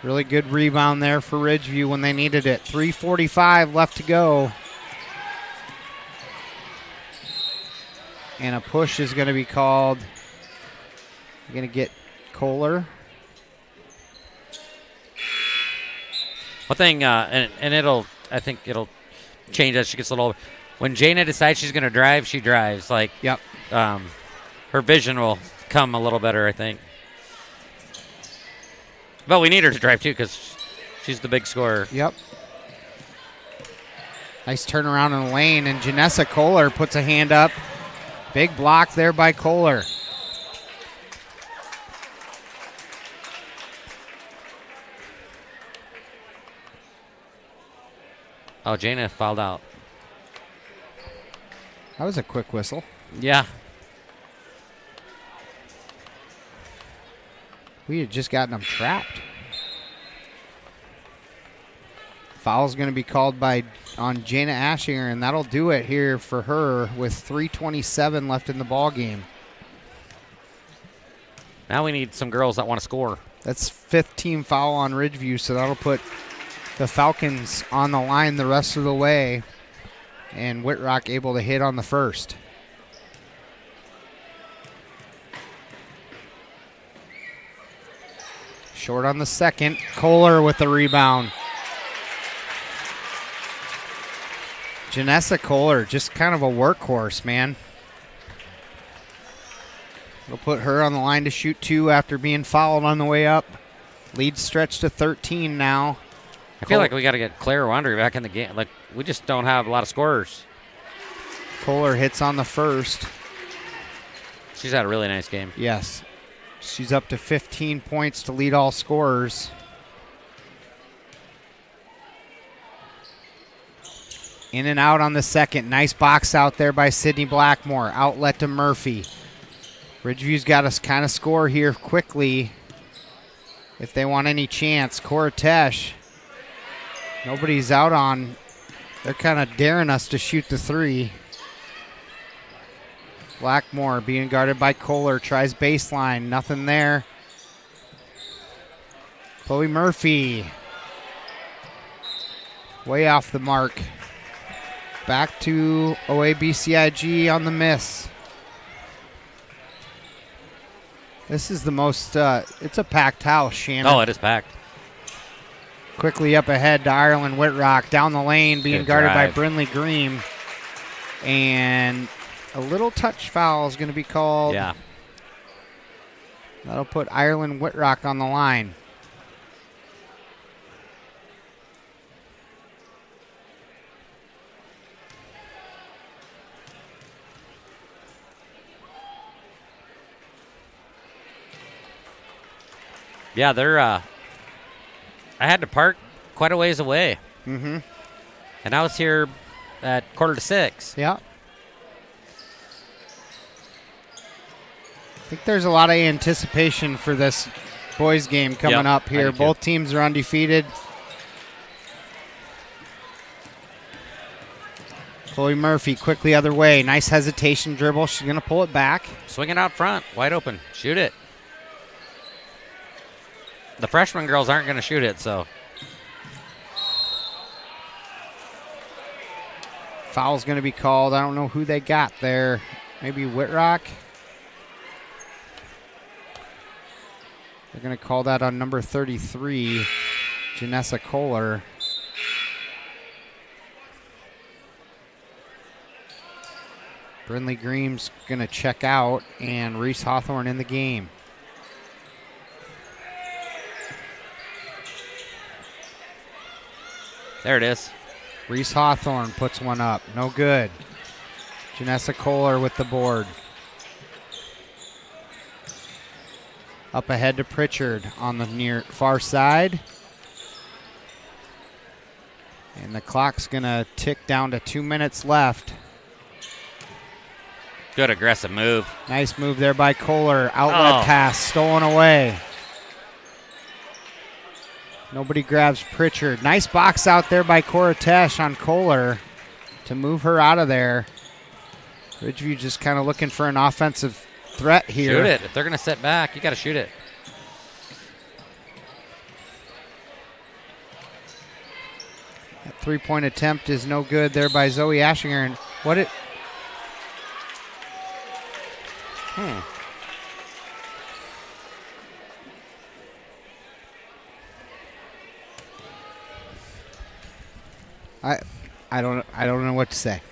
Really good rebound there for Ridgeview when they needed it. 3:45 left to go. And a push is going to be called. You're going to get Kohler.
One thing, and I think it'll change as she gets a little. When Jana decides she's going to drive, she drives. Like,
yep.
Her vision will come a little better, I think. But we need her to drive too because she's the big scorer.
Yep. Nice turnaround in the lane, and Janessa Kohler puts a hand up. Big block there by Kohler.
Oh, Jana fouled out.
That was a quick whistle.
Yeah.
We had just gotten them trapped. Foul's going to be called on Jana Ashinger, and that'll do it here for her with 3:27 left in the ball game.
Now we need some girls that want to score.
That's 5th team foul on Ridgeview, so that'll put the Falcons on the line the rest of the way, and Whitrock able to hit on the first. Short on the second. Kohler with the rebound. Janessa Kohler, just kind of a workhorse, man. It'll put her on the line to shoot 2 after being fouled on the way up. Lead stretched to 13 now.
I feel like we got to get Claire Wandry back in the game. Like, we just don't have a lot of scorers.
Kohler hits on the first.
She's had a really nice game.
Yes. She's up to 15 points to lead all scorers. In and out on the second. Nice box out there by Sydney Blackmore. Outlet to Murphy. Ridgeview's got to kind of score here quickly if they want any chance. Koratesh. Nobody's out on. They're kind of daring us to shoot the 3. Blackmore being guarded by Kohler. Tries baseline. Nothing there. Chloe Murphy. Way off the mark. Back to OABCIG on the miss. This is the most, it's a packed house, Shannon.
Oh, it is packed.
Quickly up ahead to Ireland Whitrock. Down the lane, being
Good
guarded by
drive.
Brinley Green. And a little touch foul is going to be called.
Yeah.
That'll put Ireland Whitrock on the line.
Yeah, they're. I had to park quite a ways away.
Mm-hmm.
And I was here at 5:45.
Yeah. I think there's a lot of anticipation for this boys game coming up here. Both teams are undefeated. Chloe Murphy quickly other way. Nice hesitation dribble. She's going to pull it back.
Swing it out front. Wide open. Shoot it. The freshman girls aren't going to shoot it, so.
Foul's going to be called. I don't know who they got there. Maybe Whitrock. They're going to call that on number 33, Janessa Kohler. Brindley Green's going to check out, and Reese Hawthorne in the game.
There it is.
Reese Hawthorne puts one up. No good. Janessa Kohler with the board. Up ahead to Pritchard on the near far side. And the clock's going to tick down to 2 minutes left.
Good aggressive move.
Nice move there by Kohler. Outlet pass stolen away. Nobody grabs Pritchard. Nice box out there by Koratesh on Kohler to move her out of there. Ridgeview just kind of looking for an offensive threat here.
Shoot it. If they're going to sit back, you got to shoot it.
That three-point attempt is no good there by Zoe Ashinger. And what it... I don't know what to say.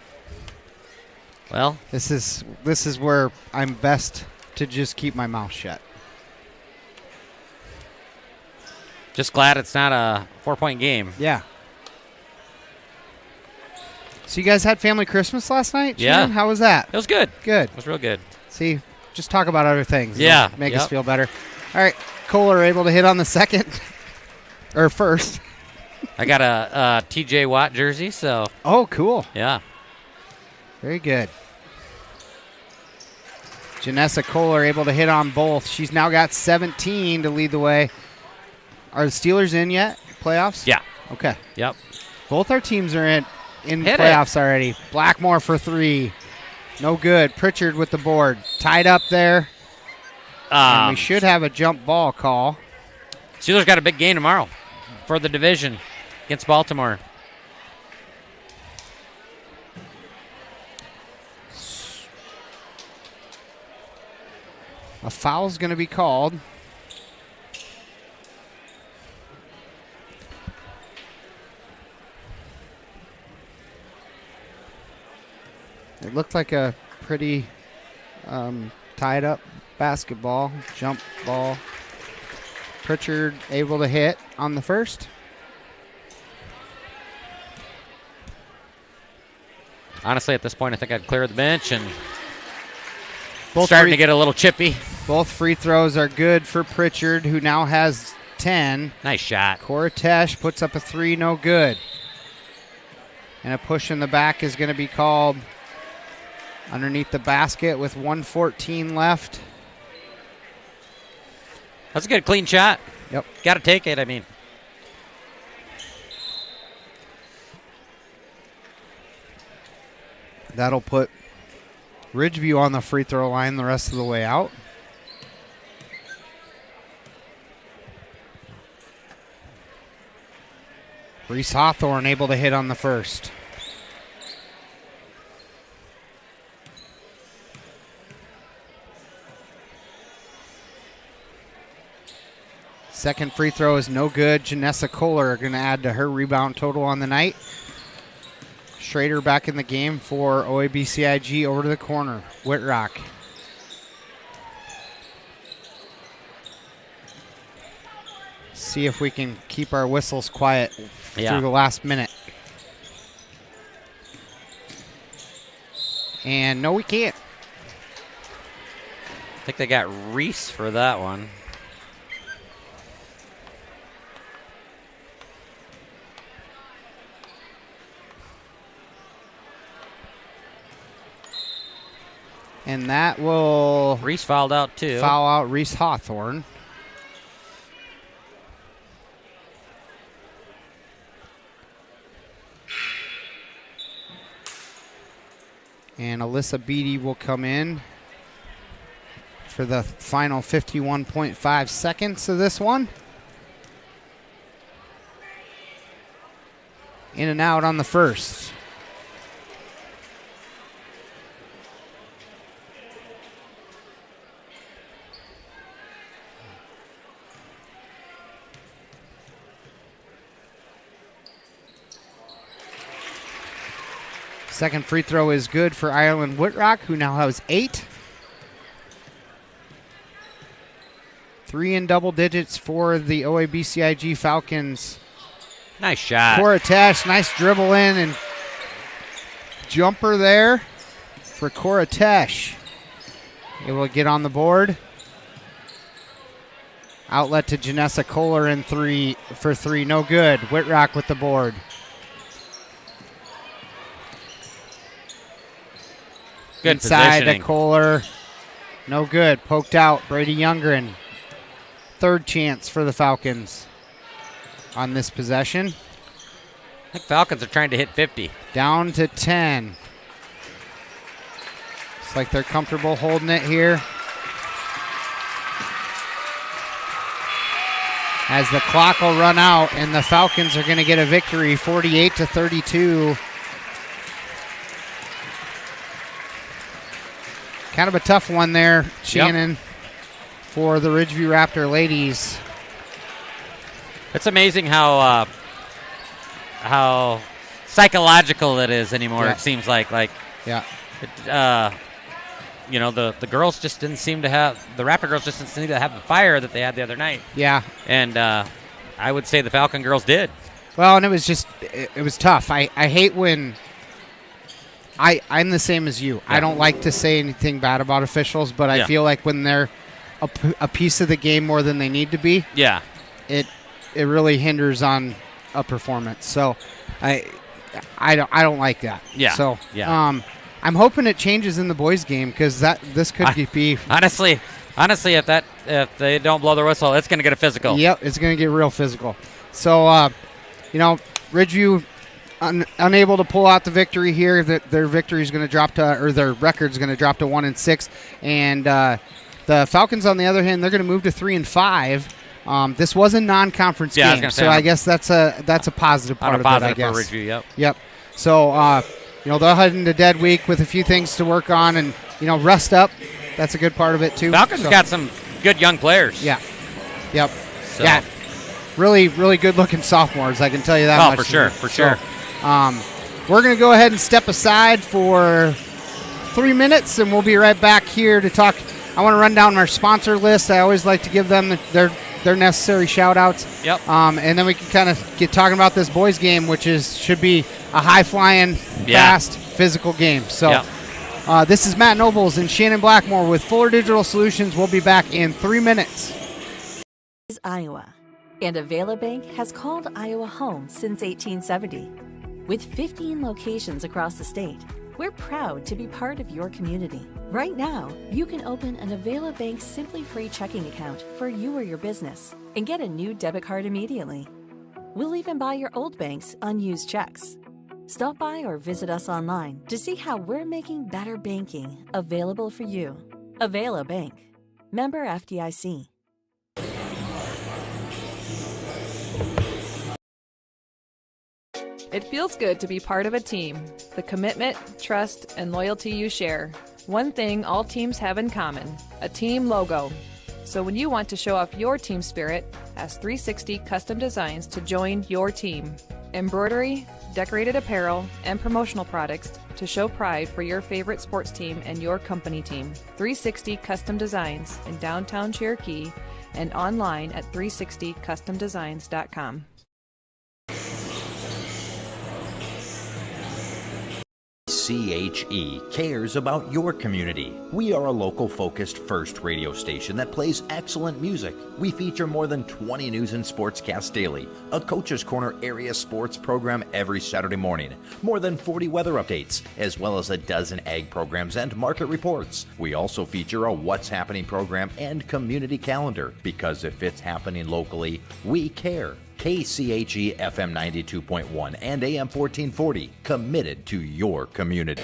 Well,
this is where I'm best to just keep my mouth shut.
Just glad it's not a 4-point game.
Yeah. So you guys had family Christmas last night?
Yeah.
Shannon? How was that?
It was good.
Good.
It was real good.
See, just talk about other things.
Yeah.
It'll make us feel better. All right. Kohler able to hit on the second or first.
I got a TJ Watt jersey, so.
Oh, cool.
Yeah.
Very good. Janessa Kohler able to hit on both. She's now got 17 to lead the way. Are the Steelers in yet? Playoffs?
Yeah.
Okay.
Yep.
Both our teams are in
Hit
playoffs already. Blackmore for three. No good. Pritchard with the board. Tied up there. And we should have a jump ball call.
Steelers got a big game tomorrow for the division against Baltimore.
A foul's going to be called. It looked like a pretty tied up basketball, jump ball. Pritchard able to hit on the first.
Honestly, at this point, I think I'd clear the bench and
Both
starting to get a little chippy.
Both free throws are good for Pritchard, who now has 10.
Nice shot.
Koratesh puts up a three, no good. And a push in the back is going to be called underneath the basket with 1:14 left.
That's a good clean shot.
Yep.
Got to take it, I mean.
That'll put Ridgeview on the free throw line the rest of the way out. Reese Hawthorne able to hit on the first. Second free throw is no good. Janessa Kohler going to add to her rebound total on the night. Schrader back in the game for OABCIG over to the corner. Whitrock. See if we can keep our whistles quiet through the last minute. And no, we can't.
I think they got Reese for that one.
And that will...
Reese fouled out, too.
Foul out Reese Hawthorne. And Alyssa Beatty will come in for the final 51.5 seconds of this one. In and out on the first. Second free throw is good for Ireland Whitrock, who now has 8. 3 in double digits for the OABCIG Falcons.
Nice shot.
Cora Tesh, nice dribble in and jumper there for Cora Tesh. Able to get on the board. Outlet to Janessa Kohler in for 3. No good. Whitrock with the board.
Good
Inside
positioning.
to Kohler. No good. Poked out. Brady Youngren. Third chance for the Falcons on this possession.
I think Falcons are trying to hit 50.
Down to 10. Looks like they're comfortable holding it here. As the clock will run out, and the Falcons are going to get a victory, 48-32. Kind of a tough one there, Shannon, for the Ridgeview Raptor ladies.
It's amazing how psychological it is anymore.
Yeah.
It seems like you know, the girls just didn't seem to have, the Raptor girls just didn't seem to have the fire that they had the other night.
Yeah.
And I would say the Falcon girls did.
Well, and it was just, it was tough. I hate when, I'm the same as you. Yeah. I don't like to say anything bad about officials, but I feel like when they're a piece of the game more than they need to be, it really hinders on a performance. So I don't like that.
Yeah.
So I'm hoping it changes in the boys' game because this could be
honestly if they don't blow their whistle, it's going to get a physical.
Yep, it's going to get real physical. So you know, Ridgeview unable to pull out the victory here. Their victory is going to drop to, or their record's going to drop to 1-6, and the Falcons, on the other hand, they're going to move to 3-5. This was a non-conference game, so I guess that's a positive part of it. I guess.
For Ridgeview,
Yep. So you know, they'll head into dead week with a few things to work on, and you know, rest up. That's a good part of it too.
Falcons got some good young players.
Yeah. Yep.
So.
Yeah. Really, really good-looking sophomores. I can tell you that much.
For sure.
We're going to go ahead and step aside for 3 minutes, and we'll be right back here to talk. I want to run down our sponsor list. I always like to give them their necessary shout-outs.
Yep.
And then we can kind of get talking about this boys' game, which should be a high-flying, fast, physical game. So this is Matt Nobles and Shannon Blackmore with Fuller Digital Solutions. We'll be back in 3 minutes.
Is Iowa, and Avela Bank has called Iowa home since 1870. With 15 locations across the state, we're proud to be part of your community. Right now, you can open an Avela Bank Simply Free checking account for you or your business and get a new debit card immediately. We'll even buy your old bank's unused checks. Stop by or visit us online to see how we're making better banking available for you. Avela Bank. Member FDIC.
It feels good to be part of a team. The commitment, trust, and loyalty you share. One thing all teams have in common, a team logo. So when you want to show off your team spirit, ask 360 Custom Designs to join your team. Embroidery, decorated apparel, and promotional products to show pride for your favorite sports team and your company team. 360 Custom Designs in downtown Cherokee and online at 360customdesigns.com.
CHE cares about your community. We are a local-focused first radio station that plays excellent music. We feature more than 20 news and sportscasts daily, a Coach's Corner area sports program every Saturday morning, more than 40 weather updates, as well as a dozen ag programs and market reports. We also feature a What's Happening program and community calendar, because if it's happening locally, we care. KCHE FM 92.1 and AM 1440, committed to your community.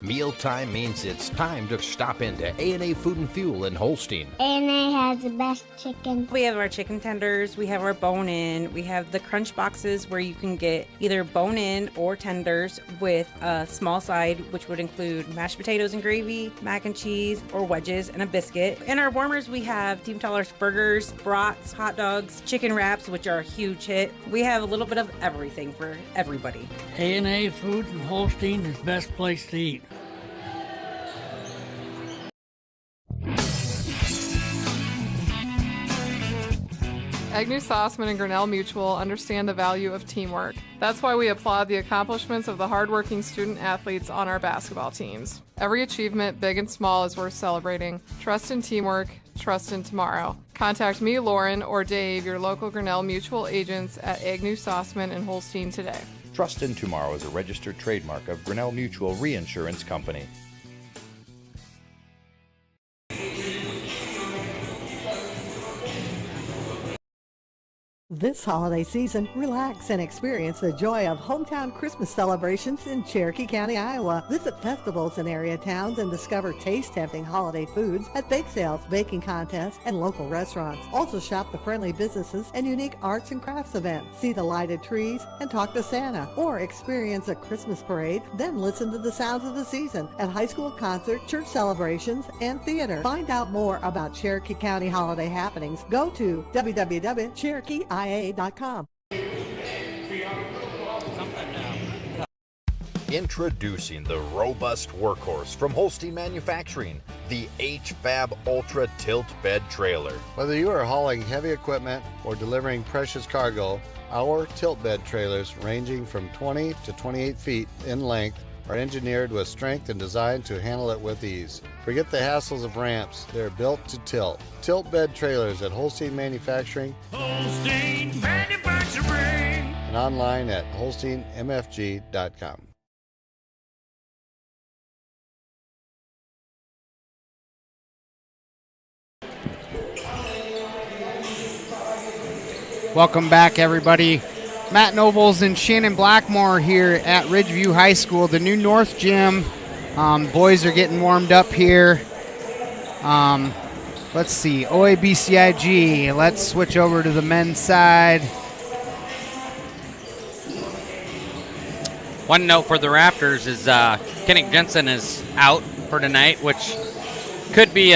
Mealtime means it's time to stop into A&A Food and Fuel in Holstein.
A&A has the best chicken.
We have our chicken tenders, we have our bone-in, we have the crunch boxes where you can get either bone-in or tenders with a small side, which would include mashed potatoes and gravy, mac and cheese, or wedges and a biscuit. In our warmers, we have Team Teller's burgers, brats, hot dogs, chicken wraps, which are a huge hit. We have a little bit of everything for everybody.
A&A Food in Holstein is the best place to eat.
Agnew Sossman and Grinnell Mutual understand the value of teamwork. That's why we applaud the accomplishments of the hardworking student athletes on our basketball teams. Every achievement, big and small, is worth celebrating. Trust in teamwork, trust in tomorrow. Contact me, Lauren, or Dave, your local Grinnell Mutual agents at Agnew Sossman in Holstein today.
Trust in Tomorrow is a registered trademark of Grinnell Mutual Reinsurance Company.
This holiday season, relax and experience the joy of hometown Christmas celebrations in Cherokee County, Iowa. Visit festivals in area towns and discover taste-tempting holiday foods at bake sales, baking contests, and local restaurants. Also shop the friendly businesses and unique arts and crafts events. See the lighted trees and talk to Santa, or experience a Christmas parade, then listen to the sounds of the season at high school concert, church celebrations, and theater. Find out more about Cherokee County holiday happenings. Go to www.cherokeeia.com.
Introducing the robust workhorse from Holstein Manufacturing, the HFAB Ultra Tilt Bed Trailer.
Whether you are hauling heavy equipment or delivering precious cargo, our tilt bed trailers, ranging from 20 to 28 feet in length, are engineered with strength and designed to handle it with ease. Forget the hassles of ramps. They're built to tilt. Tilt bed trailers at Holstein Manufacturing.
Holstein Manufacturing.
And online at holsteinmfg.com.
Welcome back, everybody. Matt Nobles and Shannon Blackmore here at Ridgeview High School, the new North Gym. Boys are getting warmed up here. Let's see, OABCIG. Let's switch over to the men's side.
One note for the Raptors is Kenny Jensen is out for tonight, which could be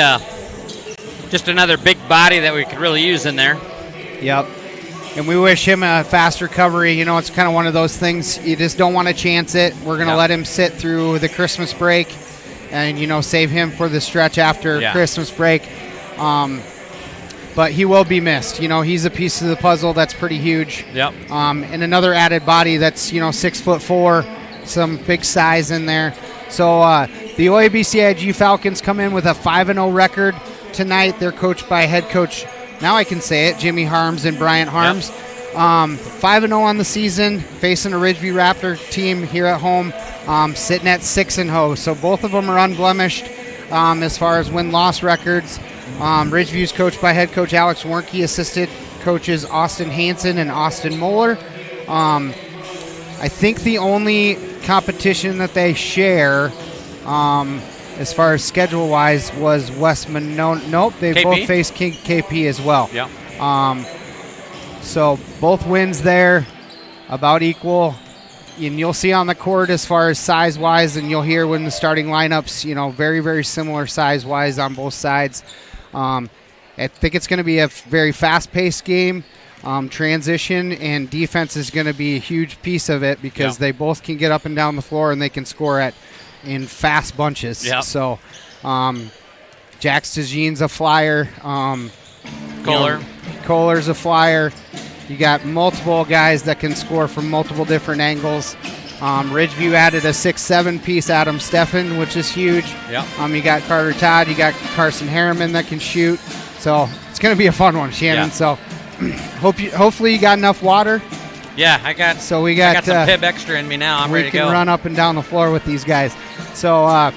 just another big body that we could really use in there.
Yep. And we wish him a fast recovery. You know, it's kind of one of those things, you just don't want to chance it. We're going to let him sit through the Christmas break and, you know, save him for the stretch after Christmas break. But he will be missed. You know, he's a piece of the puzzle that's pretty huge.
Yep.
And another added body that's, you know, 6'4", some big size in there. So the OABCIG Falcons come in with a 5-0 record tonight. They're coached by head coach, now I can say it, Jimmy Harms and Bryant Harms. 5-0 on the season, facing a Ridgeview Raptor team here at home, sitting at 6-0. So both of them are unblemished as far as win-loss records. Ridgeview's coached by head coach Alex Warnke, assistant coaches Austin Hansen and Austin Moeller. I think the only competition that they share as far as schedule-wise was West Monona. Nope, they both faced KP as well.
Yeah.
So both wins there, about equal. And you'll see on the court as far as size-wise, and you'll hear when the starting lineups, you know, very, very similar size-wise on both sides. I think it's going to be a very fast-paced game. Transition and defense is going to be a huge piece of it because they both can get up and down the floor and they can score in fast bunches.
Yep.
So Jax Tajine's a flyer. Kohler's a flyer. You got multiple guys that can score from multiple different angles. Ridgeview added a 6'7" piece, Adam Steffen, which is huge.
Yep.
You got Carter Todd. You got Carson Harriman that can shoot. So it's going to be a fun one, Shannon.
Yeah.
So hopefully you got enough water.
Yeah, I got some Pib Extra in me now. I'm ready to go.
We can run up and down the floor with these guys. So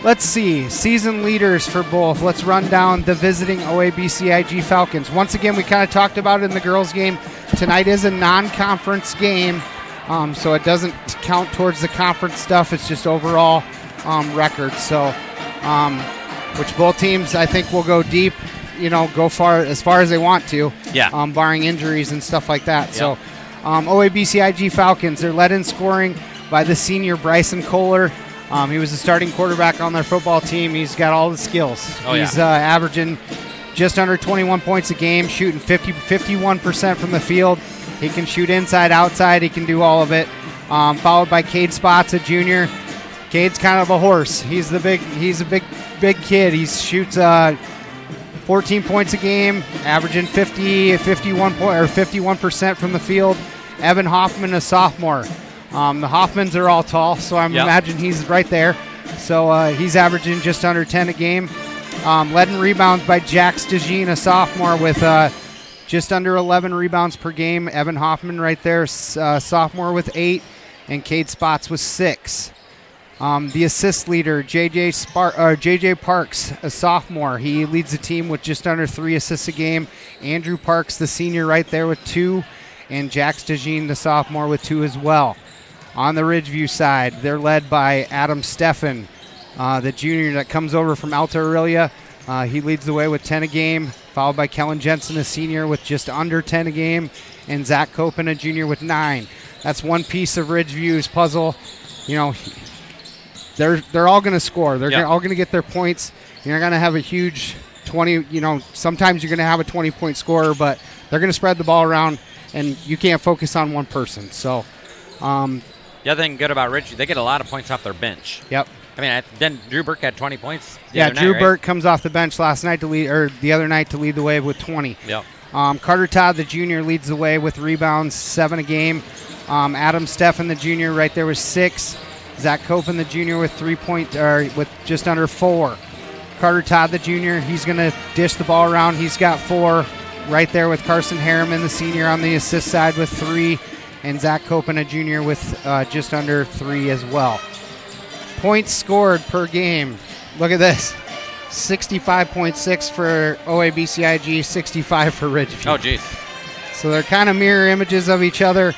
let's see. Season leaders for both. Let's run down the visiting OABCIG Falcons. Once again, we kind of talked about it in the girls' game. Tonight is a non-conference game, so it doesn't count towards the conference stuff. It's just overall. record. So, which both teams I think will go deep, go as far as they want to.
Yeah.
Barring injuries and stuff like that. Yep. So, OABCIG Falcons, they're led in scoring by the senior Bryson Kohler. He was the starting quarterback on their football team. He's got all the skills. He's averaging just under 21 points a game, shooting 51% from the field. He can shoot inside, outside. He can do all of it. Followed by Cade Spots, a junior. Cade's kind of a horse. He's a big kid. He shoots 14 points a game, averaging 51% from the field. Evan Hoffman, a sophomore. The Hoffmans are all tall, so I imagine he's right there. So he's averaging just under 10 a game. Led in rebounds by Jack Stajine, a sophomore, with just under 11 rebounds per game. Evan Hoffman right there, sophomore, with 8, and Cade Spots with 6. The assist leader, JJ Parks, a sophomore. He leads the team with just under 3 assists a game. Andrew Parks, the senior, right there with 2, and Jack Stajine, the sophomore, with 2 as well. On the Ridgeview side, they're led by Adam Steffen, the junior that comes over from Alta Aurelia. He leads the way with 10 a game, followed by Kellen Jensen, a senior, with just under 10 a game, and Zach Copen, a junior, with 9. That's one piece of Ridgeview's puzzle. They're all going to score. They're all going to get their points. You're going to have a huge 20, sometimes you're going to have a 20-point scorer, but they're going to spread the ball around, and you can't focus on one person. So,
the other thing good about Ridgeview, they get a lot of points off their bench.
Yep.
I mean, then Drew Burke had 20 points.
Drew Burke comes off the bench the other night to lead the way with 20.
Yep.
Carter Todd, the junior, leads the way with rebounds, 7 a game. Adam Steffen, the junior, right there with 6. Zach Copen, the junior, with with just under 4. Carter Todd, the junior, he's going to dish the ball around. He's got 4 right there with Carson Harriman, the senior, on the assist side with 3, and Zach Copen, a junior, with just under 3 as well. Points scored per game. Look at this. 65.6 for OABCIG, 65 for Ridgeview.
Oh, geez.
So they're kind of mirror images of each other.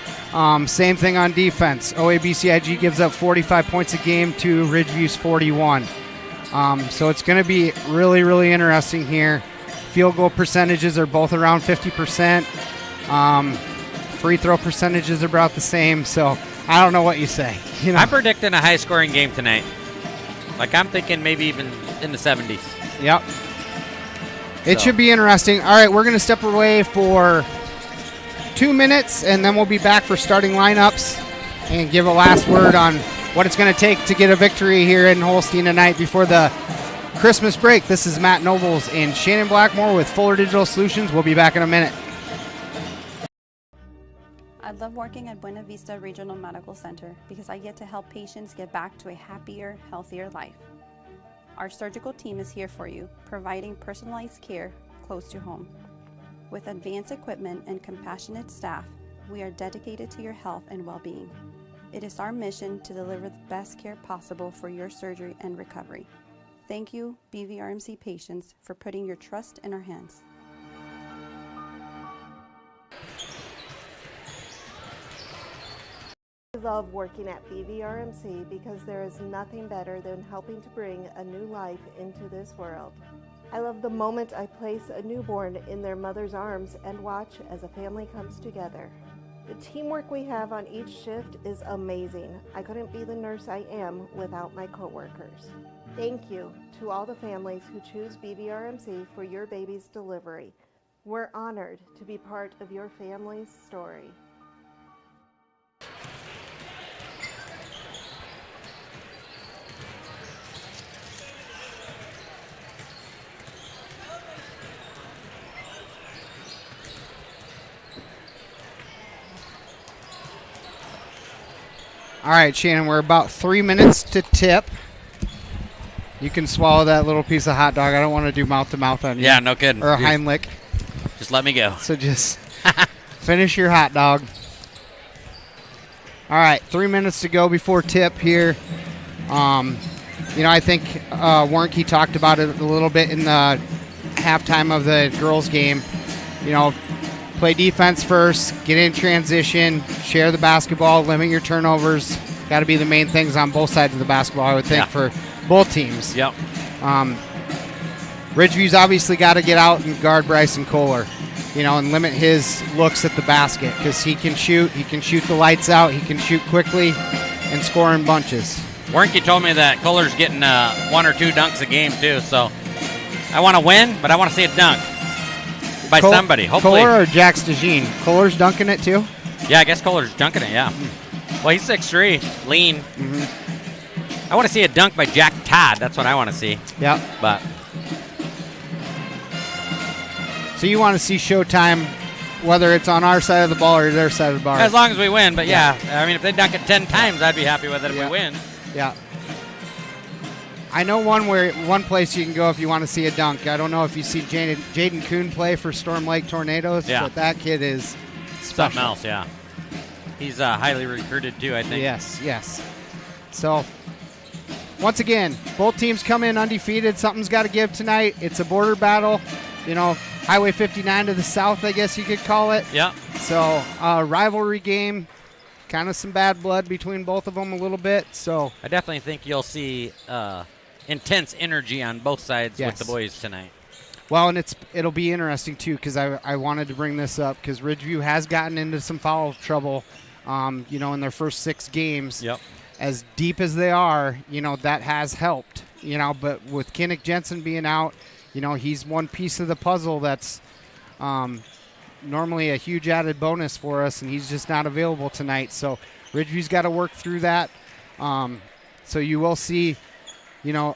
Same thing on defense. OABCIG gives up 45 points a game to Ridgeview's 41. So it's going to be really, really interesting here. Field goal percentages are both around 50%. Free throw percentages are about the same. So I don't know what you say.
I'm predicting a high-scoring game tonight. I'm thinking maybe even in the 70s.
Yep. It should be interesting. All right, we're going to step away for 2 minutes, and then we'll be back for starting lineups and give a last word on what it's going to take to get a victory here in Holstein tonight before the Christmas break. This is Matt Nobles and Shannon Blackmore with Fuller Digital Solutions. We'll be back in a minute.
I love working at Buena Vista Regional Medical Center because I get to help patients get back to a happier, healthier life. Our surgical team is here for you, providing personalized care close to home. With advanced equipment and compassionate staff, we are dedicated to your health and well-being. It is our mission to deliver the best care possible for your surgery and recovery. Thank you, BVRMC patients, for putting your trust in our hands.
I love working at BVRMC because there is nothing better than helping to bring a new life into this world. I love the moment I place a newborn in their mother's arms and watch as a family comes together. The teamwork we have on each shift is amazing. I couldn't be the nurse I am without my coworkers. Thank you to all the families who choose BVRMC for your baby's delivery. We're honored to be part of your family's story.
All right, Shannon, we're about 3 minutes to tip. You can swallow that little piece of hot dog. I don't want to do mouth-to-mouth on you.
Yeah, no kidding.
Or a Heimlich.
Just let me go.
So just finish your hot dog. All right, 3 minutes to go before tip here. I think Warnke talked about it a little bit in the halftime of the girls' game. Play defense first, get in transition, share the basketball, limit your turnovers. got to be the main things on both sides of the basketball, I would think, for both teams.
Yep.
Ridgeview's obviously got to get out and guard Bryson Kohler, and limit his looks at the basket because he can shoot. He can shoot the lights out. He can shoot quickly and score in bunches.
Warnke told me that Kohler's getting 1 or 2 dunks a game, too, so I want to win, but I want to see a dunk by somebody, hopefully.
Kohler or Jack Stajine? Kohler's dunking it, too?
Yeah, I guess Kohler's dunking it, yeah. Well, he's 6'3", lean. I want to see a dunk by Jack Todd. That's what I want to see.
Yeah.
But
so you want to see Showtime, whether it's on our side of the ball or their side of the bar?
As long as we win, but yeah. I mean, if they dunk it 10 times, I'd be happy with it if we win.
Yeah. I know one place you can go if you want to see a dunk. I don't know if you see Jaden Kuhn play for Storm Lake Tornadoes, but that kid is special.
Something else, yeah. He's highly recruited too, I think.
Yes. So, once again, both teams come in undefeated. Something's got to give tonight. It's a border battle. Highway 59 to the south, I guess you could call it.
Yeah.
So, rivalry game. Kind of some bad blood between both of them a little bit. So
I definitely think you'll see intense energy on both sides with the boys tonight.
Well, and it'll be interesting too because I wanted to bring this up because Ridgeview has gotten into some foul trouble, in their first 6 games.
Yep.
As deep as they are, that has helped. But with Kinnick Jensen being out, he's one piece of the puzzle that's normally a huge added bonus for us, and he's just not available tonight. So Ridgeview's got to work through that. So you will see, the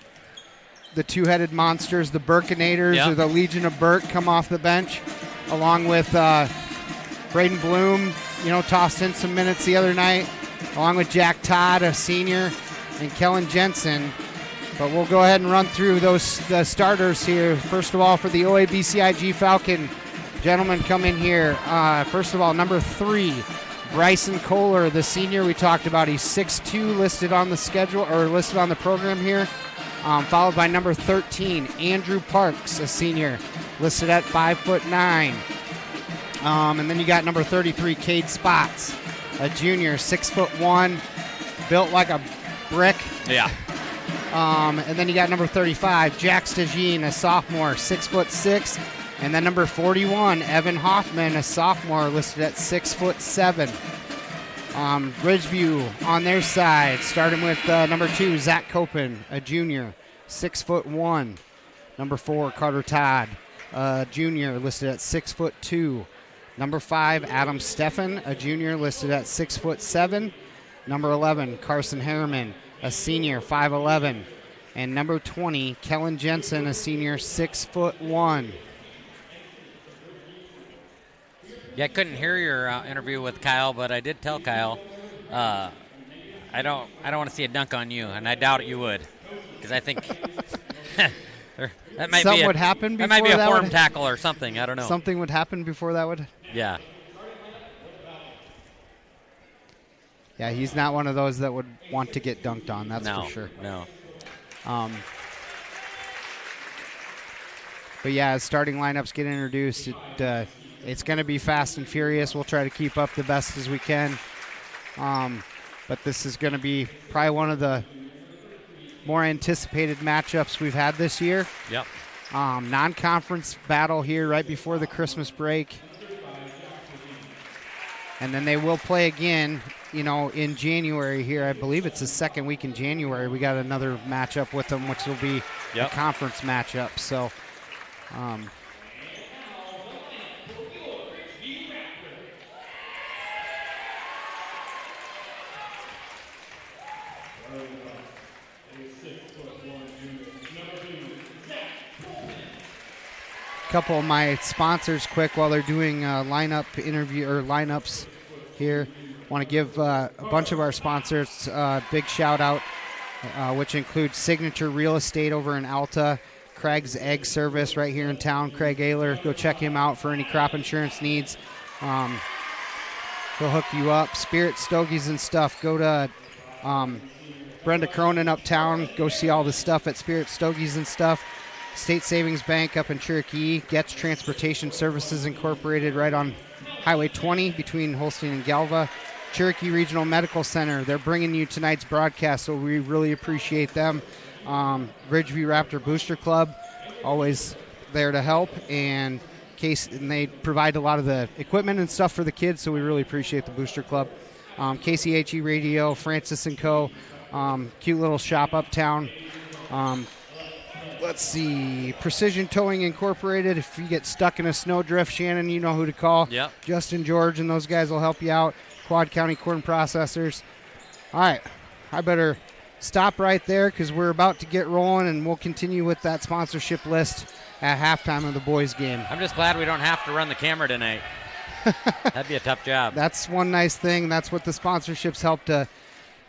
two-headed monsters, the Burkinators or the Legion of Burke come off the bench, along with Braden Bloom, tossed in some minutes the other night, along with Jack Todd, a senior, and Kellen Jensen. But we'll go ahead and run through the starters here. First of all, for the OABCIG Falcon, gentlemen, come in here. First of all, number 3, Bryson Kohler, the senior we talked about. He's 6'2", listed on the schedule or listed on the program here. Followed by number 13, Andrew Parks, a senior, listed at 5'9". And then you got number 33, Cade Spots, a junior, 6'1", built like a brick.
Yeah.
And then you got number 35, Jack Stajine, a sophomore, 6'6". And then number 41, Evan Hoffman, a sophomore, listed at 6'7". Ridgeview on their side, starting with number 2, Zach Copen, a junior, 6'1". Number 4, Carter Todd, a junior, listed at 6'2". Number 5, Adam Steffen, a junior, listed at 6'7". Number 11, Carson Harriman, a senior, 5'11". And number 20, Kellen Jensen, a senior, 6'1".
Yeah, I couldn't hear your interview with Kyle, but I did tell Kyle, I don't want to see a dunk on you, and I doubt you would, because I think that might
something
be
would happen.
That might be a form tackle or something. I don't know.
Something would happen before that would.
Yeah.
Yeah, he's not one of those that would want to get dunked on. That's for sure.
No.
But yeah, as starting lineups get introduced, it's going to be fast and furious. We'll try to keep up the best as we can. But this is going to be probably one of the more anticipated matchups we've had this year.
Yep.
Non-conference battle here right before the Christmas break. And then they will play again, in January here. I believe it's the second week in January. We got another matchup with them, which will be a conference matchup. So, couple of my sponsors quick while they're doing lineups here. Want to give a bunch of our sponsors a big shout out, which includes Signature Real Estate over in Alta, Craig's Egg Service right here in town, Craig Ayler. Go check him out for any crop insurance needs. He'll hook you up. Spirit Stogies and stuff. Go to Brenda Cronin uptown. Go see all the stuff at Spirit Stogies and stuff. State Savings Bank up in Cherokee. Getz Transportation Services Incorporated right on Highway 20 between Holstein and Galva. Cherokee Regional Medical Center. They're bringing you tonight's broadcast, so we really appreciate them. Ridgeview Raptor Booster Club, always there to help, and they provide a lot of the equipment and stuff for the kids, so we really appreciate the Booster Club. KCHE Radio, Francis & Co., cute little shop uptown. Let's see, Precision Towing Incorporated. If you get stuck in a snowdrift, Shannon, you know who to call.
Yep.
Justin George and those guys will help you out. Quad County Corn Processors. All right, I better stop right there because we're about to get rolling, and we'll continue with that sponsorship list at halftime of the boys' game.
I'm just glad we don't have to run the camera tonight. That'd be a tough job.
That's one nice thing. That's what the sponsorships help to,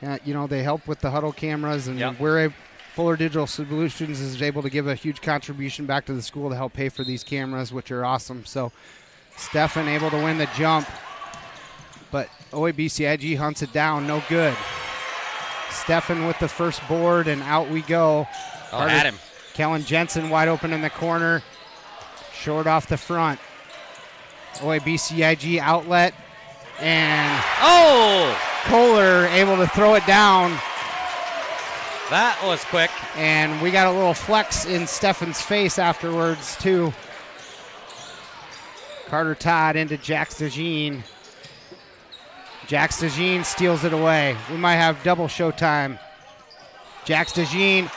they help with the huddle cameras, and Fuller Digital Solutions is able to give a huge contribution back to the school to help pay for these cameras, which are awesome. So Stefan able to win the jump, but OABCIG hunts it down. No good. Stefan with the first board, and out we go.
Had him.
Kellen Jensen wide open in the corner. Short off the front. OABCIG outlet. And Kohler able to throw it down.
That was quick.
And we got a little flex in Stefan's face afterwards, too. Carter Todd into Jax DeJean. Jax DeJean steals it away. We might have double showtime. Jax DeJean.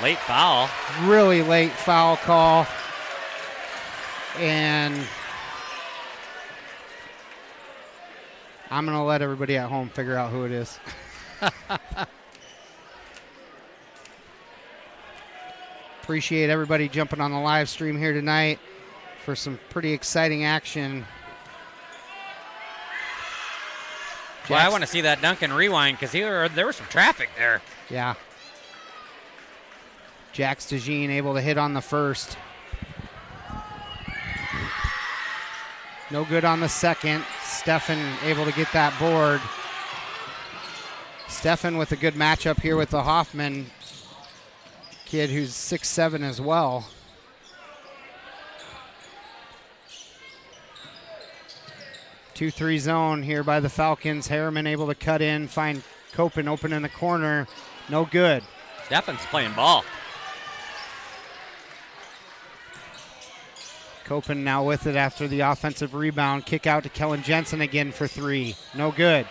Late foul.
Really late foul call. And I'm going to let everybody at home figure out who it is. Appreciate everybody jumping on the live stream here tonight for some pretty exciting action.
Well, I want to see that Duncan rewind because there was some traffic there.
Yeah. Jax DeJean able to hit on the first. No good on the second. Stefan able to get that board. Stefan with a good matchup here with the Hoffman kid who's 6'7" as well. Two-three zone here by the Falcons. Harriman able to cut in, find Copen open in the corner. No good.
Stefan's playing ball.
Copen now with it after the offensive rebound. Kick out to Kellen Jensen again for three. No good.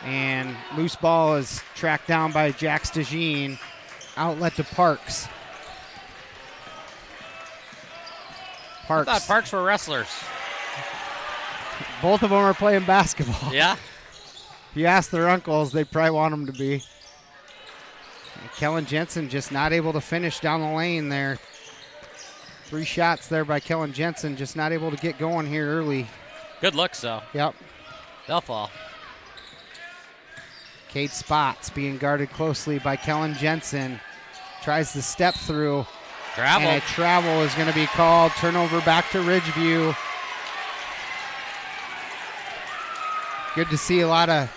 And loose ball is tracked down by Jax DeJean. Outlet to Parks.
I thought Parks were wrestlers.
Both of them are playing basketball.
Yeah.
If you ask their uncles, they probably want them to be. And Kellen Jensen just not able to finish down the lane there. 3 shots there by Kellen Jensen, just not able to get going here early.
Good looks, though.
Yep.
They'll fall.
Cade Spots being guarded closely by Kellen Jensen. Tries to step through.
Travel.
And a travel is going to be called. Turnover back to Ridgeview. Good to see a lot of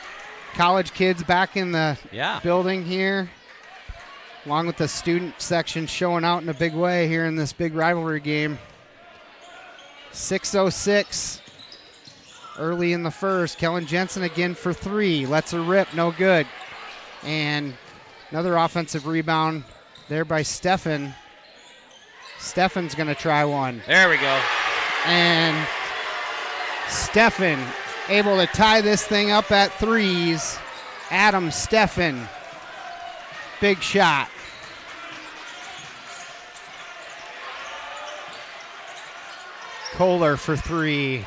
college kids back in the building here, along with the student section showing out in a big way here in this big rivalry game. 6:06 early in the first. Kellen Jensen again for three. Lets her rip. No good. And another offensive rebound there by Stefan. Stefan's going to try one.
There we go.
And Stefan able to tie this thing up at threes. Adam Stefan. Big shot. Kohler for three.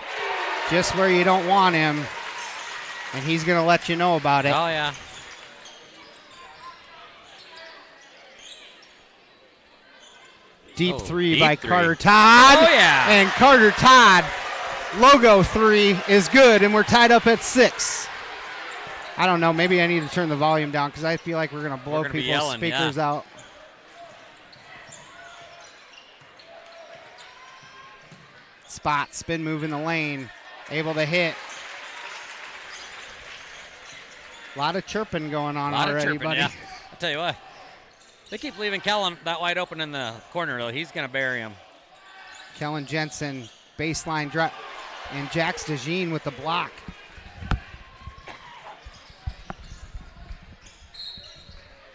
Just where you don't want him. And he's going to let you know about it.
Oh, yeah.
Deep three by Carter Todd.
Oh, yeah.
And Carter Todd, logo three is good, and we're tied up at 6. I don't know. Maybe I need to turn the volume down because I feel like we're going to blow people's speakers out. Spot, spin move in the lane. Able to hit. A lot of chirping going on already, buddy.
Yeah. I'll tell you what. They keep leaving Kellen that wide open in the corner, though. He's going to bury him.
Kellen Jensen, baseline drop. And Jax DeJean with the block.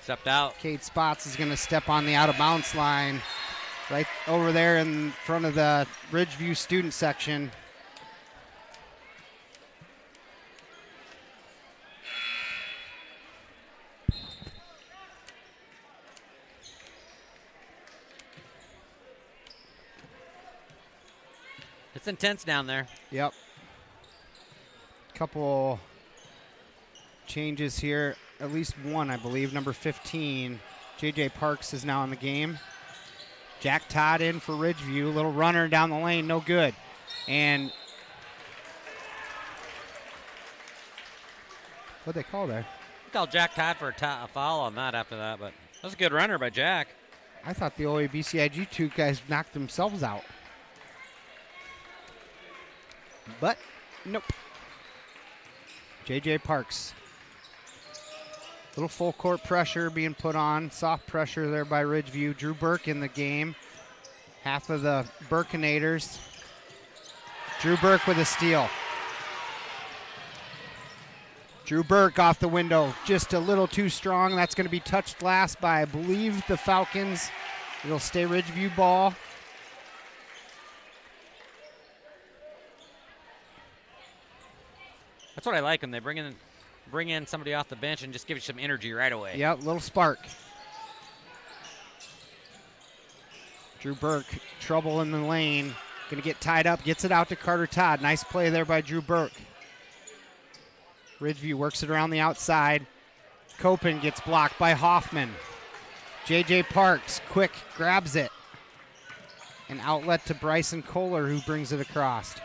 stepped out.
Cade Spots is going to step on the out-of-bounds line right over there in front of the Ridgeview student section.
It's intense down there.
Yep. Couple changes here. At least one, I believe. Number 15, J.J. Parks is now in the game. Jack Todd in for Ridgeview. Little runner down the lane, no good. And what'd they call there?
I called Jack Todd for a foul on that after that, but that was a good runner by Jack.
I thought the OABCIG two guys knocked themselves out. But nope. J.J. Parks. Little full court pressure being put on. Soft pressure there by Ridgeview. Drew Burke in the game. Half of the Burkinators. Drew Burke with a steal. Drew Burke off the window. Just a little too strong. That's going to be touched last by, I believe, the Falcons. It'll stay Ridgeview ball.
That's what I like when they bring in somebody off the bench and just give you some energy right away.
Yep, little spark. Drew Burke, trouble in the lane. Going to get tied up, gets it out to Carter Todd. Nice play there by Drew Burke. Ridgeview works it around the outside. Copen gets blocked by Hoffman. J.J. Parks, quick, grabs it. An outlet to Bryson Kohler, who brings it across.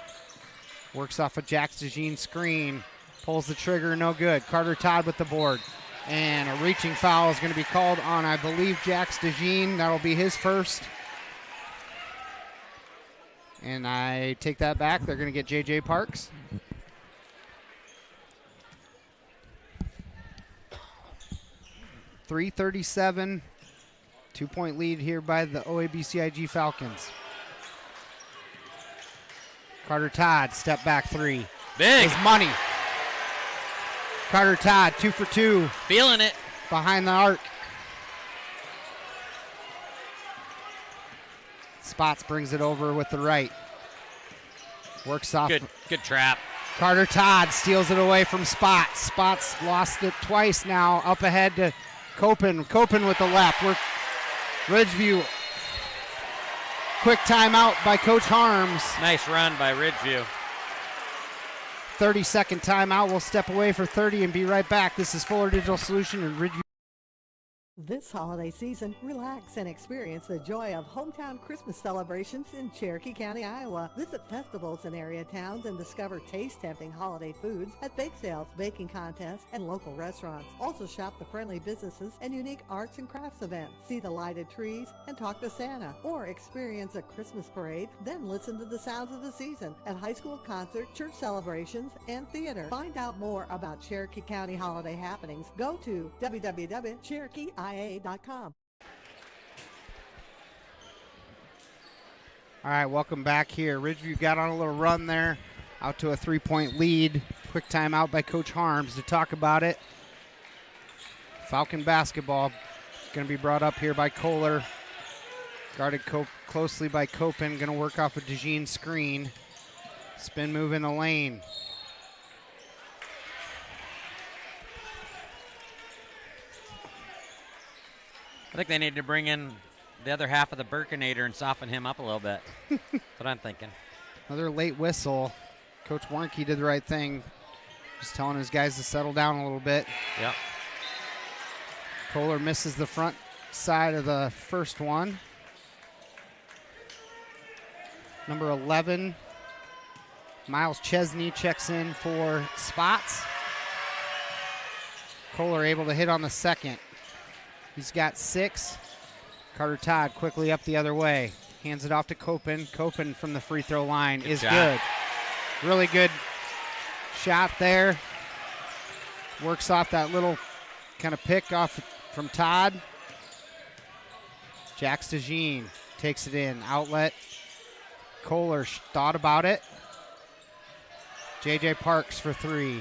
Works off a Jack DeJean screen. Pulls the trigger, no good. Carter Todd with the board. And a reaching foul is going to be called on, I believe, Jack DeJean. That'll be his first. And I take that back. They're going to get J.J. Parks. .337. 2-point lead here by the OABCIG Falcons. Carter Todd, step back three.
Big.
Is money. Carter Todd, 2 for 2.
Feeling it.
Behind the arc. Spots brings it over with the right. Works off.
Good trap.
Carter Todd steals it away from Spots. Spots lost it twice now. Up ahead to Copen. Copen with the left. Ridgeview. Quick timeout by Coach Harms.
Nice run by Ridgeview.
30-second timeout. We'll step away for 30 and be right back. This is Fuller Digital Solution and Ridgeview.
This holiday season, relax and experience the joy of hometown Christmas celebrations in Cherokee County, Iowa. Visit festivals in area towns and discover taste-tempting holiday foods at bake sales, baking contests, and local restaurants. Also shop the friendly businesses and unique arts and crafts events. See the lighted trees and talk to Santa, or experience a Christmas parade, then listen to the sounds of the season at high school concert, church celebrations, and theater. Find out more about Cherokee County holiday happenings. Go to www.cherokeeia.com.
All right, welcome back here. Ridgeview got on a little run there, out to a 3-point lead. Quick timeout by Coach Harms to talk about it. Falcon basketball going to be brought up here by Kohler. Guarded closely by Copen. Going to work off a DeJean screen. Spin move in the lane.
I think they need to bring in the other half of the Burkinator and soften him up a little bit. That's what I'm thinking.
Another late whistle. Coach Warnke did the right thing. Just telling his guys to settle down a little bit.
Yep.
Kohler misses the front side of the first one. Number 11, Miles Chesney checks in for Spots. Kohler able to hit on the second. He's got 6. Carter Todd quickly up the other way. Hands it off to Copen. Copen from the free throw line is good. Really good shot there. Works off that little kind of pick off from Todd. Jack DeJean takes it in. Outlet. Kohler thought about it. J.J. Parks for 3.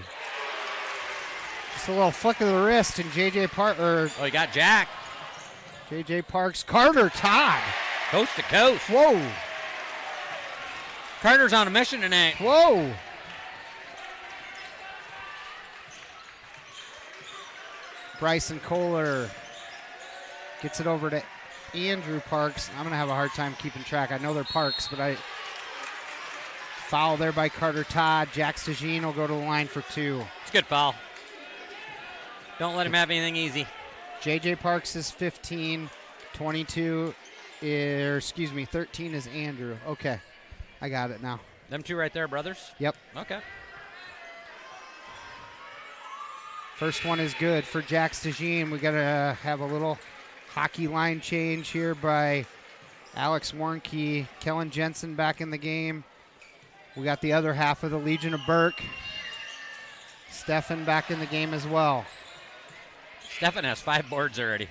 Just a little flick of the wrist, and J.J. Parker.
Oh, he got Jack.
J.J. Parks. Carter Todd.
Coast to coast.
Whoa.
Carter's on a mission tonight.
Whoa. Bryson Kohler gets it over to Andrew Parks. I'm going to have a hard time keeping track. I know they're Parks, but foul there by Carter Todd. Jack Stajin will go to the line for 2.
It's a good foul. Don't let him have anything easy.
J.J. Parks is 15. 13 is Andrew. Okay. I got it now.
Them two right there, brothers?
Yep.
Okay.
First one is good for Jack Stajin. We got to have a little hockey line change here by Alex Warnke. Kellen Jensen back in the game. We got the other half of the Legion of Burke. Stefan back in the game as well.
Stefan has 5 boards already.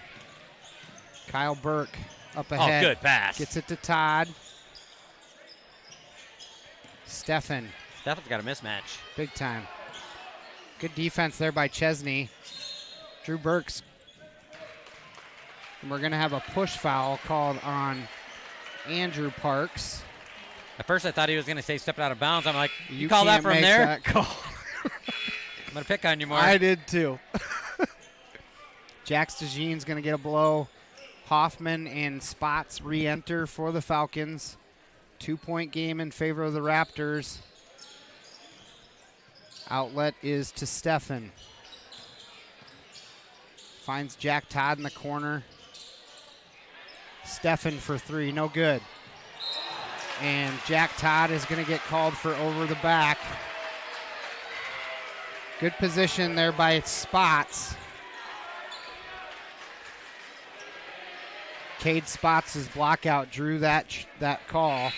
Kyle Burke up ahead.
Oh, good pass.
Gets it to Todd. Stefan's
got a mismatch.
Big time. Good defense there by Chesney. Drew Burks. And we're going to have a push foul called on Andrew Parks.
At first I thought he was going to say step out of bounds. I'm like, you call that from there?
That call.
I'm going to pick on you more.
I did too. Jack Stajine's going to get a blow. Hoffman and Spots re-enter for the Falcons. 2-point game in favor of the Raptors. Outlet is to Stefan. Finds Jack Todd in the corner. Stefan for 3, no good. And Jack Todd is going to get called for over the back. Good position there by Spots. Cade Spots' block out drew that call.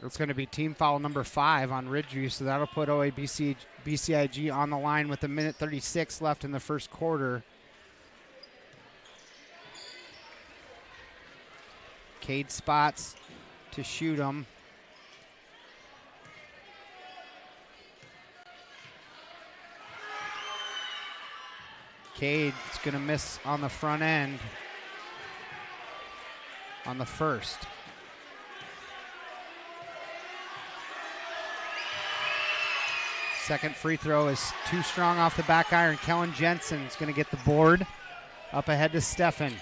It's going to be team foul number 5 on Ridgeview, so that'll put OABCIG on the line with 1:36 left in the first quarter. Cade Spots to shoot him. Cade's going to miss on the front end on the first. Second free throw is too strong off the back iron. Kellen Jensen's going to get the board. Up ahead to Stefan.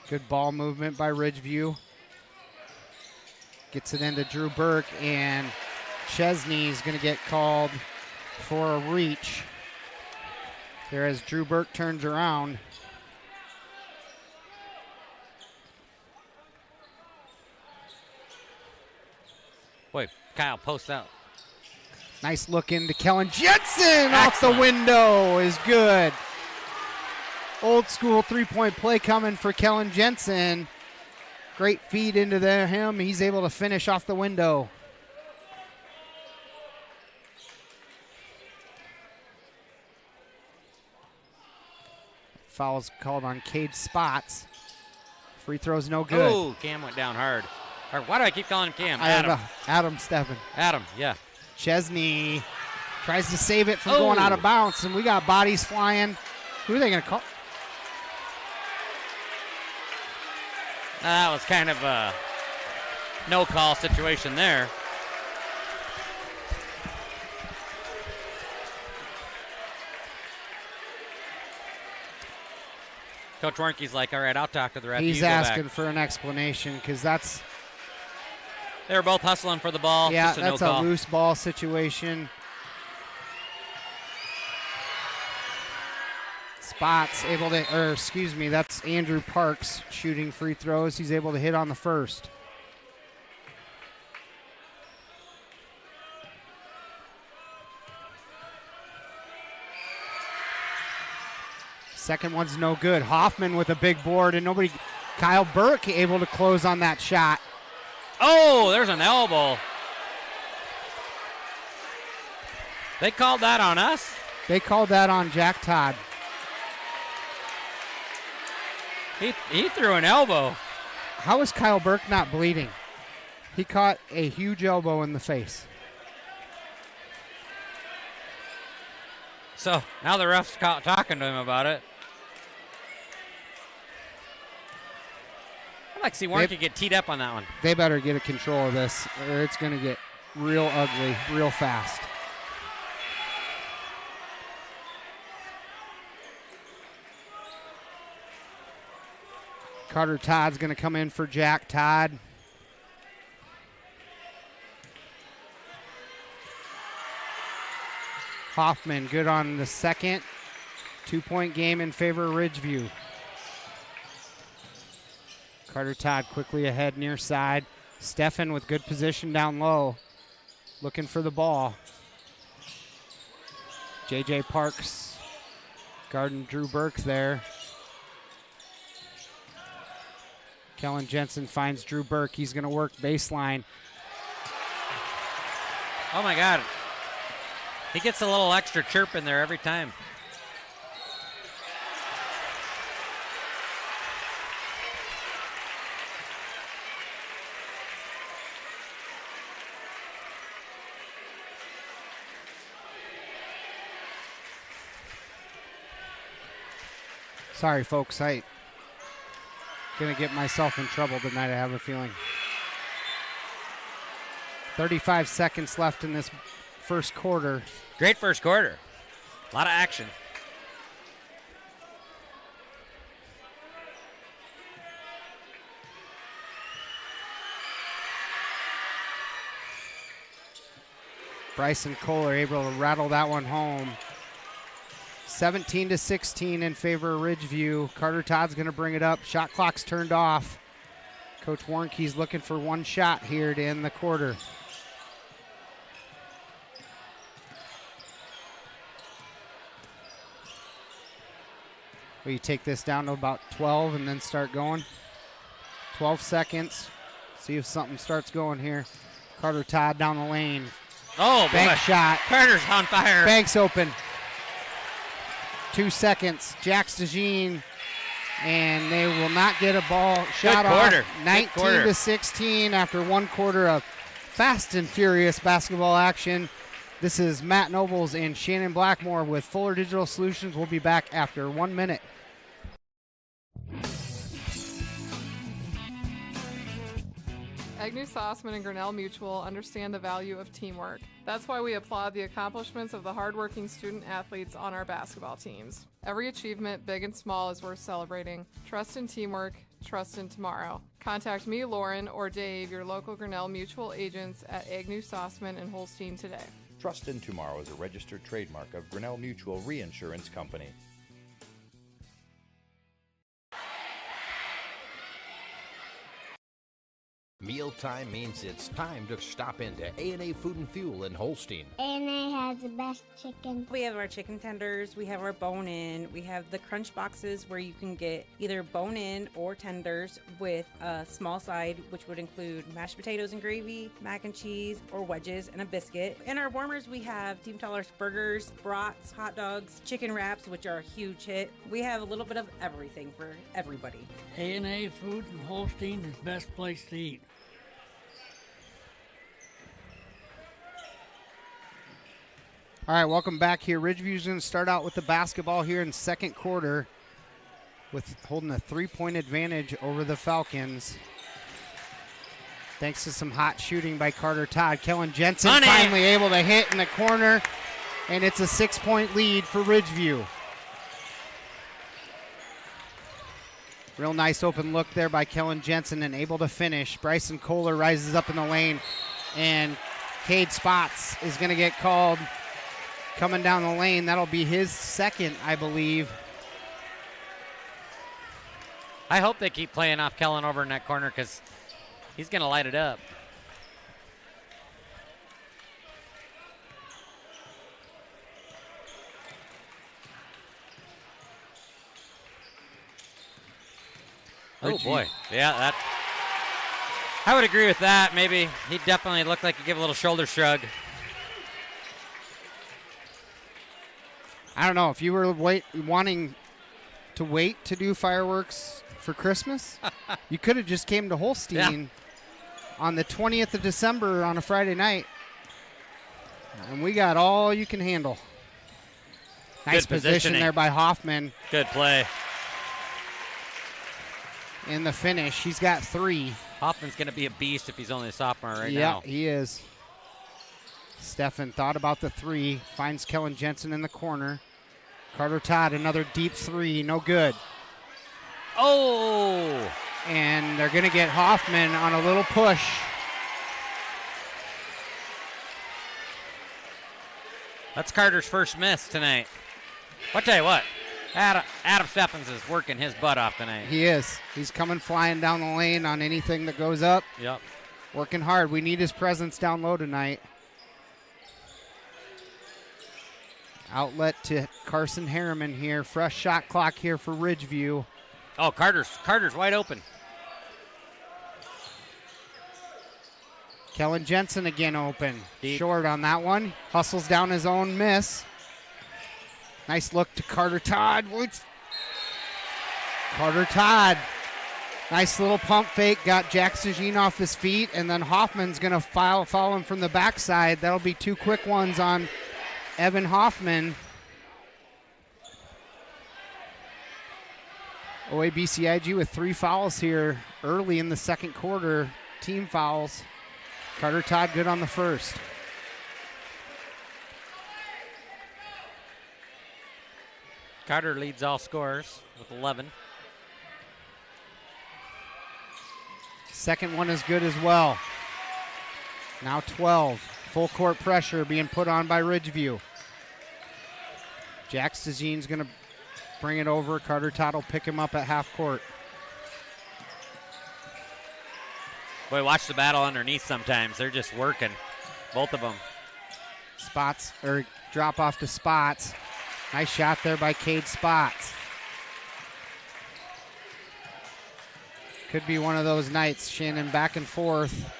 Good ball movement by Ridgeview. Gets it into Drew Burke, and Chesney's going to get called for a reach. There as Drew Burke turns around.
Boy, Kyle posts out.
Nice look into Kellen Jensen. Off the window is good. Old school 3-point play coming for Kellen Jensen. Great feed into him. He's able to finish off the window. Foul's called on Cade Spots. Free throw's no good.
Oh, Cam went down hard. Or why do I keep calling him Cam?
Adam Stefan.
Adam, yeah.
Chesney tries to save it from going out of bounds, and we got bodies flying. Who are they going to call?
That was kind of a no-call situation there. Coach Warnke's like, all right, I'll talk to the ref.
He's asking for an explanation because that's...
They were both hustling for the ball.
Yeah,
just
that's a loose ball situation. Spots able to, that's Andrew Parks shooting free throws. He's able to hit on the first. Second one's no good. Hoffman with a big board, and Kyle Burke able to close on that shot.
Oh, there's an elbow. They called that on us?
They called that on Jack Todd.
He threw an elbow.
How is Kyle Burke not bleeding? He caught a huge elbow in the face.
So now the ref's talking to him about it. I'd like to see Warnke get teed up on that one.
They better get a control of this, or it's going to get real ugly real fast. Carter Todd's going to come in for Jack Todd. Hoffman good on the second. 2-point game in favor of Ridgeview. Carter Todd quickly ahead near side. Steffen with good position down low. Looking for the ball. J.J. Parks guarding Drew Burke there. Kellen Jensen finds Drew Burke. He's going to work baseline.
Oh, my God. He gets a little extra chirp in there every time.
Sorry, folks. I'm going to get myself in trouble tonight, I have a feeling. 35 seconds left in this first quarter.
Great first quarter. A lot of action.
Bryson Kohler able to rattle that one home. 17-16 in favor of Ridgeview. Carter Todd's going to bring it up. Shot clock's turned off. Coach Warnke's looking for one shot here to end the quarter. Will you take this down to about 12 and then start going? 12 seconds. See if something starts going here. Carter Todd down the lane.
Oh,
bank
boy.
Shot.
Carter's on fire.
Bank's open. 2 seconds. Jax DeJean, and they will not get a ball shot off. 19-16 after one quarter of fast and furious basketball action. This is Matt Nobles and Shannon Blackmore with Fuller Digital Solutions. We'll be back after 1 minute.
Agnew Sossman and Grinnell Mutual understand the value of teamwork. That's why we applaud the accomplishments of the hardworking student athletes on our basketball teams. Every achievement, big and small, is worth celebrating. Trust in teamwork, trust in tomorrow. Contact me, Lauren, or Dave, your local Grinnell Mutual agents at Agnew Sossman and Holstein today.
Trust in Tomorrow is a registered trademark of Grinnell Mutual Reinsurance Company.
Mealtime means it's time to stop into A&A Food and Fuel in Holstein.
A&A has the best chicken.
We have our chicken tenders, we have our bone-in, we have the crunch boxes where you can get either bone-in or tenders with a small side, which would include mashed potatoes and gravy, mac and cheese, or wedges, and a biscuit. In our warmers, we have Team Teller's burgers, brats, hot dogs, chicken wraps, which are a huge hit. We have a little bit of everything for everybody.
A&A Food in Holstein is the best place to eat.
All right, welcome back here. Ridgeview's going to start out with the basketball here in second quarter with holding a 3-point advantage over the Falcons. Thanks to some hot shooting by Carter Todd. Kellen Jensen finally able to hit in the corner, and it's a 6-point lead for Ridgeview. Real nice open look there by Kellen Jensen and able to finish. Bryson Kohler rises up in the lane, and Cade Spots is going to get called coming down the lane. That'll be his second, I believe.
I hope they keep playing off Kellen over in that corner because he's going to light it up. Oh, boy. Yeah, I would agree with that. Maybe he definitely looked like he'd give a little shoulder shrug.
I don't know. If you were wanting to wait to do fireworks for Christmas, you could have just came to Holstein on the 20th of December on a Friday night. And we got all you can handle. Nice position there by Hoffman.
Good play.
In the finish, he's got 3.
Hoffman's going to be a beast if he's only a sophomore now.
Yeah, he is. Steffen thought about the 3. Finds Kellen Jensen in the corner. Carter Todd, another deep 3. No good.
Oh!
And they're going to get Hoffman on a little push.
That's Carter's first miss tonight. I'll tell you what, Adam Steffens is working his butt off tonight.
He is. He's coming flying down the lane on anything that goes up.
Yep.
Working hard. We need his presence down low tonight. Outlet to Carson Harriman here. Fresh shot clock here for Ridgeview.
Oh, Carter's wide open.
Kellen Jensen again open. Deep. Short on that one. Hustles down his own miss. Nice look to Carter Todd. Carter Todd. Nice little pump fake. Got Jack Sajin off his feet. And then Hoffman's going to follow him from the backside. That'll be 2 quick ones on Evan Hoffman. OABCIG with 3 fouls here early in the second quarter. Team fouls. Carter Todd good on the first.
Carter leads all scorers with 11.
Second one is good as well. Now 12. Full court pressure being put on by Ridgeview. Jack Stajine's going to bring it over. Carter Todd will pick him up at half court.
Boy, watch the battle underneath sometimes. They're just working, both of them.
Spots, or drop off to Spots. Nice shot there by Cade Spots. Could be one of those nights. Shannon back and forth.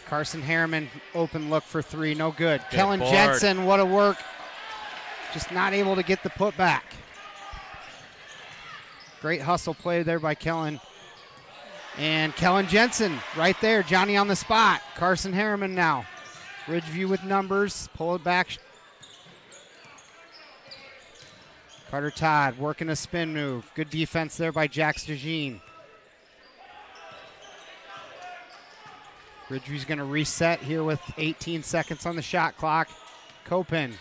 Carson Harriman, open look for 3, no good. Kellen
board.
Jensen, what a work. Just not able to get the putback. Great hustle play there by Kellen. And Kellen Jensen right there, Johnny on the spot. Carson Harriman now. Ridgeview with numbers, pull it back. Carter Todd working a spin move. Good defense there by Jack Stajine. Ridgeview's going to reset here with 18 seconds on the shot clock. Copen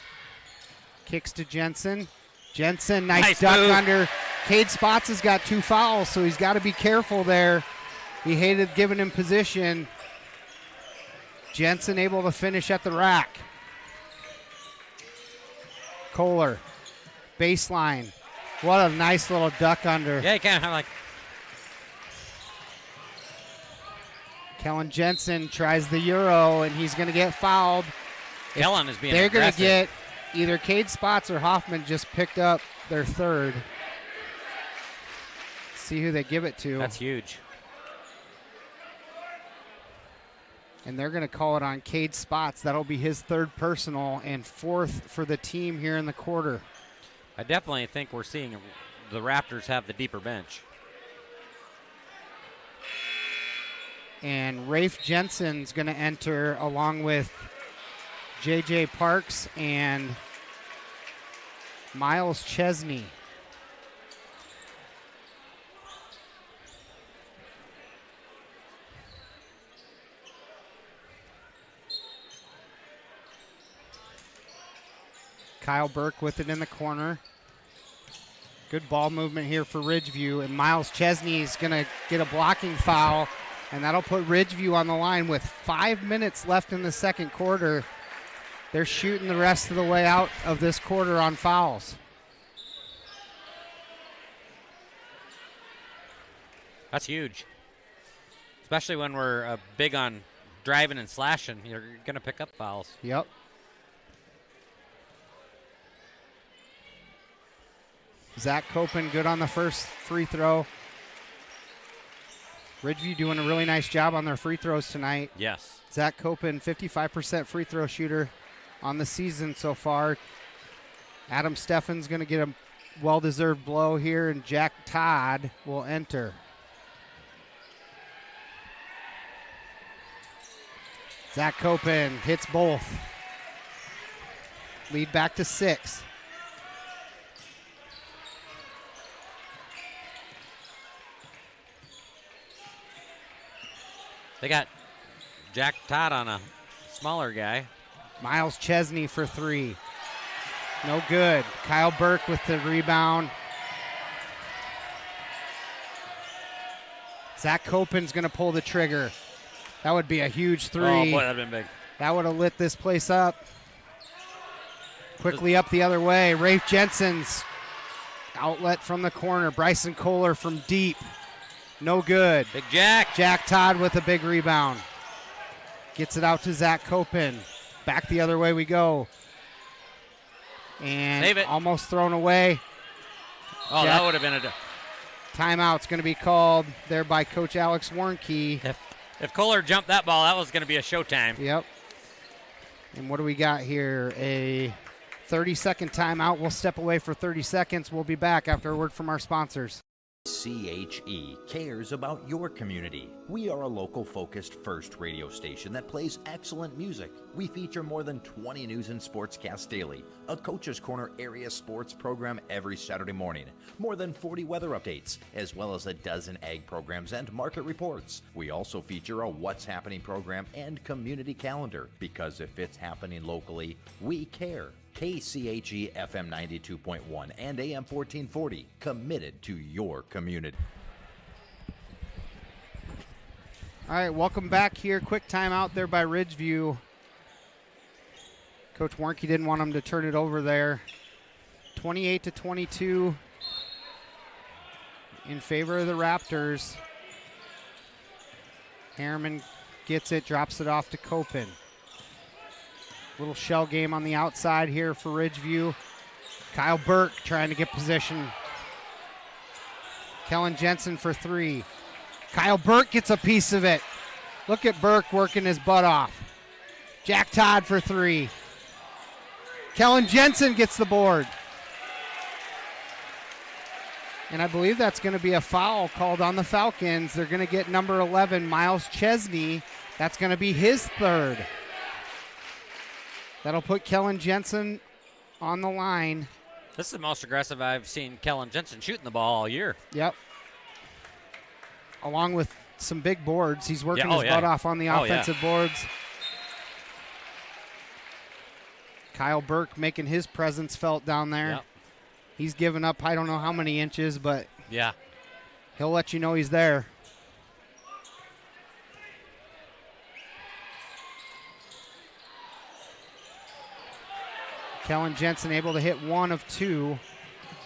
kicks to Jensen. Jensen, nice duck move. Under. Cade Spots has got 2 fouls, so he's got to be careful there. He hated giving him position. Jensen able to finish at the rack. Kohler, baseline. What a nice little duck under.
Yeah, you can't have like.
Kellen Jensen tries the Euro, and he's going to get fouled.
Kellen is being
They're going
aggressive.
to get either Cade Spots or Hoffman just picked up their 3rd. See who they give it to.
That's huge.
And they're going to call it on Cade Spots. That'll be his 3rd personal and 4th for the team here in the quarter.
I definitely think we're seeing the Raptors have the deeper bench.
And Rafe Jensen's going to enter along with J.J. Parks and Miles Chesney. Kyle Burke with it in the corner. Good ball movement here for Ridgeview. And Miles Chesney is going to get a blocking foul. And that'll put Ridgeview on the line with 5 minutes left in the second quarter. They're shooting the rest of the way out of this quarter on fouls.
That's huge. Especially when we're big on driving and slashing. You're going to pick up fouls.
Yep. Zach Copen good on the first free throw. Ridgeview doing a really nice job on their free throws tonight.
Yes.
Zach Copen, 55% free throw shooter on the season so far. Adam Steffen's going to get a well-deserved blow here, and Jack Todd will enter. Zach Copen hits both. Lead back to 6.
They got Jack Todd on a smaller guy.
Miles Chesney for 3. No good. Kyle Burke with the rebound. Zach Copen's going to pull the trigger. That would be a huge 3.
Oh, boy, that would have been big.
That would have lit this place up. Quickly up the other way. Rafe Jensen's outlet from the corner. Bryson Kohler from deep. No good.
Big Jack.
Jack Todd with a big rebound. Gets it out to Zach Copen. Back the other way we go. And
Save it.
Almost thrown away.
Oh, that would have been a
timeout's going to be called there by Coach Alex Warnke.
If Kohler jumped that ball, that was going to be a showtime.
Yep. And what do we got here? A 30-second timeout. We'll step away for 30 seconds. We'll be back after a word from our sponsors.
CHE cares about your community. We are a local-focused first radio station that plays excellent music. We feature more than 20 news and sportscasts daily, a Coach's Corner area sports program every Saturday morning, more than 40 weather updates, as well as a dozen ag programs and market reports. We also feature a What's Happening program and community calendar, because if it's happening locally, we care. KCHE FM 92.1 and AM 1440, committed to your community.
All right, welcome back here. Quick timeout there by Ridgeview. Coach Warnke didn't want him to turn it over there. 28-22 in favor of the Raptors. Harriman gets it, drops it off to Copen. Little shell game on the outside here for Ridgeview. Kyle Burke trying to get position. Kellen Jensen for 3. Kyle Burke gets a piece of it. Look at Burke working his butt off. Jack Todd for 3. Kellen Jensen gets the board. And I believe that's going to be a foul called on the Falcons. They're going to get number 11, Miles Chesney. That's going to be his 3rd. That'll put Kellen Jensen on the line.
This is the most aggressive I've seen Kellen Jensen shooting the ball all year.
Yep. Along with some big boards. He's working his butt off on the offensive boards. Kyle Burke making his presence felt down there.
Yep.
He's given up I don't know how many inches, but
yeah,
he'll let you know he's there. Kellen Jensen able to hit 1 of 2.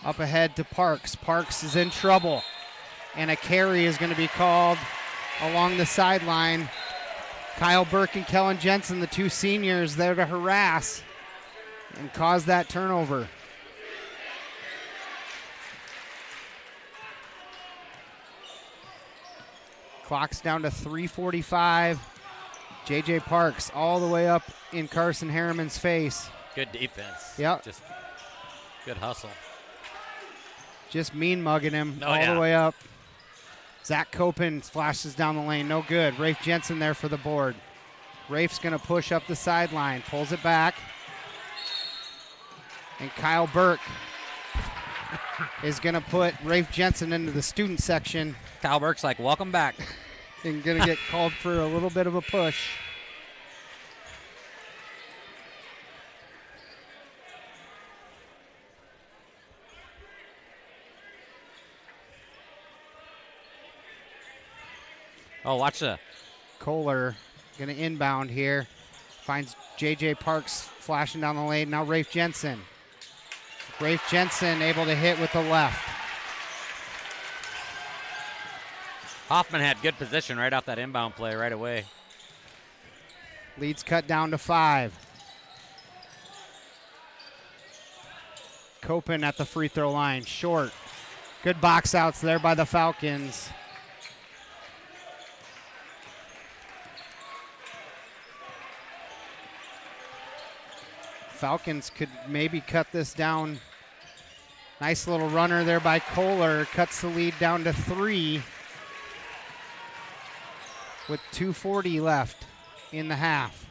Up ahead to Parks. Parks is in trouble. And a carry is going to be called along the sideline. Kyle Burke and Kellen Jensen, the 2 seniors, there to harass and cause that turnover. Clock's down to 3:45. J.J. Parks all the way up in Carson Harriman's face.
Good defense.
Yep.
Just good hustle.
Just mean mugging him all the way up. Zach Copen flashes down the lane. No good. Rafe Jensen there for the board. Rafe's going to push up the sideline. Pulls it back. And Kyle Burke is going to put Rafe Jensen into the student section.
Kyle Burke's like, welcome back.
And going to get called for a little bit of a push.
Oh, watch the
Kohler going to inbound here. Finds J.J. Parks flashing down the lane. Now Rafe Jensen. Rafe Jensen able to hit with the left.
Hoffman had good position right off that inbound play right away.
Lead's cut down to 5. Copen at the free throw line. Short. Good box outs there by the Falcons. Falcons could maybe cut this down. Nice little runner there by Kohler. Cuts the lead down to 3 with 2:40 left. in the half.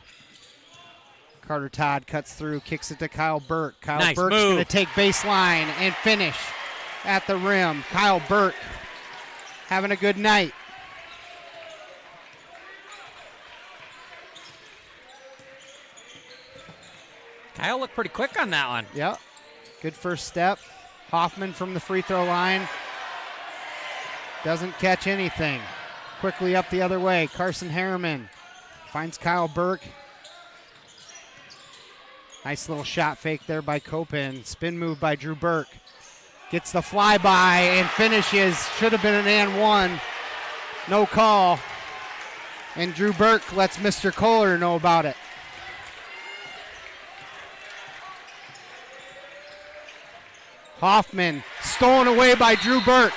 Carter Todd cuts through, kicks it to Kyle Burke. Kyle
Nice
Burke's
move.
going to take baseline and finish at the rim. Kyle Burke having a good night.
Kyle looked pretty quick on that one.
Yep. Good first step. Hoffman from the free throw line. Doesn't catch anything. Quickly up the other way. Carson Harriman finds Kyle Burke. Nice little shot fake there by Copen. Spin move by Drew Burke. Gets the flyby and finishes. Should have been an and one. No call. And Drew Burke lets Mr. Kohler know about it. Hoffman stolen away by Drew Burke.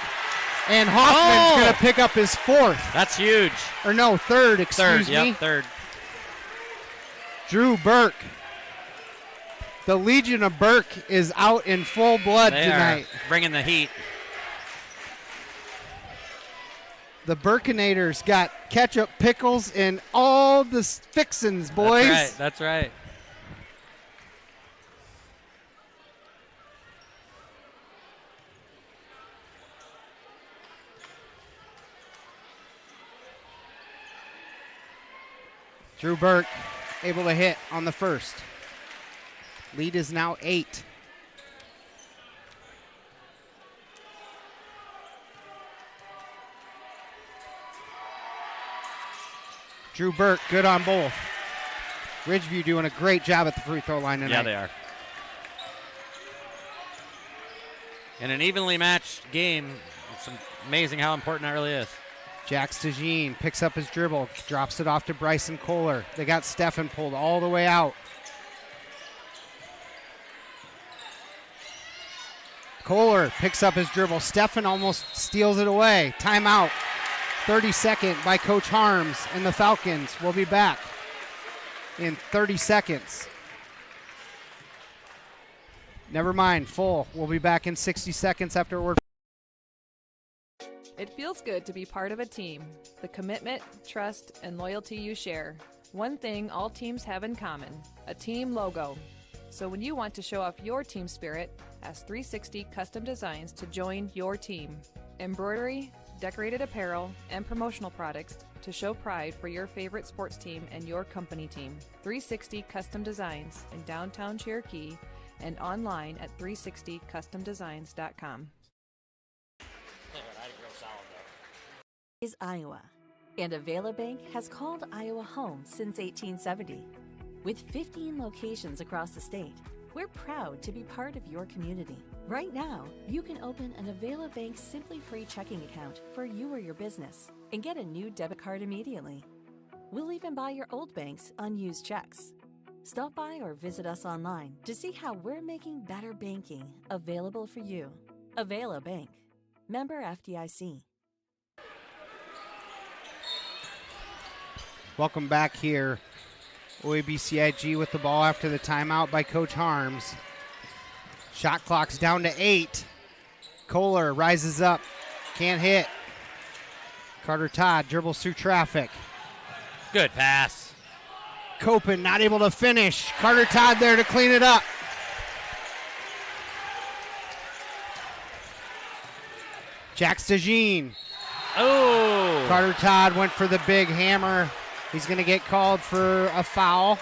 And Hoffman's going to pick up his fourth.
That's huge.
Or no, third, excuse me.
Yep, third.
Drew Burke. The Legion of Burke is out in full blood
They
tonight.
are bringing the heat.
The Burkinators got ketchup, pickles, and all the fixins, boys.
That's right. That's right.
Drew Burke able to hit on the first. Lead is now 8. Drew Burke, good on both. Ridgeview doing a great job at the free throw line tonight.
Yeah, they are. In an evenly matched game, it's amazing how important that really is.
Jack Stajine picks up his dribble, drops it off to Bryson Kohler. They got Stefan pulled all the way out. Kohler picks up his dribble. Stefan almost steals it away. Timeout. 32nd by Coach Harms, and the Falcons will be back in 30 seconds. Never mind, full. We'll be back in 60 seconds after a word.
It feels good to be part of a team. The commitment, trust, and loyalty you share. One thing all teams have in common, a team logo. So when you want to show off your team spirit, ask 360 Custom Designs to join your team. Embroidery, decorated apparel, and promotional products to show pride for your favorite sports team and your company team. 360 Custom Designs in downtown Cherokee and online at 360customdesigns.com.
Is Iowa, and Avela Bank has called Iowa home since 1870. With 15 locations across the state, we're proud to be part of your community. Right now, you can open an Avela Bank Simply Free checking account for you or your business and get a new debit card immediately. We'll even buy your old bank's unused checks. Stop by or visit us online to see how we're making better banking available for you. Avela Bank. Member FDIC.
Welcome back here. OABCIG with the ball after the timeout by Coach Harms. Shot clock's down to 8. Kohler rises up. Can't hit. Carter Todd dribbles through traffic.
Good pass.
Copen not able to finish. Carter Todd there to clean it up. Jack Stajine.
Oh.
Carter Todd went for the big hammer. He's going to get called for a foul.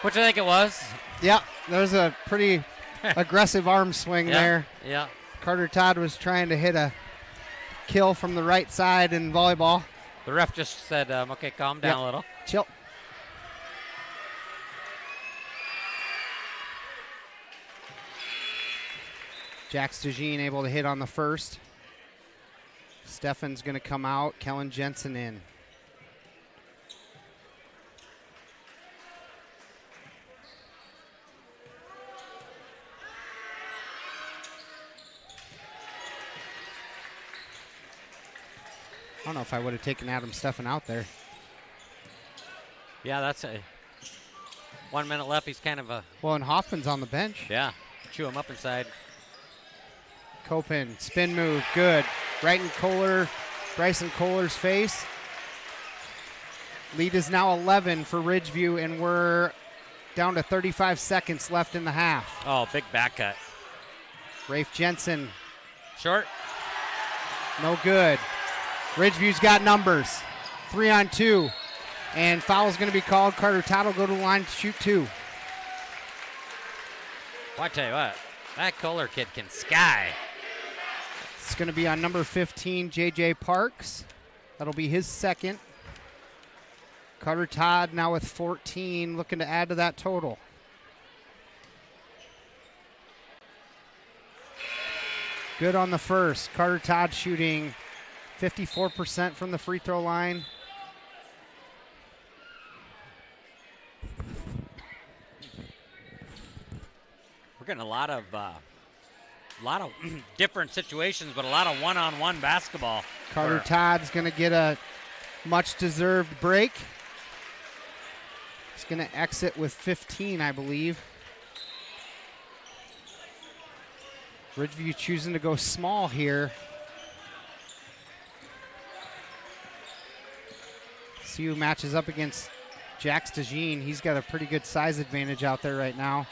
Which I think it was.
Yep, there's a pretty aggressive arm swing there.
Yeah.
Carter Todd was trying to hit a kill from the right side in volleyball.
The ref just said, okay, calm down a little.
Chill. Jack Stajine able to hit on the first. Stefan's going to come out. Kellen Jensen in. I don't know if I would have taken Adam Stefan out there.
Yeah, that's a 1 minute left. He's kind of a...
Well, and Hoffman's on the bench.
Yeah, chew him up inside.
Copen, spin move, good. Right in Bryson Kohler's face. Lead is now 11 for Ridgeview, and we're down to 35 seconds left in the half.
Oh, big back cut.
Rafe Jensen.
Short.
No good. Ridgeview's got numbers. 3-on-2. And foul's going to be called. Carter Todd will go to the line to shoot 2.
Well, I tell you what, that Kohler kid can sky.
It's going to be on number 15, J.J. Parks. That'll be his second. Carter Todd now with 14, looking to add to that total. Good on the first. Carter Todd shooting 54% from the free throw line.
We're getting a lot of different situations, but a lot of one-on-one basketball.
Carter Todd's going to get a much-deserved break. He's going to exit with 15, I believe. Ridgeview choosing to go small here. See who matches up against Jax DeJean. He's got a pretty good size advantage out there right now.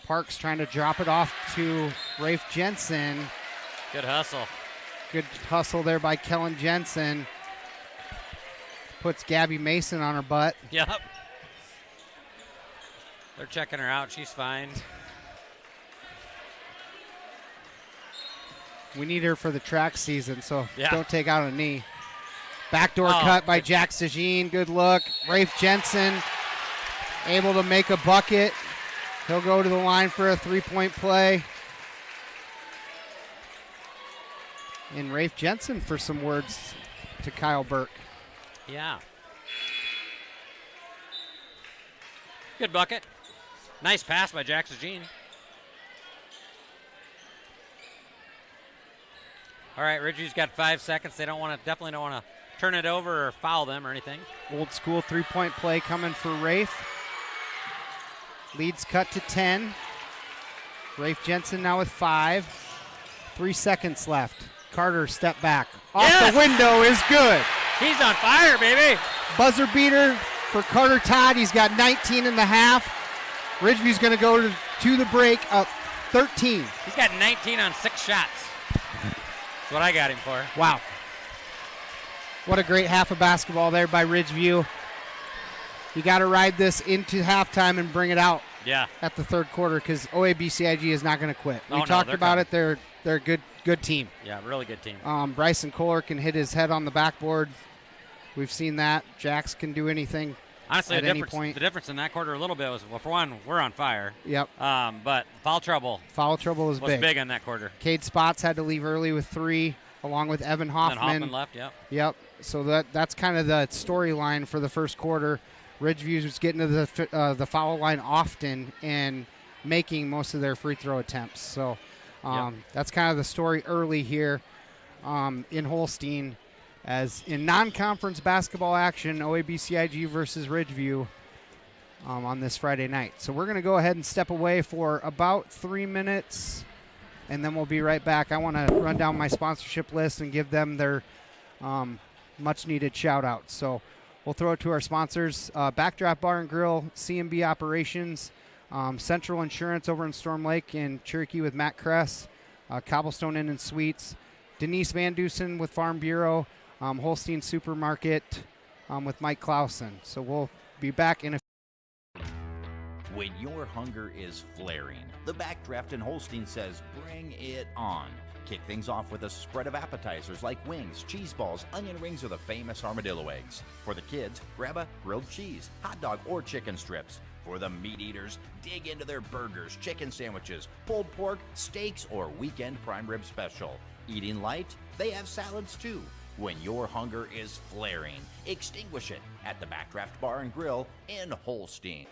Parks trying to drop it off to Rafe Jensen.
Good hustle.
Good hustle there by Kellen Jensen. Puts Gabby Mason on her butt.
Yep. They're checking her out. She's fine.
We need her for the track season, so
Yeah.
don't take out a knee. Backdoor cut by Jax DeJean. Good look. Rafe Jensen able to make a bucket. He'll go to the line for a three-point play. And Rafe Jensen for some words to Kyle Burke.
Yeah. Good bucket. Nice pass by Jax DeJean. All right, Ridgew's got 5 seconds. They definitely don't want to turn it over or foul them or anything.
Old school three-point play coming for Rafe. Leads cut to 10. Rafe Jensen now with 5. 3 seconds left. Carter step back. Off the window is good.
He's on fire, baby.
Buzzer beater for Carter Todd. He's got 19 and a half. Ridgeview's going to go to the break up 13.
He's got 19 on 6 shots. That's what I got him for.
Wow. What a great half of basketball there by Ridgeview. You got to ride this into halftime and bring it out at the third quarter because OABCIG is not going to quit. We talked about it. They're a good team.
Yeah, really good team.
Bryson Kohler can hit his head on the backboard. We've seen that. Jax can do anything.
Honestly,
at any point.
The difference in that quarter a little bit was, well, for one, we're on fire.
Yep.
But foul trouble.
Foul trouble was big
in that quarter.
Cade Spots had to leave early with 3, along with Evan Hoffman.
And Hoffman left,
Yep. So that's kind of the storyline for the first quarter. Ridgeview was getting to the foul line often and making most of their free throw attempts. So that's kind of the story early here in Holstein. As in non-conference basketball action, OABCIG versus Ridgeview on this Friday night. So we're going to go ahead and step away for about 3 minutes, and then we'll be right back. I want to run down my sponsorship list and give them their much-needed shout-out. So we'll throw it to our sponsors, Backdraft Bar and Grill, CMB Operations, Central Insurance over in Storm Lake in Cherokee with Matt Kress, Cobblestone Inn and Suites, Denise Van Dusen with Farm Bureau, Holstein Supermarket with Mike Clausen. So we'll be back in a
When your hunger is flaring, the Backdraft in Holstein says bring it on. Kick things off with a spread of appetizers like wings, cheese balls, onion rings, or the famous armadillo eggs. For the kids, grab a grilled cheese, hot dog, or chicken strips. For the meat eaters, dig into their burgers, chicken sandwiches, pulled pork, steaks, or weekend prime rib special. Eating light? They have salads too. When your hunger is flaring, extinguish it at the Backdraft Bar and Grill in Holstein.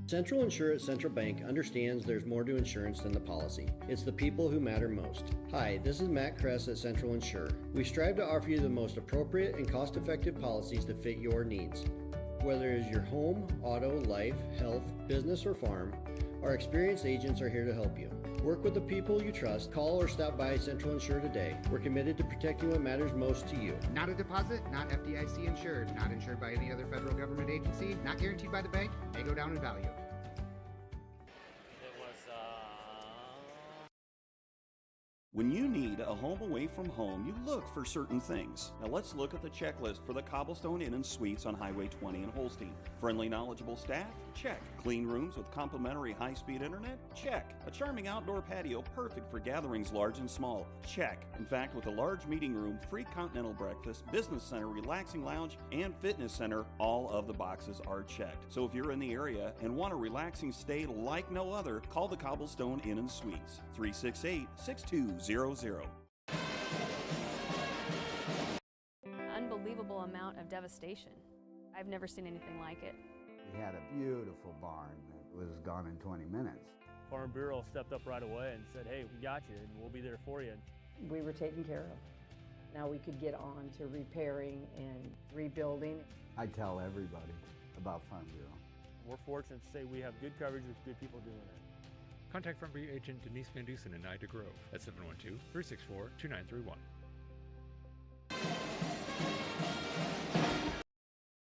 Central Insurance Central Bank understands there's more to insurance than the policy. It's the people who matter most. Hi, this is Matt Kress at Central Insure. We strive to offer you the most appropriate and cost-effective policies to fit your needs. Whether it is your home, auto, life, health, business, or farm, our experienced agents are here to help you. Work with the people you trust. Call or stop by Central Insure today. We're committed to protecting what matters most to you.
Not a deposit, not FDIC insured, not insured by any other federal government agency, not guaranteed by the bank, may go down in value.
When you need a home away from home, you look for certain things. Now let's look at the checklist for the Cobblestone Inn and Suites on Highway 20 in Holstein. Friendly, knowledgeable staff? Check. Clean rooms with complimentary high-speed internet? Check. A charming outdoor patio perfect for gatherings large and small? Check. In fact, with a large meeting room, free continental breakfast, business center, relaxing lounge, and fitness center, all of the boxes are checked. So if you're in the area and want a relaxing stay like no other, call the Cobblestone Inn and Suites, 368-6200.
Unbelievable amount of devastation. I've never seen anything like it.
We had a beautiful barn that was gone in 20 minutes.
Farm Bureau stepped up right away and said, hey, we got you and we'll be there for you.
We were taken care of. Now we could get on to repairing and rebuilding.
I tell everybody about Farm Bureau.
We're fortunate to say we have good coverage with good people doing it.
Contact Farm Bureau agent Denise Van Dusen in Ida Grove at 712-364-2931.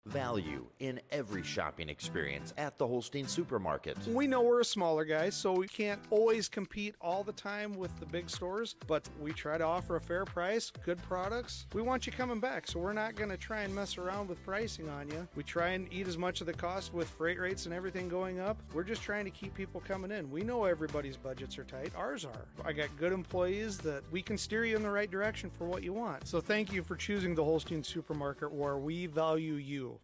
Value in every shopping experience at the Holstein Supermarket.
We know we're a smaller guy, so we can't always compete all the time with the big stores, but we try to offer a fair price, good products. We want you coming back, so we're not going to try and mess around with pricing on you. We try and eat as much of the cost with freight rates and everything going up. We're just trying to keep people coming in. We know everybody's budgets are tight. Ours are. I got good employees that we can steer you in the right direction for what you want. So thank you for choosing the Holstein Supermarket, where we value you.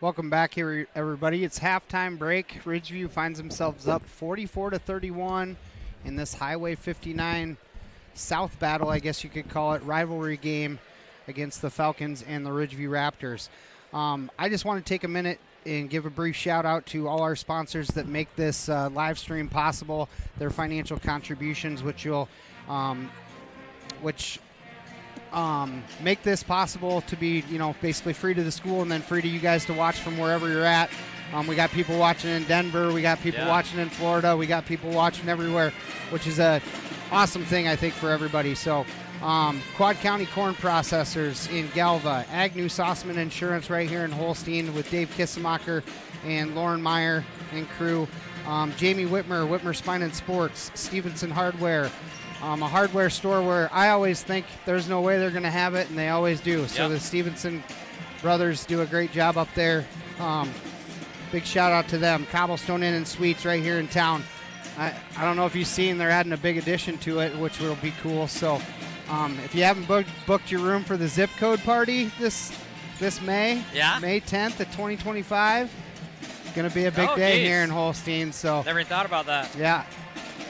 Welcome back here, everybody. It's halftime break. Ridgeview finds themselves up 44-31 in this Highway 59 South battle, I guess you could call it, rivalry game against the Falcons and the Ridgeview Raptors. I just want to take a minute and give a brief shout out to all our sponsors that make this live stream possible. Their financial contributions, which make this possible to be, basically free to the school and then free to you guys to watch from wherever you're at. We got people watching in Denver. We got people watching in Florida. We got people watching everywhere, which is a awesome thing, I think, for everybody. So Quad County Corn Processors in Galva, Agnew Sauceman Insurance right here in Holstein with Dave Kissemacher and Lauren Meyer and crew. Jamie Whitmer Spine and Sports, Stevenson Hardware, a hardware store where I always think there's no way they're going to have it, and they always do. So the Stevenson brothers do a great job up there. Big shout out to them. Cobblestone Inn and Suites right here in town. I don't know if you've seen, they're adding a big addition to it, which will be cool. So if you haven't booked your room for the zip code party this May, May 10th of 2025, it's going to be a big day here in Holstein. So
never even thought about that.
Yeah.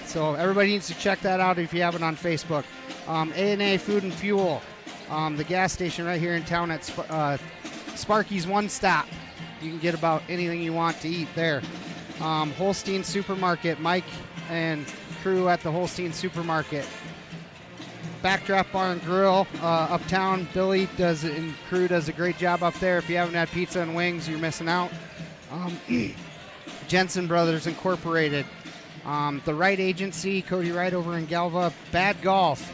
So everybody needs to check that out if you haven't on Facebook. A&A Food and Fuel, the gas station right here in town at Sparky's One Stop. You can get about anything you want to eat there. Holstein Supermarket, Mike and crew at the Holstein Supermarket. Backdraft Bar and Grill uptown. Billy and crew does a great job up there. If you haven't had pizza and wings, you're missing out. Jensen Brothers Incorporated. The Wright Agency, Cody Wright over in Galva. Bad Golf.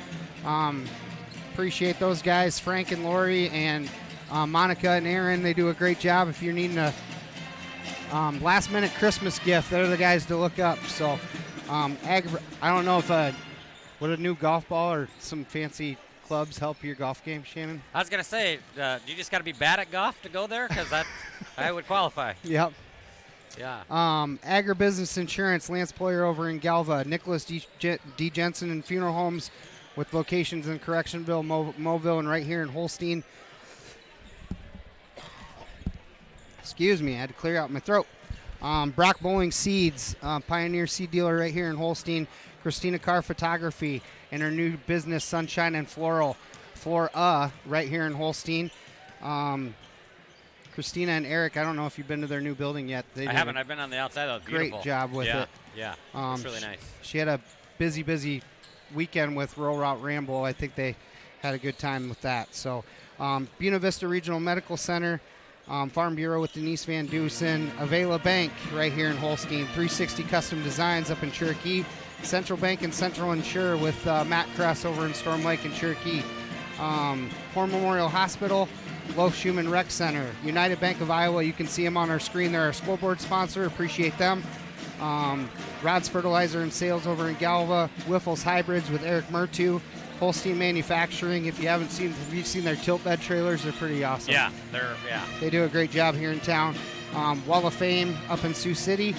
Appreciate those guys, Frank and Lori and Monica and Aaron. They do a great job. If you're needing a last-minute Christmas gift, they're the guys to look up. So I don't know if would a new golf ball or some fancy clubs help your golf game, Shannon?
I was going to say, you just got to be bad at golf to go there? Because I would qualify.
Yep.
Yeah.
Agribusiness Insurance, Lance Ployer over in Galva. Nicholas D. Jensen and Funeral Homes with locations in Correctionville, Mobile, and right here in Holstein. Excuse me, I had to clear out my throat. Brock Bowling Seeds, Pioneer Seed Dealer right here in Holstein. Christina Carr Photography and her new business, Sunshine and Flora, right here in Holstein. Christina and Eric, I don't know if you've been to their new building yet.
I haven't. I've been on the outside. That was beautiful.
Great job with it.
Yeah, it's really nice.
She had a busy weekend with Rural Route Ramble. I think they had a good time with that. So Buena Vista Regional Medical Center, Farm Bureau with Denise Van Dusen, Avela Bank right here in Holstein, 360 Custom Designs up in Cherokee, Central Bank and Central Insure with Matt Kress over in Storm Lake and Cherokee, Horn Memorial Hospital, Loaf Schumann Rec Center, United Bank of Iowa. You can see them on our screen. They're our scoreboard sponsor. Appreciate them. Rod's Fertilizer and Sales over in Galva, Wiffles Hybrids with Eric Mertu, Holstein Manufacturing. If you haven't seen, have you seen their tilt bed trailers? They're pretty awesome.
Yeah,
they do a great job here in town. Wall of Fame up in Sioux City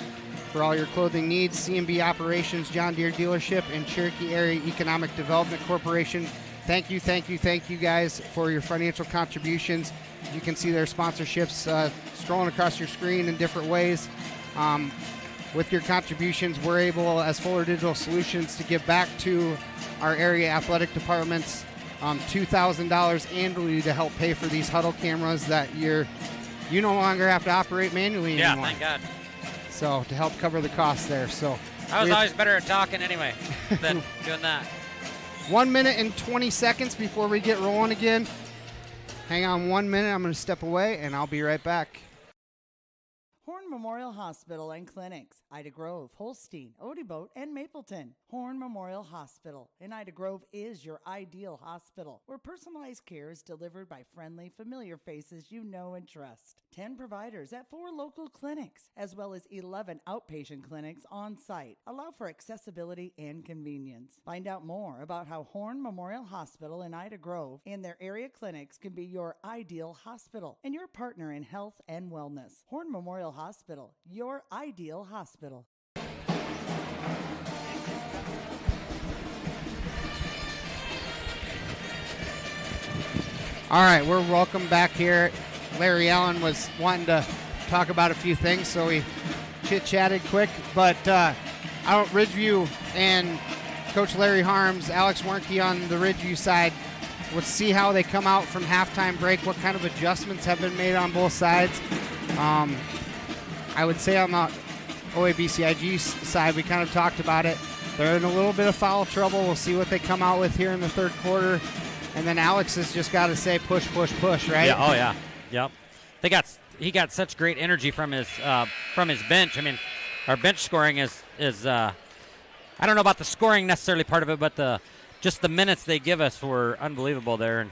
for all your clothing needs. C&B Operations, John Deere Dealership, and Cherokee Area Economic Development Corporation. Thank you guys for your financial contributions. You can see their sponsorships strolling across your screen in different ways. With your contributions, we're able, as Fuller Digital Solutions, to give back to our area athletic departments $2,000 annually to help pay for these huddle cameras that you no longer have to operate manually anymore.
Yeah, thank God.
So to help cover the costs there. So
I was always better at talking anyway than doing that.
1 minute and 20 seconds before we get rolling again. Hang on 1 minute. I'm going to step away, and I'll be right back.
Horn Memorial Hospital and Clinics, Ida Grove, Holstein, Odeboat, and Mapleton. Horn Memorial Hospital in Ida Grove is your ideal hospital, where personalized care is delivered by friendly, familiar faces you know and trust. 10 providers at 4 local clinics, as well as 11 outpatient clinics on site, allow for accessibility and convenience. Find out more about how Horn Memorial Hospital in Ida Grove and their area clinics can be your ideal hospital and your partner in health and wellness. Horn Memorial Hospital, your ideal hospital.
All right, we're welcome back here. Larry Allen was wanting to talk about a few things, so we chit-chatted quick. But out Ridgeview and Coach Larry Harms, Alex Warnke on the Ridgeview side, let's see how they come out from halftime break, what kind of adjustments have been made on both sides. I would say on the OABCIG side, we kind of talked about it. They're in a little bit of foul trouble. We'll see what they come out with here in the third quarter. And then Alex has just got to say push, right?
Yeah, oh yeah. Yep. He got such great energy from his bench. I mean, our bench scoring is I don't know about the scoring necessarily part of it, but just the minutes they give us were unbelievable there. And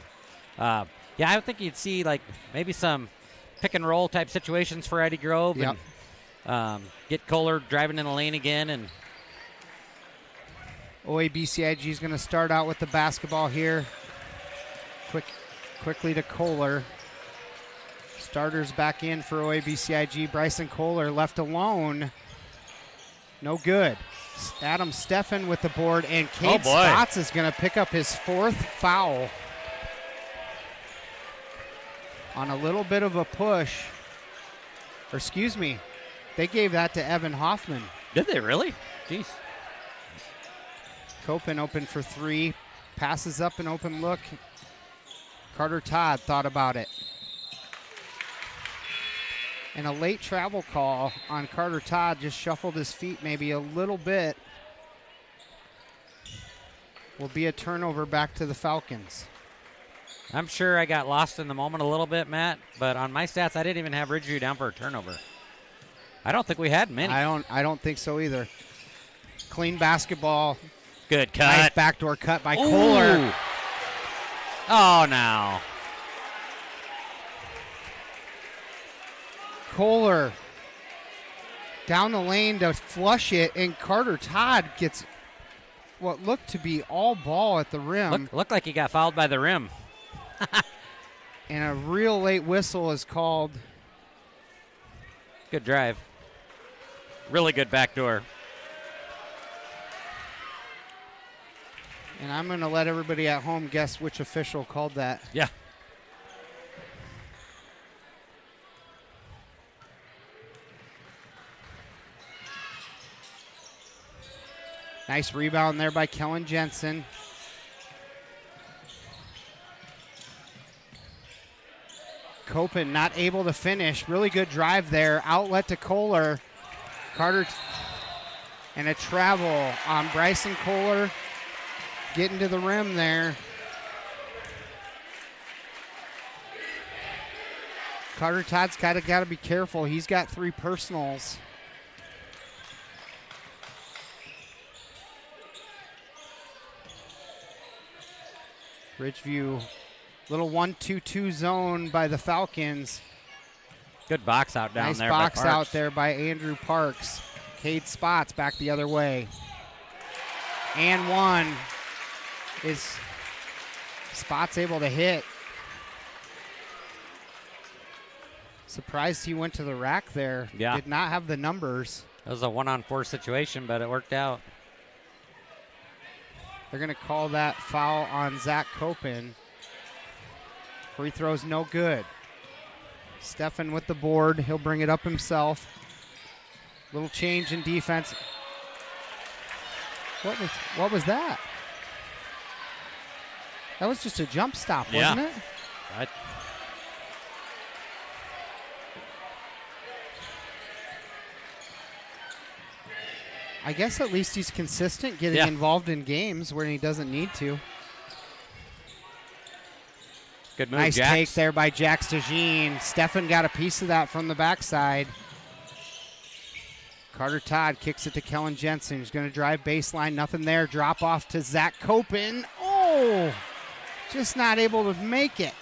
I think you'd see like maybe some pick and roll type situations for Ida Grove.
Yep.
And get Kohler driving in the lane again. And
OABCIG is going to start out with the basketball here. Quickly to Kohler. Starters back in for OABCIG. Bryson Kohler left alone. No good. Adam Steffen with the board, and Cade Stotts is going to pick up his 4th foul on a little bit of a push. Or excuse me, they gave that to Evan Hoffman.
Did they really? Jeez.
Copen open for 3. Passes up an open look. Carter Todd thought about it. And a late travel call on Carter Todd, just shuffled his feet maybe a little bit. Will be a turnover back to the Falcons.
I'm sure I got lost in the moment a little bit, Matt, but on my stats, I didn't even have Ridgeview down for a turnover. I don't think we had many.
I don't think so either. Clean basketball.
Good cut.
Nice backdoor cut by Kohler.
Oh, now.
Kohler down the lane to flush it, and Carter Todd gets what looked to be all ball at the rim.
Looked like he got fouled by the rim.
And a real late whistle is called.
Good drive. Really good backdoor.
And I'm going to let everybody at home guess which official called that.
Yeah.
Nice rebound there by Kellen Jensen. Copen not able to finish. Really good drive there. Outlet to Kohler. Carter and a travel on Bryson Kohler. Getting to the rim there. Carter Todd's got to be careful. He's got 3 personals. Ridgeview, little 1-2-2 zone by the Falcons.
Good box out down there.
Nice box out there by Andrew Parks. Cade Spots back the other way. And one is Spots able to hit. Surprised he went to the rack there.
Yeah.
Did not have the numbers.
It was a 1-on-4 situation, but it worked out.
They're going to call that foul on Zach Copen. Free throw's no good. Stefan with the board. He'll bring it up himself. Little change in defense. What was that? That was just a jump stop, wasn't it? I guess at least he's consistent getting involved in games where he doesn't need to.
Good move,
nice
Jax.
take there by Jax DeJean. Stefan got a piece of that from the backside. Carter Todd kicks it to Kellen Jensen, who's going to drive baseline. Nothing there. Drop off to Zach Copen. Oh, just not able to make it.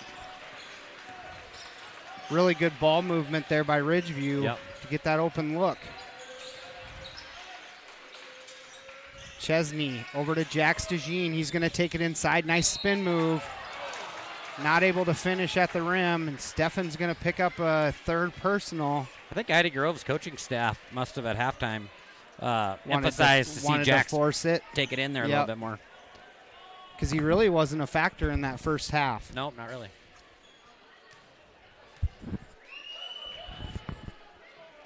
Really good ball movement there by Ridgeview to get that open look. Chesney over to Jax DeJean. He's going to take it inside. Nice spin move. Not able to finish at the rim, and Stefan's going to pick up a 3rd personal.
I think Ida Grove's coaching staff must have at halftime emphasized to see Jax
force it.
Take it in there a little bit more.
Because he really wasn't a factor in that first half.
Nope, not really.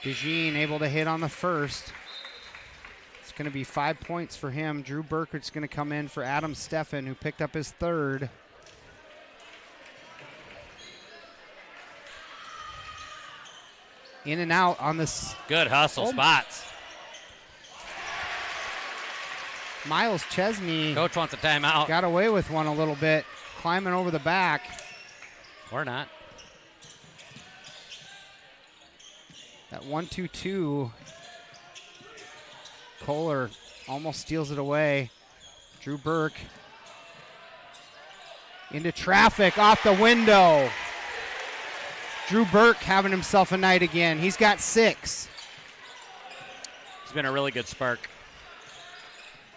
DeJean able to hit on the first. It's going to be 5 points for him. Drew Burkert's going to come in for Adam Stefan, who picked up his 3rd. In and out on this.
Good hustle, Spots.
Miles Chesney.
Coach wants a timeout.
Got away with one a little bit, climbing over the back.
Or not.
That 1-2-2. Kohler almost steals it away. Drew Burke. Into traffic, off the window. Drew Burke having himself a night again. He's got 6.
He's been a really good spark.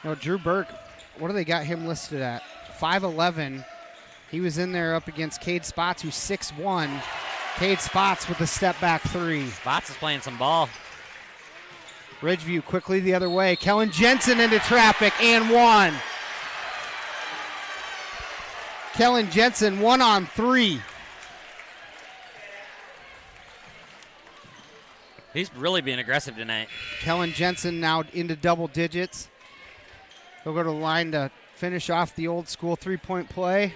No, Drew Burke, what do they got him listed at? 5'11". He was in there up against Cade Spots, who's 6'1". Cade Spots with a step-back 3.
Spots is playing some ball.
Ridgeview quickly the other way. Kellen Jensen into traffic and 1. Kellen Jensen 1-on-3.
He's really being aggressive tonight.
Kellen Jensen now into double digits. He'll go to the line to finish off the old school 3-point play.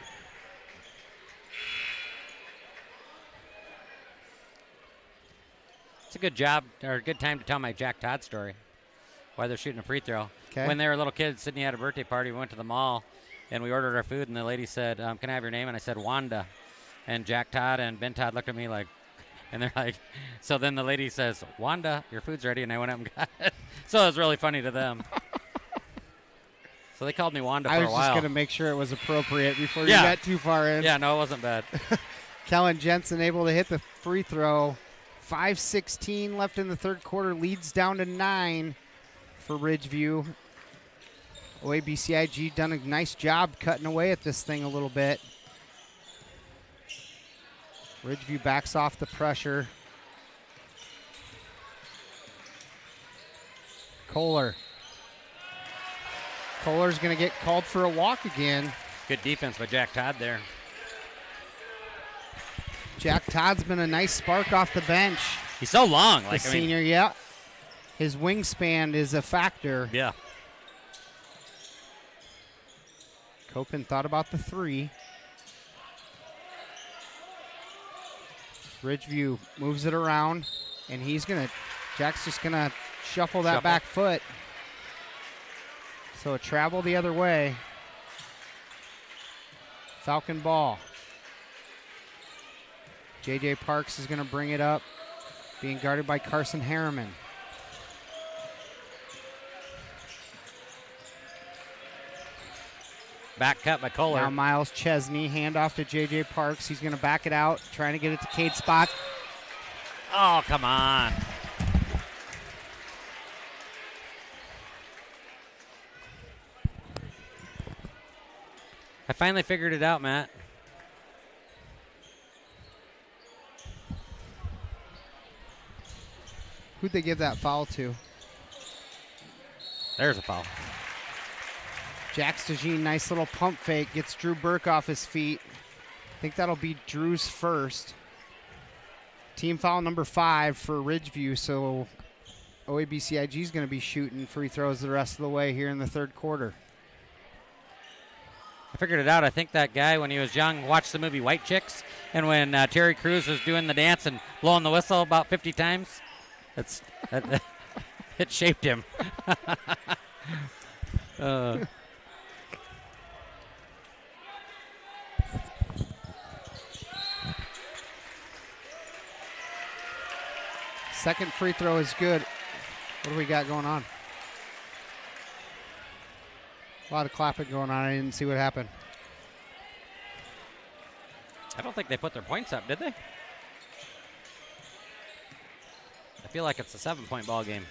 It's a good job, or a good time to tell my Jack Todd story, why they're shooting a free throw.
Okay.
When they were little kids, Sydney had a birthday party. We went to the mall, and we ordered our food, and the lady said, can I have your name? And I said, Wanda. And Jack Todd and Ben Todd looked at me like, and they're like, so then the lady says, Wanda, your food's ready, and I went up and got it. So it was really funny to them. So they called me Wanda for a while.
I was just going to make sure it was appropriate before you got too far in.
Yeah, no, it wasn't bad.
Kellen Jensen able to hit the free throw. 5:16 left in the third quarter. Leads down to 9 for Ridgeview. OABCIG done a nice job cutting away at this thing a little bit. Ridgeview backs off the pressure. Kohler's going to get called for a walk again.
Good defense by Jack Todd there.
Jack Todd's been a nice spark off the bench.
He's so long.
The senior, yeah. His wingspan is a factor.
Yeah.
Copen thought about the 3. Ridgeview moves it around, and Jack's just going to shuffle that back foot. So a travel the other way. Falcon ball. J.J. Parks is going to bring it up, being guarded by Carson Harriman.
Back cut by Kohler.
Now Miles Chesney, handoff to J.J. Parks. He's going to back it out, trying to get it to Cade Spots.
Oh, come on. I finally figured it out, Matt.
Who'd they give that foul to?
There's a foul.
Jack Stajine, nice little pump fake, gets Drew Burke off his feet. I think that'll be Drew's first. Team foul number 5 for Ridgeview, so OABCIG is going to be shooting free throws the rest of the way here in the third quarter.
I figured it out. I think that guy, when he was young, watched the movie White Chicks, and when Terry Crews was doing the dance and blowing the whistle about 50 times, it shaped him.
Second free throw is good. What do we got going on? A lot of clapping going on. I didn't see what happened.
I don't think they put their points up, did they? I feel like it's a 7-point ball game.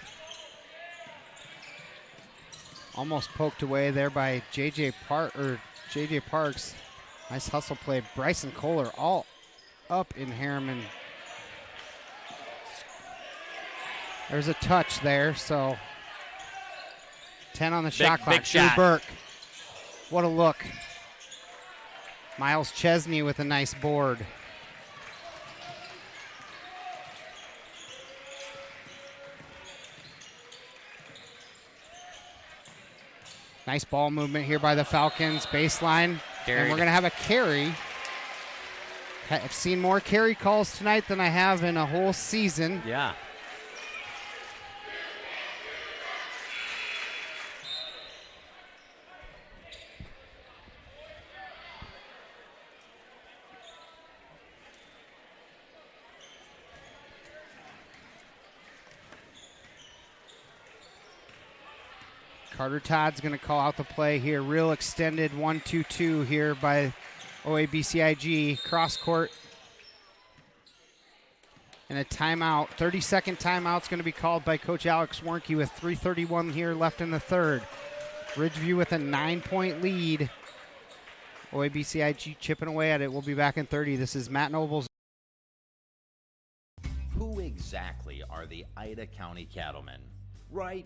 Almost poked away there by J.J. Parks. Nice hustle play. Bryson Kohler all up in Harriman. There's a touch there, so 10 on the shot clock.
Big shot.
Drew Burke. What a look. Miles Chesney with a nice board. Nice ball movement here by the Falcons. Baseline.
Carried.
And we're going to have a carry. I've seen more carry calls tonight than I have in a whole season.
Yeah.
Carter Todd's going to call out the play here. Real extended 1-2-2 here by OABCIG. Cross court. And a timeout. 30-second timeout's going to be called by Coach Alex Warnke with 3:31 here left in the third. Ridgeview with a 9-point lead. OABCIG chipping away at it. We'll be back in 30. This is Matt Nobles.
Who exactly are the Ida County Cattlemen? Right.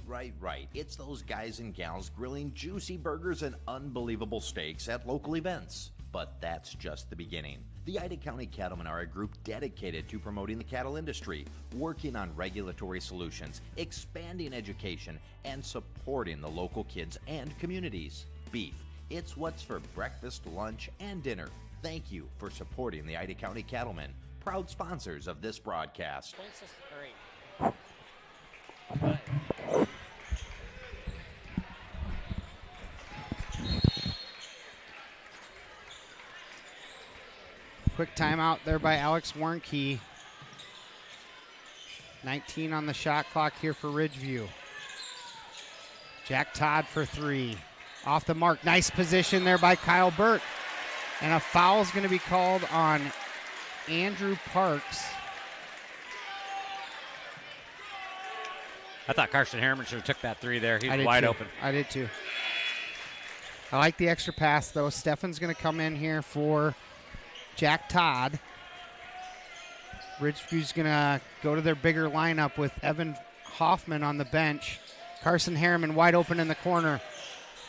It's those guys and gals grilling juicy burgers and unbelievable steaks at local events. But that's just the beginning. The Ida County Cattlemen are a group dedicated to promoting the cattle industry, working on regulatory solutions, expanding education, and supporting the local kids and communities. Beef, it's what's for breakfast, lunch, and dinner. Thank you for supporting the Ida County Cattlemen, proud sponsors of this broadcast.
Quick timeout there by Alex Warnke. 19 on the shot clock here for Ridgeview. Jack Todd for 3. Off the mark. Nice position there by Kyle Burke. And a foul is going to be called on Andrew Parks.
I thought Carson Harriman should have took that 3 there. He was wide open.
I did too. I like the extra pass, though. Stefan's going to come in here for Jack Todd. Ridgeview's going to go to their bigger lineup with Evan Hoffman on the bench. Carson Harriman wide open in the corner.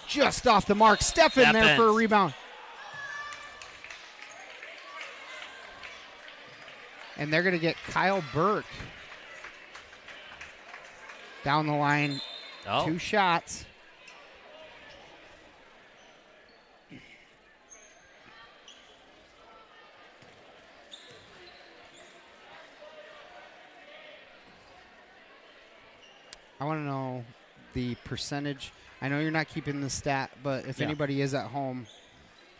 Just off the mark. Stefan there for a rebound. And they're going to get Kyle Burke down the line. 2 shots. I want to know the percentage. I know you're not keeping the stat, but if anybody is at home,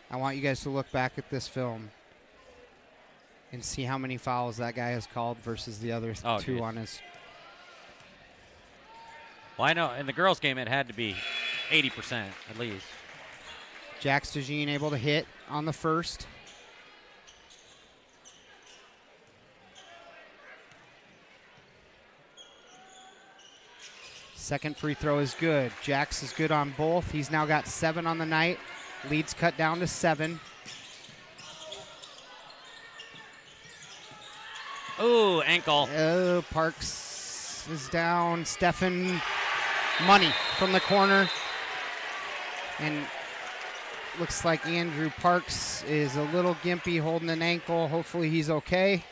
I want you guys to look back at this film and see how many fouls that guy has called versus the other two on his.
Well, I know in the girls' game it had to be 80% at least.
Jack Stajine able to hit on the first. Second free throw is good. Jax is good on both. He's now got 7 on the night. Lead's cut down to 7.
Ooh, ankle.
Oh, Parks is down. Stefan money from the corner. And looks like Andrew Parks is a little gimpy, holding an ankle. Hopefully he's okay.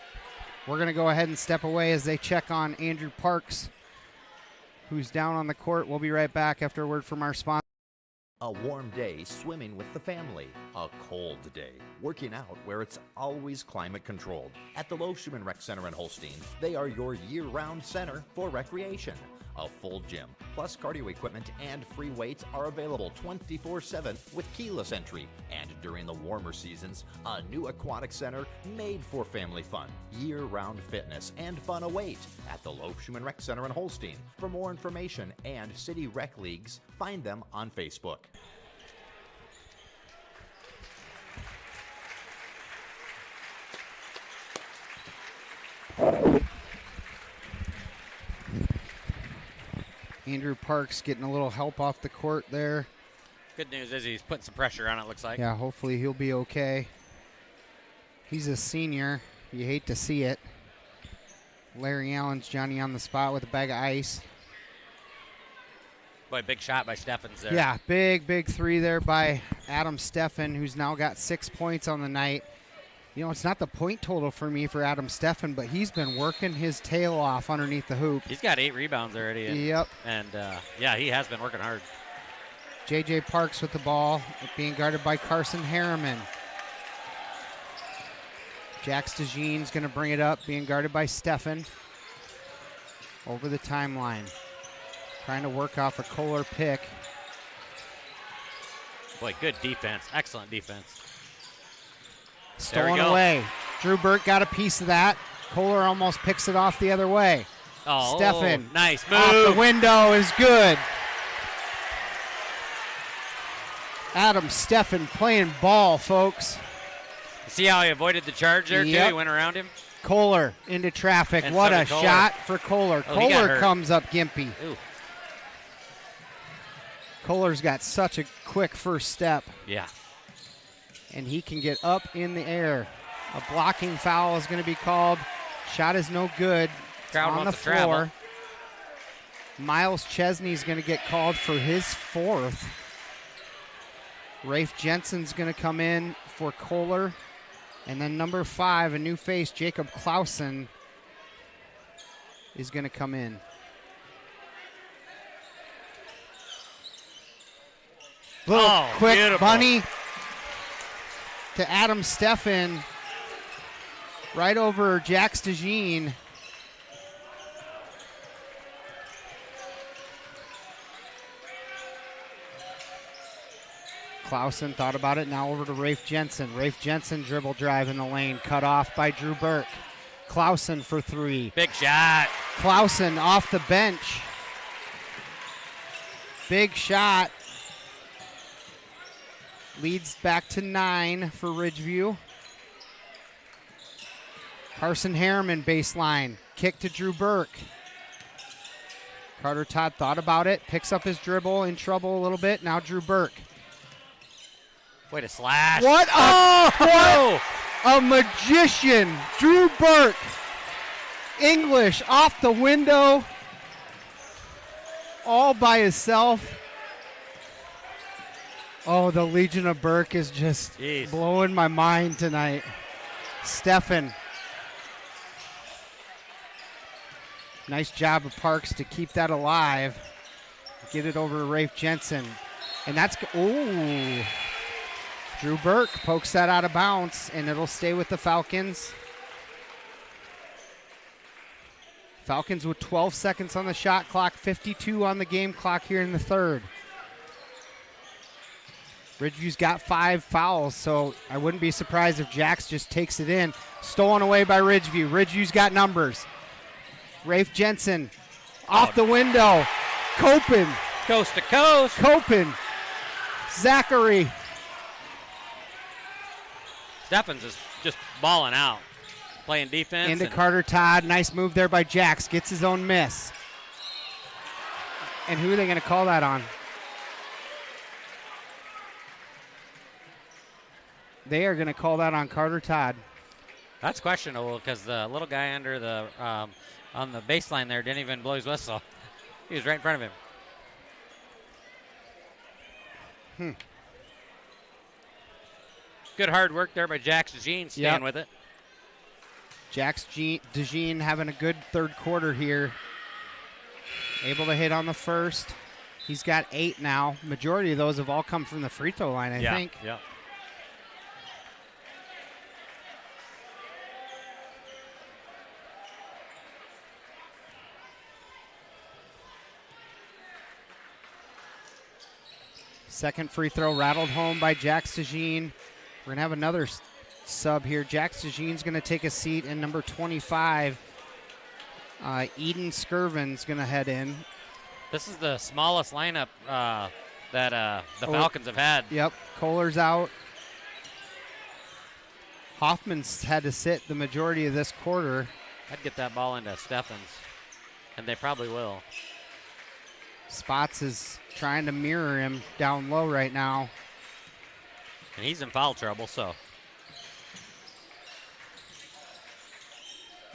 We're going to go ahead and step away as they check on Andrew Parks, who's down on the court. We'll be right back after a word from our sponsor.
A warm day swimming with the family. A cold day working out where it's always climate controlled. At the Loeschman Rec Center in Holstein, they are your year-round center for recreation. A full gym, plus cardio equipment and free weights are available 24/7 with keyless entry. And during the warmer seasons, a new aquatic center made for family fun. Year-round fitness and fun await at the Loeschman Rec Center in Holstein. For more information and city rec leagues, find them on Facebook.
Andrew Parks getting a little help off the court there.
Good news is he's putting some pressure on it, looks like.
Yeah, hopefully he'll be okay. He's a senior. You hate to see it. Larry Allen's Johnny on the spot with a bag of ice.
Boy, big shot by Steffens there.
Yeah, big three there by Adam Steffen, who's now got 6 points on the night. You know, it's not the point total for me for Adam Steffen, but he's been working his tail off underneath the hoop.
He's got 8 rebounds already.
Yep.
And, yeah, he has been working hard.
J.J. Parks with the ball, being guarded by Carson Harriman. Jack Stagine's going to bring it up, being guarded by Steffen. Over the timeline. Trying to work off a Kohler pick.
Boy, good defense. Excellent defense.
Stolen away. Drew Burke got a piece of that. Kohler almost picks it off the other way.
Oh,
Steffen.
Nice move.
Off the window is good. Adam Steffen playing ball, folks.
See how he avoided the charge there, too? He went around him.
Kohler into traffic.
And
what
so
a
Kohler.
shot for Kohler.
Oh, he got
Kohler
hurt.
comes up gimpy.
Ooh.
Kohler's got such a quick first step.
Yeah.
And he can get up in the air. A blocking foul is going to be called. Shot is no good.
Crowd
on the
wants to
floor.
travel.
Miles Chesney is going to get called for his 4th. Rafe Jensen's going to come in for Kohler. And then number 5, a new face, Jacob Clausen, is going to come in. Little quick
beautiful.
bunny to Adam Steffen, right over Jack Stagine. Clausen thought about it, now over to Rafe Jensen. Rafe Jensen dribble drive in the lane, cut off by Drew Burke. Clausen for 3.
Big shot.
Clausen off the bench. Big shot. Leads back to 9 for Ridgeview. Carson Harriman baseline. Kick to Drew Burke. Carter Todd thought about it, picks up his dribble, in trouble a little bit. Now Drew Burke.
Way to slash.
What? Oh, what a magician. Drew Burke. English off the window. All by himself. Oh, the Legion of Burke is just blowing my mind tonight. Steffen. Nice job of Parks to keep that alive. Get it over to Rafe Jensen. And that's, ooh. Drew Burke pokes that out of bounds, and it'll stay with the Falcons. Falcons with 12 seconds on the shot clock, 52 on the game clock here in the third. Ridgeview's got 5 fouls, so I wouldn't be surprised if Jax just takes it in. Stolen away by Ridgeview. Ridgeview's got numbers. Rafe Jensen off the window. Copen.
Coast to coast.
Copen. Zachary.
Steffens is just balling out, playing defense.
Into Carter Todd. Nice move there by Jax. Gets his own miss. And who are they going to call that on? They are going to call that on Carter Todd.
That's questionable because the little guy under the on the baseline there didn't even blow his whistle. He was right in front of him. Good hard work there by Jax DeJean staying with it.
Jax DeJean having a good third quarter here. Able to hit on the first. He's got 8 now. Majority of those have all come from the free throw line, I think.
Yeah.
Second free throw rattled home by Jax DeJean. We're going to have another sub here. Jax DeJean's going to take a seat, and number 25, Eden Skirvin's going to head in.
This is the smallest lineup that the Falcons have had.
Yep, Kohler's out. Hoffman's had to sit the majority of this quarter.
I'd get that ball into Steffens, and they probably will.
Spots is trying to mirror him down low right now.
And he's in foul trouble, so.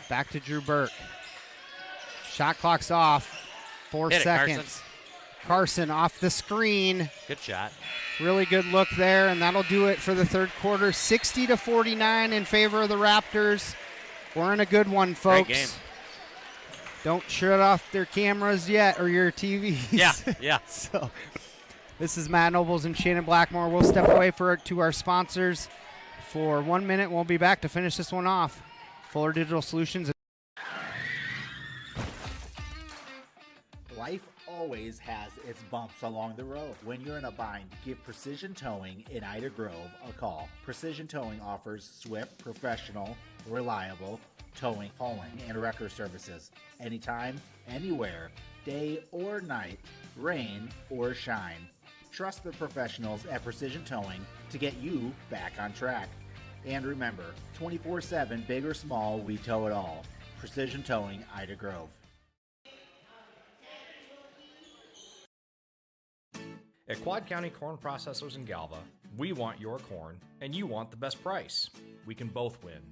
Back to Drew Burke. Shot clock's off. 4 seconds. Carson off the screen.
Good shot.
Really good look there, and that'll do it for the third quarter. 60-49 in favor of the Raptors. We're in a good one, folks.
Great game.
Don't shut off their cameras yet or your TVs.
Yeah.
So this is Matt Nobles and Shannon Blackmore. We'll step away to our sponsors for 1 minute. We'll be back to finish this one off. Fuller Digital Solutions.
Life always has its bumps along the road. When you're in a bind, give Precision Towing in Ida Grove a call. Precision Towing offers swift, professional, reliable towing, hauling, and wrecker services. Anytime, anywhere, day or night, rain or shine. Trust the professionals at Precision Towing to get you back on track. And remember, 24/7, big or small, we tow it all. Precision Towing, Ida Grove.
At Quad County Corn Processors in Galva, we want your corn and you want the best price. We can both win.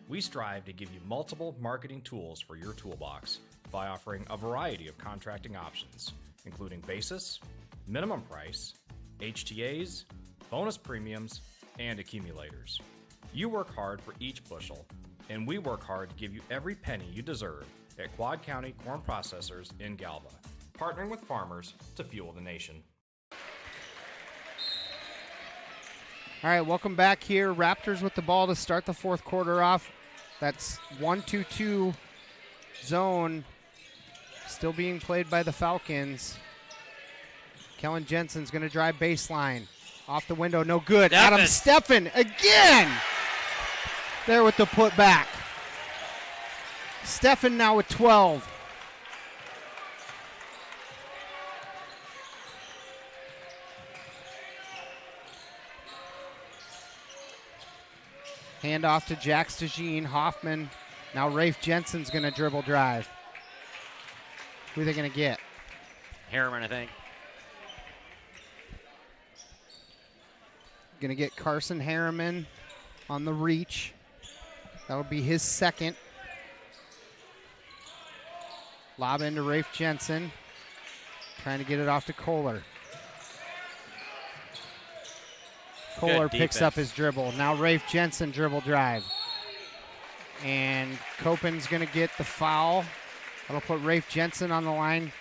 We strive to give you multiple marketing tools for your toolbox by offering a variety of contracting options, including basis, minimum price, HTAs, bonus premiums, and accumulators. You work hard for each bushel, and we work hard to give you every penny you deserve at Quad County Corn Processors in Galva, partnering with farmers to fuel the nation.
All right, welcome back here. Raptors with the ball to start the fourth quarter off. That's 1-2-2 zone still being played by the Falcons. Kellen Jensen's going to drive baseline. Off the window, no good. Adam Steffen again. There with the putback. Steffen now with 12. Hand off to Jax DeJean. Hoffman. Now Rafe Jensen's going to dribble drive. Who are they going to get?
Harriman, I think.
Going to get Carson Harriman on the reach. That'll be his second. Lob into Rafe Jensen. Trying to get it off to Kohler. Kohler picks up his dribble. Now Rafe Jensen dribble drive. And Copen's going to get the foul. That'll put Rafe Jensen on the line.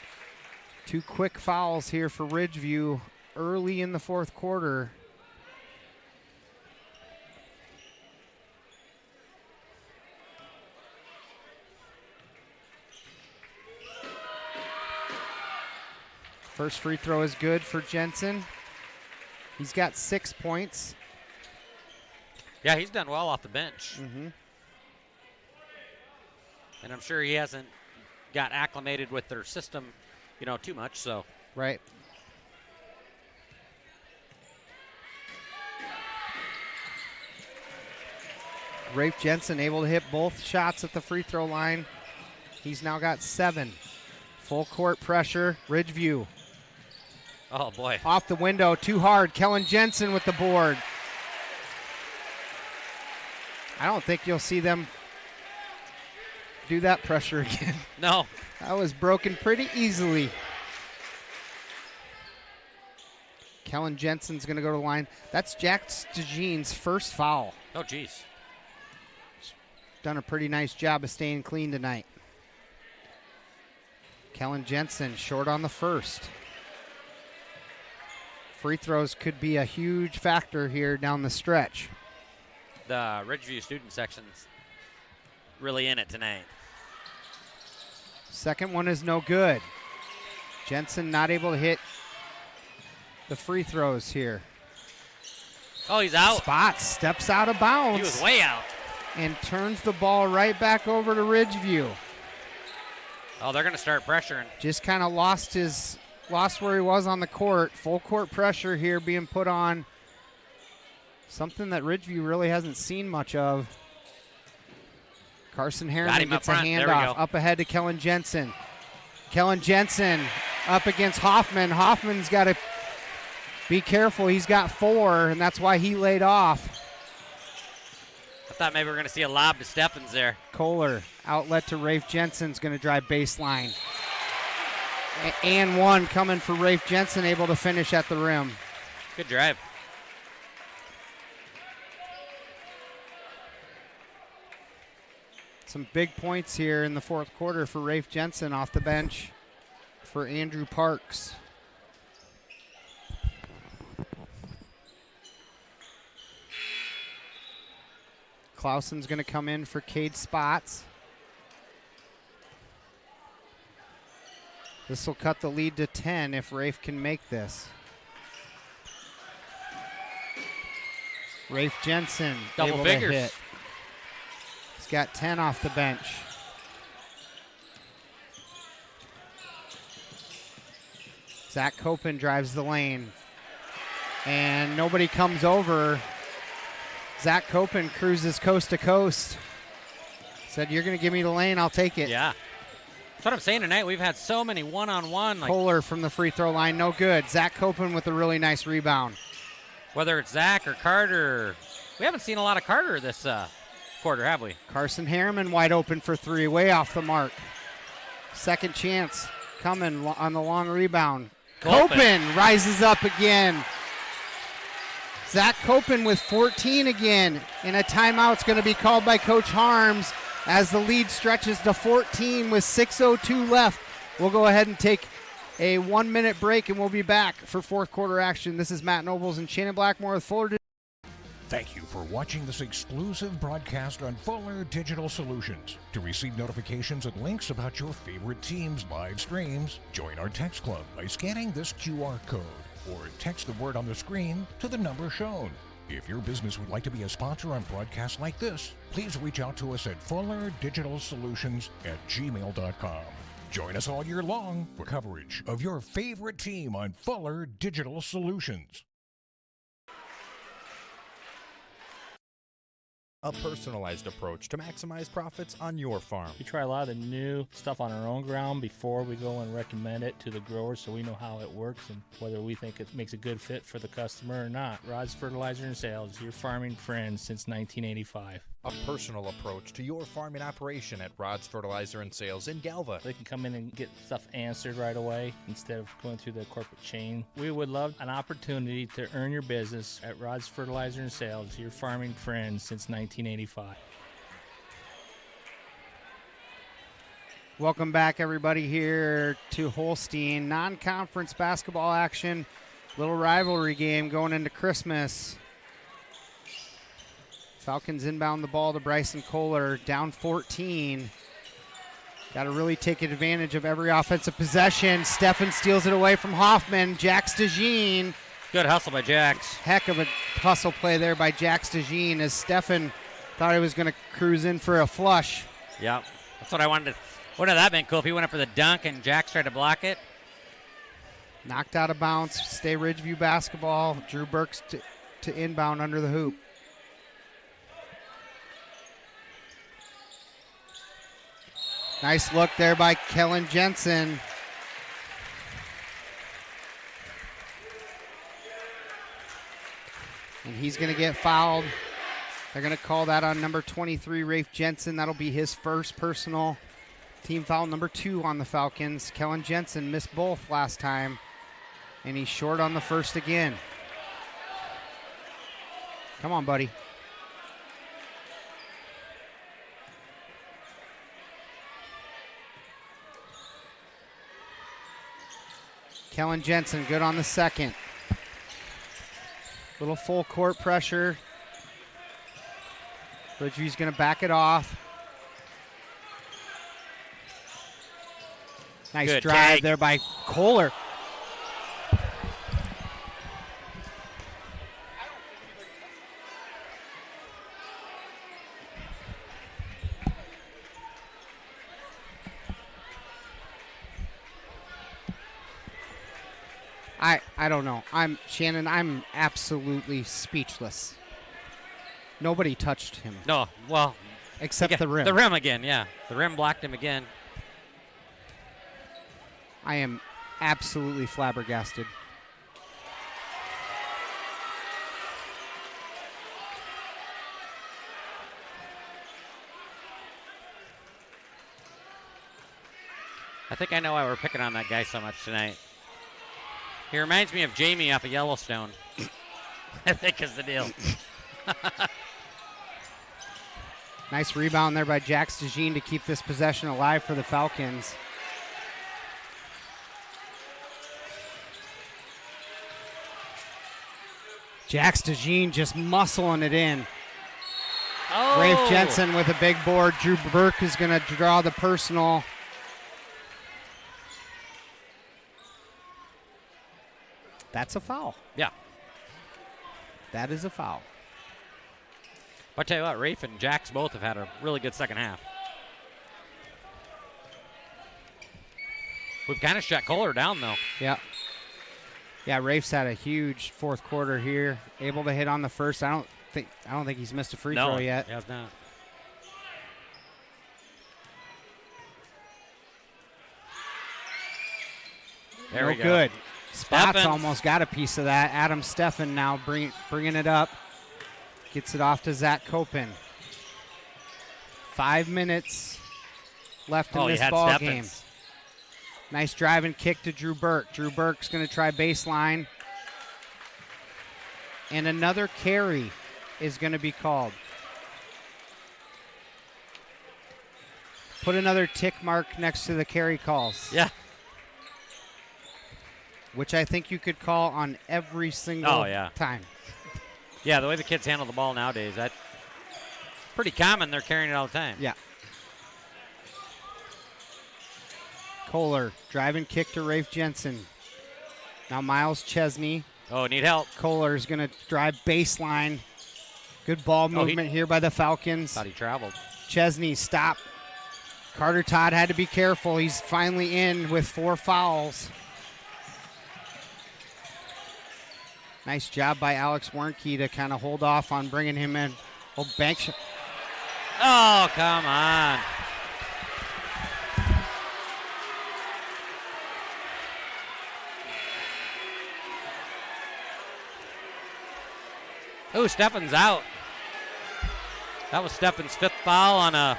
2 quick fouls here for Ridgeview early in the fourth quarter. First free throw is good for Jensen. He's got 6 points.
Yeah, he's done well off the bench.
Mm-hmm.
And I'm sure he hasn't got acclimated with their system, too much. So
right. Rafe Jensen able to hit both shots at the free throw line. He's now got 7. Full court pressure. Ridgeview.
Oh, boy.
Off the window, too hard. Kellen Jensen with the board. I don't think you'll see them do that pressure again.
No.
That was broken pretty easily. Kellen Jensen's going to go to the line. That's Jack Stagene's first foul.
Oh, geez.
Done a pretty nice job of staying clean tonight. Kellen Jensen short on the first. Free throws could be a huge factor here down the stretch.
The Ridgeview student section's really in it tonight.
Second one is no good. Jensen not able to hit the free throws here.
Oh, he's out.
Spot steps out of bounds.
He was way out.
And turns the ball right back over to Ridgeview.
Oh, they're going to start pressuring.
Just kind of lost where he was on the court. Full court pressure here being put on. Something that Ridgeview really hasn't seen much of. Carson Harriman gets a handoff up ahead to Kellen Jensen. Kellen Jensen up against Hoffman. Hoffman's got to be careful. He's got 4, and that's why he laid off.
I thought maybe we were going to see a lob to Steffens there.
Kohler, outlet to Rafe Jensen's going to drive baseline. And one coming for Rafe Jensen, able to finish at the rim.
Good drive.
Some big points here in the fourth quarter for Rafe Jensen off the bench for Andrew Parks. Clausen's going to come in for Cade Spots. This will cut the lead to 10 if Rafe can make this. Rafe Jensen
double figures
to hit. He's got 10 off the bench. Zach Copen drives the lane. And nobody comes over. Zach Copen cruises coast to coast. Said, you're going to give me the lane, I'll take it.
Yeah. That's what I'm saying tonight. We've had so many one-on-one.
Kohler from the free throw line, no good. Zach Copen with a really nice rebound.
Whether it's Zach or Carter, we haven't seen a lot of Carter this quarter, have we?
Carson Harriman wide open for 3, way off the mark. Second chance coming on the long rebound. Copen rises up again. Zach Copen with 14 again, and a timeout's going to be called by Coach Harms as the lead stretches to 14 with 6:02 left. We'll go ahead and take a 1-minute break, and we'll be back for fourth quarter action. This is Matt Nobles and Shannon Blackmore with Fuller.
Thank you for watching this exclusive broadcast on Fuller Digital Solutions. To receive notifications and links about your favorite team's live streams, join our text club by scanning this QR code or text the word on the screen to the number shown. If your business would like to be a sponsor on broadcasts like this, please reach out to us at fullerdigitalsolutions@gmail.com. Join us all year long for coverage of your favorite team on Fuller Digital Solutions.
A personalized approach to maximize profits on your farm.
We try a lot of the new stuff on our own ground before we go and recommend it to the growers so we know how it works and whether we think it makes a good fit for the customer or not. Rod's Fertilizer and Sales, your farming friend since 1985.
A personal approach to your farming operation at Rod's Fertilizer and Sales in Galva.
They can come in and get stuff answered right away instead of going through the corporate chain. We would love an opportunity to earn your business at Rod's Fertilizer and Sales, your farming friend since 1985.
Welcome back, everybody, here to Holstein. Non-conference basketball action, little rivalry game going into Christmas. Falcons inbound the ball to Bryson Kohler, down 14. Got to really take advantage of every offensive possession. Steffen steals it away from Hoffman. Jax DeJean.
Good hustle by Jax.
Heck of a hustle play there by Jax DeJean as Steffen thought he was going to cruise in for a flush.
Yep. That's what I wanted to. Wouldn't have that been cool if he went up for the dunk and Jax tried to block it?
Knocked out of bounds. Stay Ridgeview basketball. Drew Burks to inbound under the hoop. Nice look there by Kellen Jensen. And he's going to get fouled. They're going to call that on number 23, Rafe Jensen. That'll be his first personal team foul, number 2 on the Falcons. Kellen Jensen missed both last time, and he's short on the first again. Come on, buddy. Kellen Jensen, good on the second. Little full court pressure. Ridgeview's going to back it off. Nice
good
drive
tag
there by Kohler. I don't know. Shannon, I'm absolutely speechless. Nobody touched him.
No, well.
Except the rim.
The rim again, yeah. The rim blocked him again.
I am absolutely flabbergasted.
I think I know why we're picking on that guy so much tonight. He reminds me of Jamie off of Yellowstone. I think is the deal.
Nice rebound there by Jax DeJean to keep this possession alive for the Falcons. Jax DeJean just muscling it in.
Oh.
Rafe Jensen with a big board. Drew Burke is going to draw the personal. That's a foul.
Yeah.
That is a foul.
I'll tell you what, Rafe and Jax both have had a really good second half. We've kind of shut Kohler down, though.
Yeah. Yeah, Rafe's had a huge fourth quarter here. Able to hit on the first. I don't think he's missed a free throw yet.
No, he has not. There we go.
Good. Spots
Steffen.
almost got a piece of that. Adam Steffen now bringing it up. Gets it off to Zach Copen. 5 minutes left in this ball game. Nice drive and kick to Drew Burke. Drew Burke's going to try baseline. And another carry is going to be called. Put another tick mark next to the carry calls.
Yeah.
Which I think you could call on every single time.
Yeah, the way the kids handle the ball nowadays, that's pretty common. They're carrying it all the time.
Yeah. Kohler, drive and kick to Rafe Jensen. Now Miles Chesney.
Oh, need help.
Kohler is going to drive baseline. Good ball movement here by the Falcons.
Thought he traveled.
Chesney, stop. Carter Todd had to be careful. He's finally in with 4 fouls. Nice job by Alex Warnke to kind of hold off on bringing him in. Oh, bank shot.
Oh, come on. Oh, Steffen's out. That was Steffen's 5th foul on a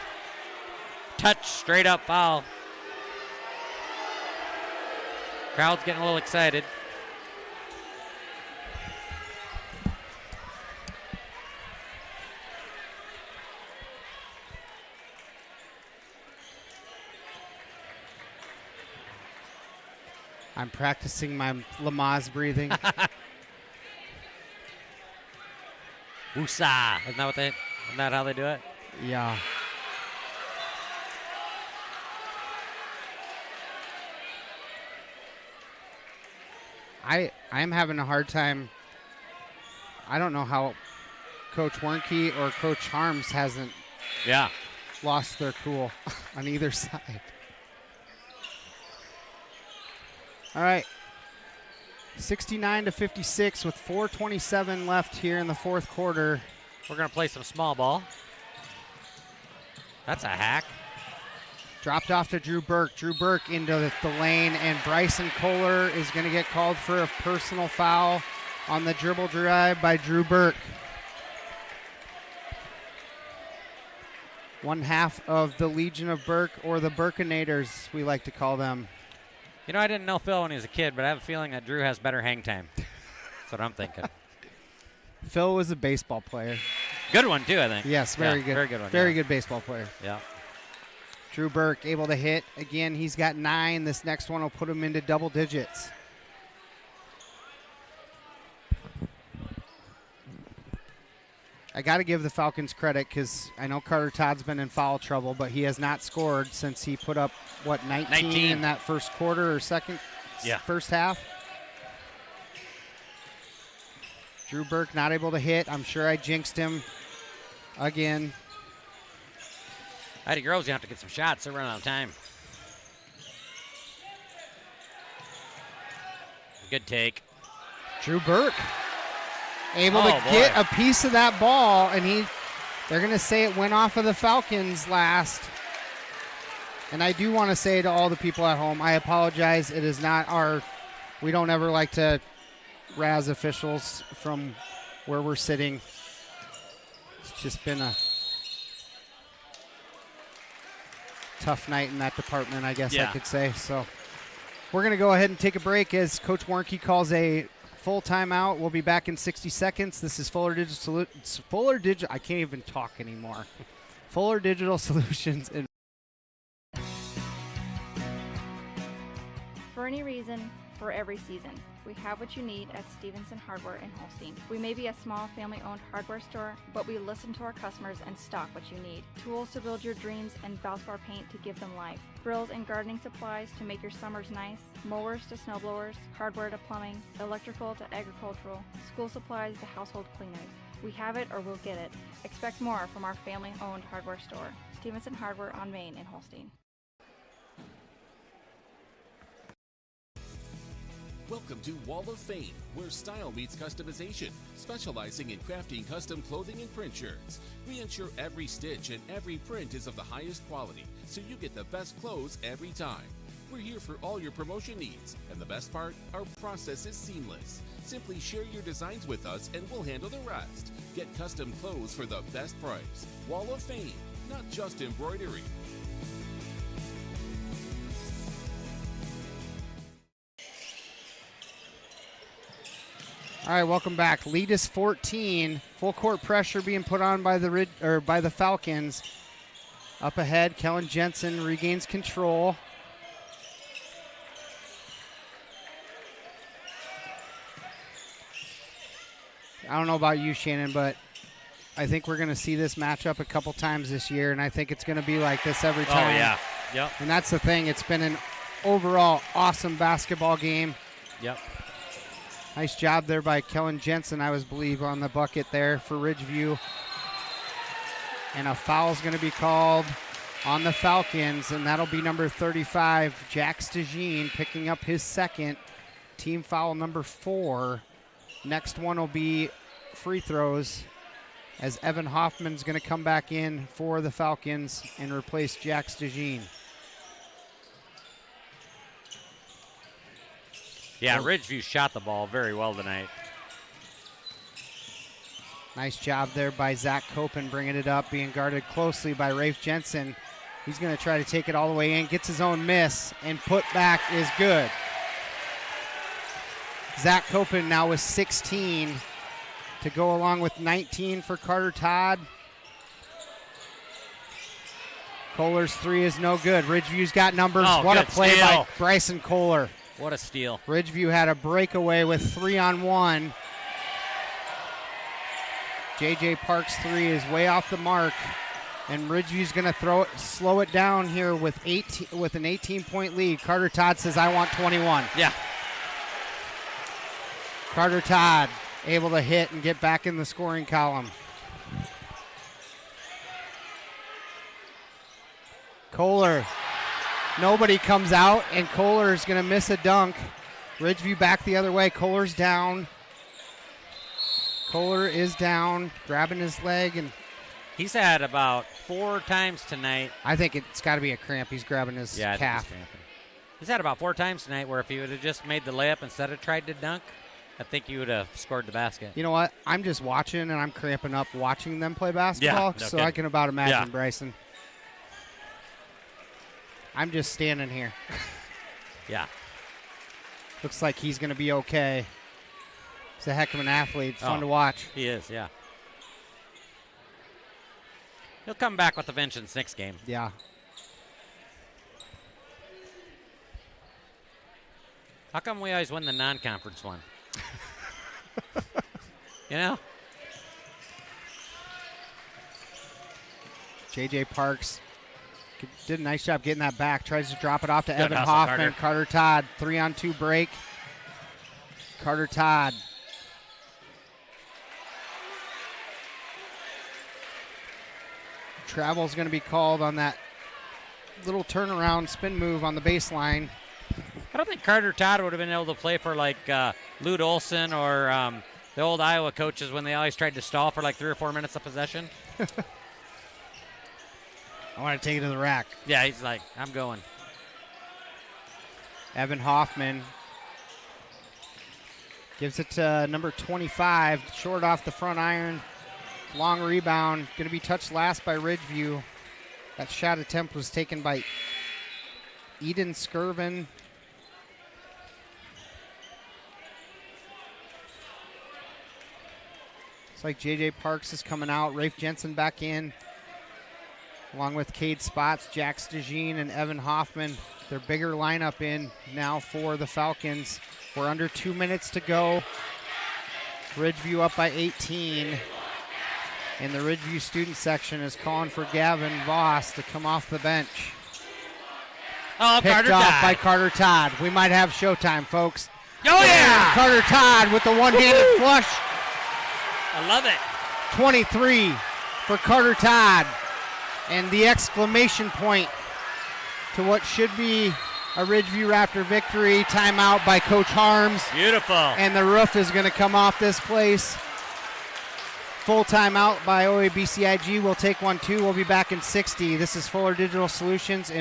touch, straight up foul. Crowd's getting a little excited.
I'm practicing my Lamaze breathing.
Woosah. Isn't that how they do it?
Yeah. I'm having a hard time. I don't know how Coach Warnke or Coach Harms hasn't lost their cool on either side. All right. 69-56 with 4:27 left here in the fourth quarter.
We're going to play some small ball. That's a hack.
Dropped off to Drew Burke. Drew Burke into the lane, and Bryson Kohler is going to get called for a personal foul on the dribble drive by Drew Burke. One half of the Legion of Burke, or the Burkinators, we like to call them.
You know, I didn't know Phil when he was a kid, but I have a feeling that Drew has better hang time. That's what I'm thinking.
Phil was a baseball player.
Good one, too, I think.
Yes, very good.
Very good one.
Very good baseball player.
Yeah.
Drew Burke able to hit. Again, he's got 9. This next one will put him into double digits. I got to give the Falcons credit because I know Carter Todd's been in foul trouble, but he has not scored since he put up, 19 in that first quarter or first half. Drew Burke not able to hit. I'm sure I jinxed him again.
Ida Groves, you have to get some shots. They're running out of time. Good take.
Drew Burke able to get a piece of that ball, and they're going to say it went off of the Falcons last. And I do want to say to all the people at home, I apologize. It is not we don't ever like to razz officials from where we're sitting. It's just been a tough night in that department, I guess I could say. So we're going to go ahead and take a break as Coach Warnke calls a full timeout. We'll be back in 60 seconds. This is Fuller Digital. I can't even talk anymore. Fuller Digital Solutions.
For any reason, for every season, we have what you need at Stevenson Hardware in Holstein. We may be a small family-owned hardware store, but we listen to our customers and stock what you need. Tools to build your dreams and Valspar paint to give them life. Grills and gardening supplies to make your summers nice. Mowers to snowblowers, hardware to plumbing, electrical to agricultural, school supplies to household cleaners. We have it or we'll get it. Expect more from our family-owned hardware store. Stevenson Hardware on Main in Holstein.
Welcome to Wall of Fame, where style meets customization, specializing in crafting custom clothing and print shirts. We ensure every stitch and every print is of the highest quality, so you get the best clothes every time. We're here for all your promotion needs, and the best part, our process is seamless. Simply share your designs with us and we'll handle the rest. Get custom clothes for the best price. Wall of Fame, not just embroidery.
All right, welcome back. Lead is 14. Full court pressure being put on by the Falcons. Up ahead, Kellen Jensen regains control. I don't know about you, Shannon, but I think we're going to see this matchup a couple times this year, and I think it's going to be like this every time.
Oh, yeah. Yep.
And that's the thing. It's been an overall awesome basketball game.
Yep.
Nice job there by Kellen Jensen, I believe, on the bucket there for Ridgeview. And a foul's going to be called on the Falcons, and that'll be number 35, Jack Stajine, picking up his second. Team foul number 4. Next one will be free throws, as Evan Hoffman's going to come back in for the Falcons and replace Jack Stajine.
Yeah, Ridgeview shot the ball very well tonight.
Nice job there by Zach Copen bringing it up, being guarded closely by Rafe Jensen. He's going to try to take it all the way in, gets his own miss, and put back is good. Zach Copen now with 16 to go along with 19 for Carter Todd. Kohler's 3 is no good. Ridgeview's got numbers. What a play by Bryson Kohler.
What a steal.
Ridgeview had a breakaway with 3-on-1. J.J. Parks' 3 is way off the mark, and Ridgeview's going to slow it down here with an 18-point lead. Carter Todd says, I want 21.
Yeah.
Carter Todd able to hit and get back in the scoring column. Kohler. Nobody comes out, and Kohler is going to miss a dunk. Ridgeview back the other way. Kohler's down. Kohler is down, grabbing his leg, and
he's had about 4 times tonight.
I think it's got to be a cramp. He's grabbing his calf.
He's had about 4 times tonight where if he would have just made the layup instead of tried to dunk, I think he would have scored the basket.
You know what? I'm just watching, and I'm cramping up watching them play basketball, so I can about imagine Bryson. I'm just standing here.
Yeah.
Looks like he's going to be okay. He's a heck of an athlete. Fun to watch.
He is, yeah. He'll come back with a vengeance next game.
Yeah.
How come we always win the non-conference one? You know?
J.J. Parks did a nice job getting that back. Tries to drop it off to
Good
Evan
hustle,
Hoffman. Carter Todd, 3-on-2 break. Carter Todd. Travel's going to be called on that little turnaround spin move on the baseline.
I don't think Carter Todd would have been able to play for like Lute Olson or the old Iowa coaches when they always tried to stall for like 3 or 4 minutes of possession.
I want to take it to the rack.
Yeah, he's like, I'm going.
Evan Hoffman gives it to number 25, short off the front iron. Long rebound, going to be touched last by Ridgeview. That shot attempt was taken by Eden Skirvin. It's like J.J. Parks is coming out. Rafe Jensen back in, along with Cade Spots, Jack Stegine, and Evan Hoffman. Their bigger lineup in now for the Falcons. We're under 2 minutes to go. Ridgeview up by 18. And the Ridgeview student section is calling for Gavin Voss to come off the bench.
Oh,
Picked
Carter
off
Todd.
by Carter Todd. We might have showtime, folks.
Oh, yeah!
Carter Todd with the one-handed flush.
I love it.
23 for Carter Todd. And the exclamation point to what should be a Ridgeview Raptor victory. Timeout by Coach Harms.
Beautiful.
And the roof is going to come off this place. Full timeout by OABCIG. We'll take one, too. We'll be back in 60. This is Fuller Digital Solutions.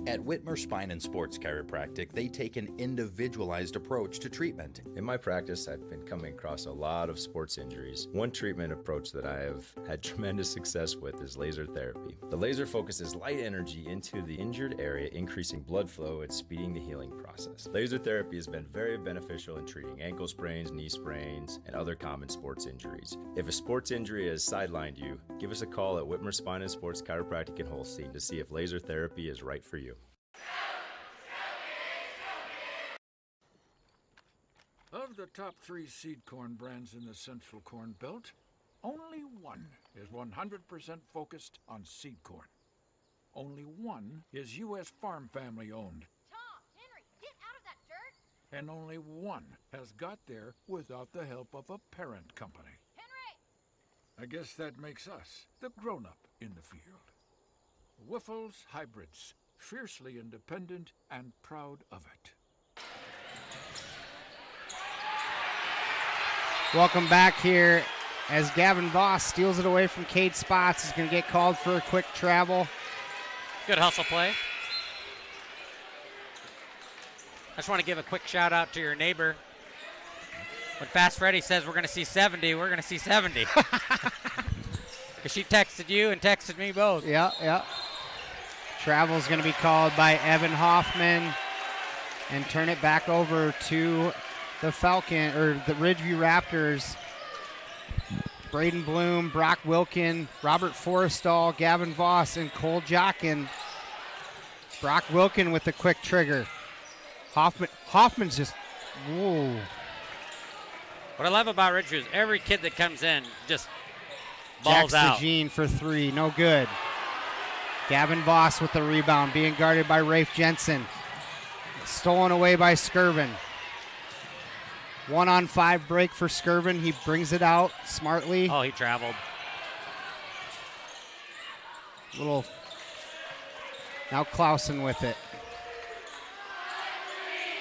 At Whitmer Spine and Sports Chiropractic, they take an individualized approach to treatment.
In my practice, I've been coming across a lot of sports injuries. One treatment approach that I have had tremendous success with is laser therapy. The laser focuses light energy into the injured area, increasing blood flow and speeding the healing process. Laser therapy has been very beneficial in treating ankle sprains, knee sprains, and other common sports injuries. If a sports injury has sidelined you, give us a call at Whitmer Spine and Sports Chiropractic in Holstein to see if laser therapy is right for you.
Of the top 3 seed corn brands in the Central Corn Belt, only one is 100% focused on seed corn. Only one is U.S. Farm Family owned.
Tom, Henry, get out of that dirt!
And only one has got there without the help of a parent company.
Henry!
I guess that makes us the grown-up in the field. Wiffles Hybrids, fiercely independent and proud of it.
Welcome back here as Gavin Voss steals it away from Cade Spots. He's going to get called for a quick travel.
Good hustle play. I just want to give a quick shout out to your neighbor. When Fast Freddy says we're going to see 70, we're going to see 70. Because she texted you and texted me both.
Yeah. Travel's going to be called by Evan Hoffman and turn it back over to the Falcon, or the Ridgeview Raptors. Braden Bloom, Brock Wilkin, Robert Forrestal, Gavin Voss, and Cole Jockin. Brock Wilkin with the quick trigger. Hoffman's just, whoa.
What I love about Ridgeview is every kid that comes in just balls out.
Jack Stegine for 3, no good. Gavin Voss with the rebound, being guarded by Rafe Jensen. Stolen away by Skirvin. 1-on-5 break for Skirvin. He brings it out smartly.
Oh, he traveled.
Now Clausen with it.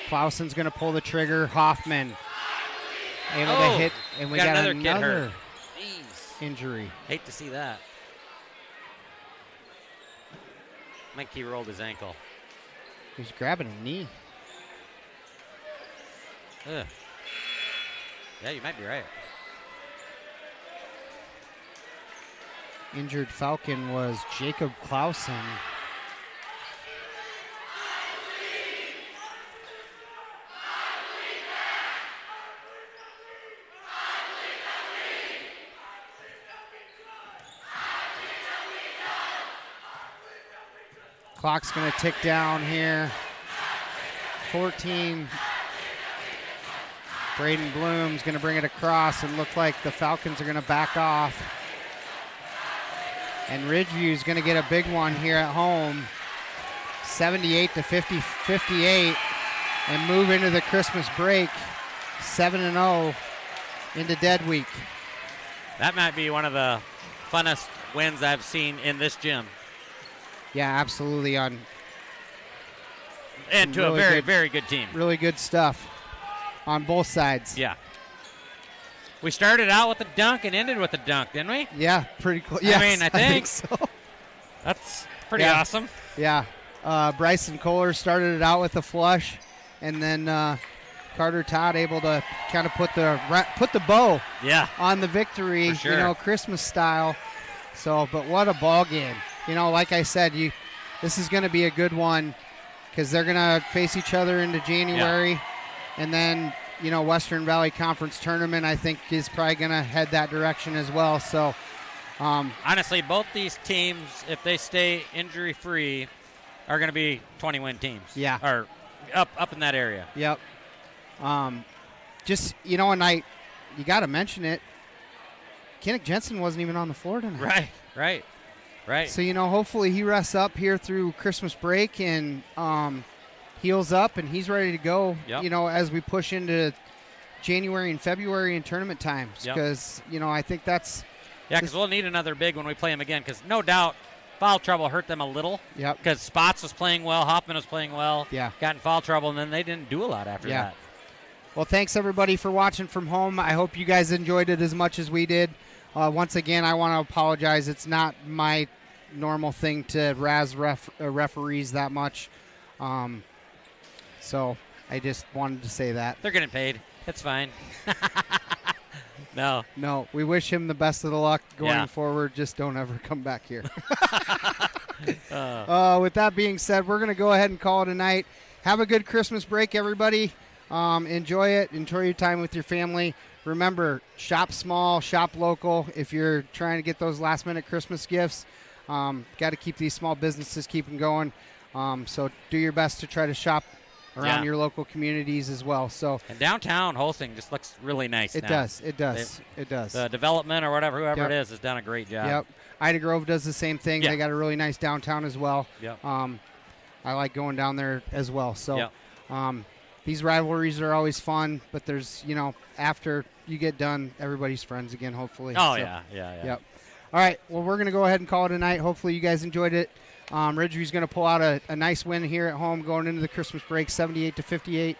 Clausen's going to pull the trigger. Hoffman able to hit, and we got another
kid hurt.
Injury.
Hate to see that. Mike, he rolled his ankle.
He's grabbing a knee.
Ugh. Yeah, you might be right.
Injured Falcon was Jacob Clausen. Clock's going to tick down here. 14. Braden Bloom's going to bring it across and look like the Falcons are going to back off. And Ridgeview's going to get a big one here at home. 78-58 and move into the Christmas break. 7-0 into Dead Week.
That might be one of the funnest wins I've seen in this gym.
Yeah, absolutely.
And to really a very, very good team.
Really good stuff on both sides.
Yeah. We started out with a dunk and ended with a dunk, didn't we?
Yeah, pretty close. Yes,
I mean, I think
so.
That's pretty awesome.
Yeah. Bryson Kohler started it out with a flush, and then Carter Todd able to kind of put the bow on the victory,
For sure.
Christmas style. So, but what a ball game. Like I said, this is going to be a good one because they're going to face each other into January.
Yeah.
And then, Western Valley Conference Tournament, I think, is probably going to head that direction as well. So,
honestly, both these teams, if they stay injury-free, are going to be 20-win teams.
Yeah.
Or up in that area.
Yep. Just, and you got to mention it, Kinnick Jensen wasn't even on the floor tonight.
Right.
So, hopefully he rests up here through Christmas break and heals up and he's ready to go, as we push into January and February and tournament times. Because, I think that's...
Yeah, because we'll need another big when we play them again because no doubt foul trouble hurt them a little.
Yep.
Because Spots was playing well, Hoffman was playing well.
Yeah.
Got in foul trouble, and then they didn't do a lot after that.
Well, thanks, everybody, for watching from home. I hope you guys enjoyed it as much as we did. Once again, I want to apologize. It's not my normal thing to razz referees that much. So I just wanted to say that.
They're getting paid. It's fine. No,
we wish him the best of the luck going forward. Just don't ever come back here. With that being said, we're going to go ahead and call it a night. Have a good Christmas break, everybody. Enjoy it. Enjoy your time with your family. Remember, shop small, shop local. If you're trying to get those last-minute Christmas gifts, got to keep these small businesses keeping going. So do your best to try to shop around your local communities as well. So
and downtown Holsting just looks really nice.
It does. It does.
The development or whoever it is has done a great job.
Yep. Ida Grove does the same thing. They got a really nice downtown as well.
Yep.
I like going down there as well. So these rivalries are always fun, but there's, after you get done, everybody's friends again, hopefully.
Oh,
so,
yeah.
Yep. All right. Well, we're going to go ahead and call it a night. Hopefully you guys enjoyed it. Ridgeview's going to pull out a nice win here at home going into the Christmas break, 78-58.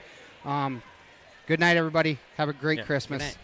Good night, everybody. Have a great Christmas.
Good night.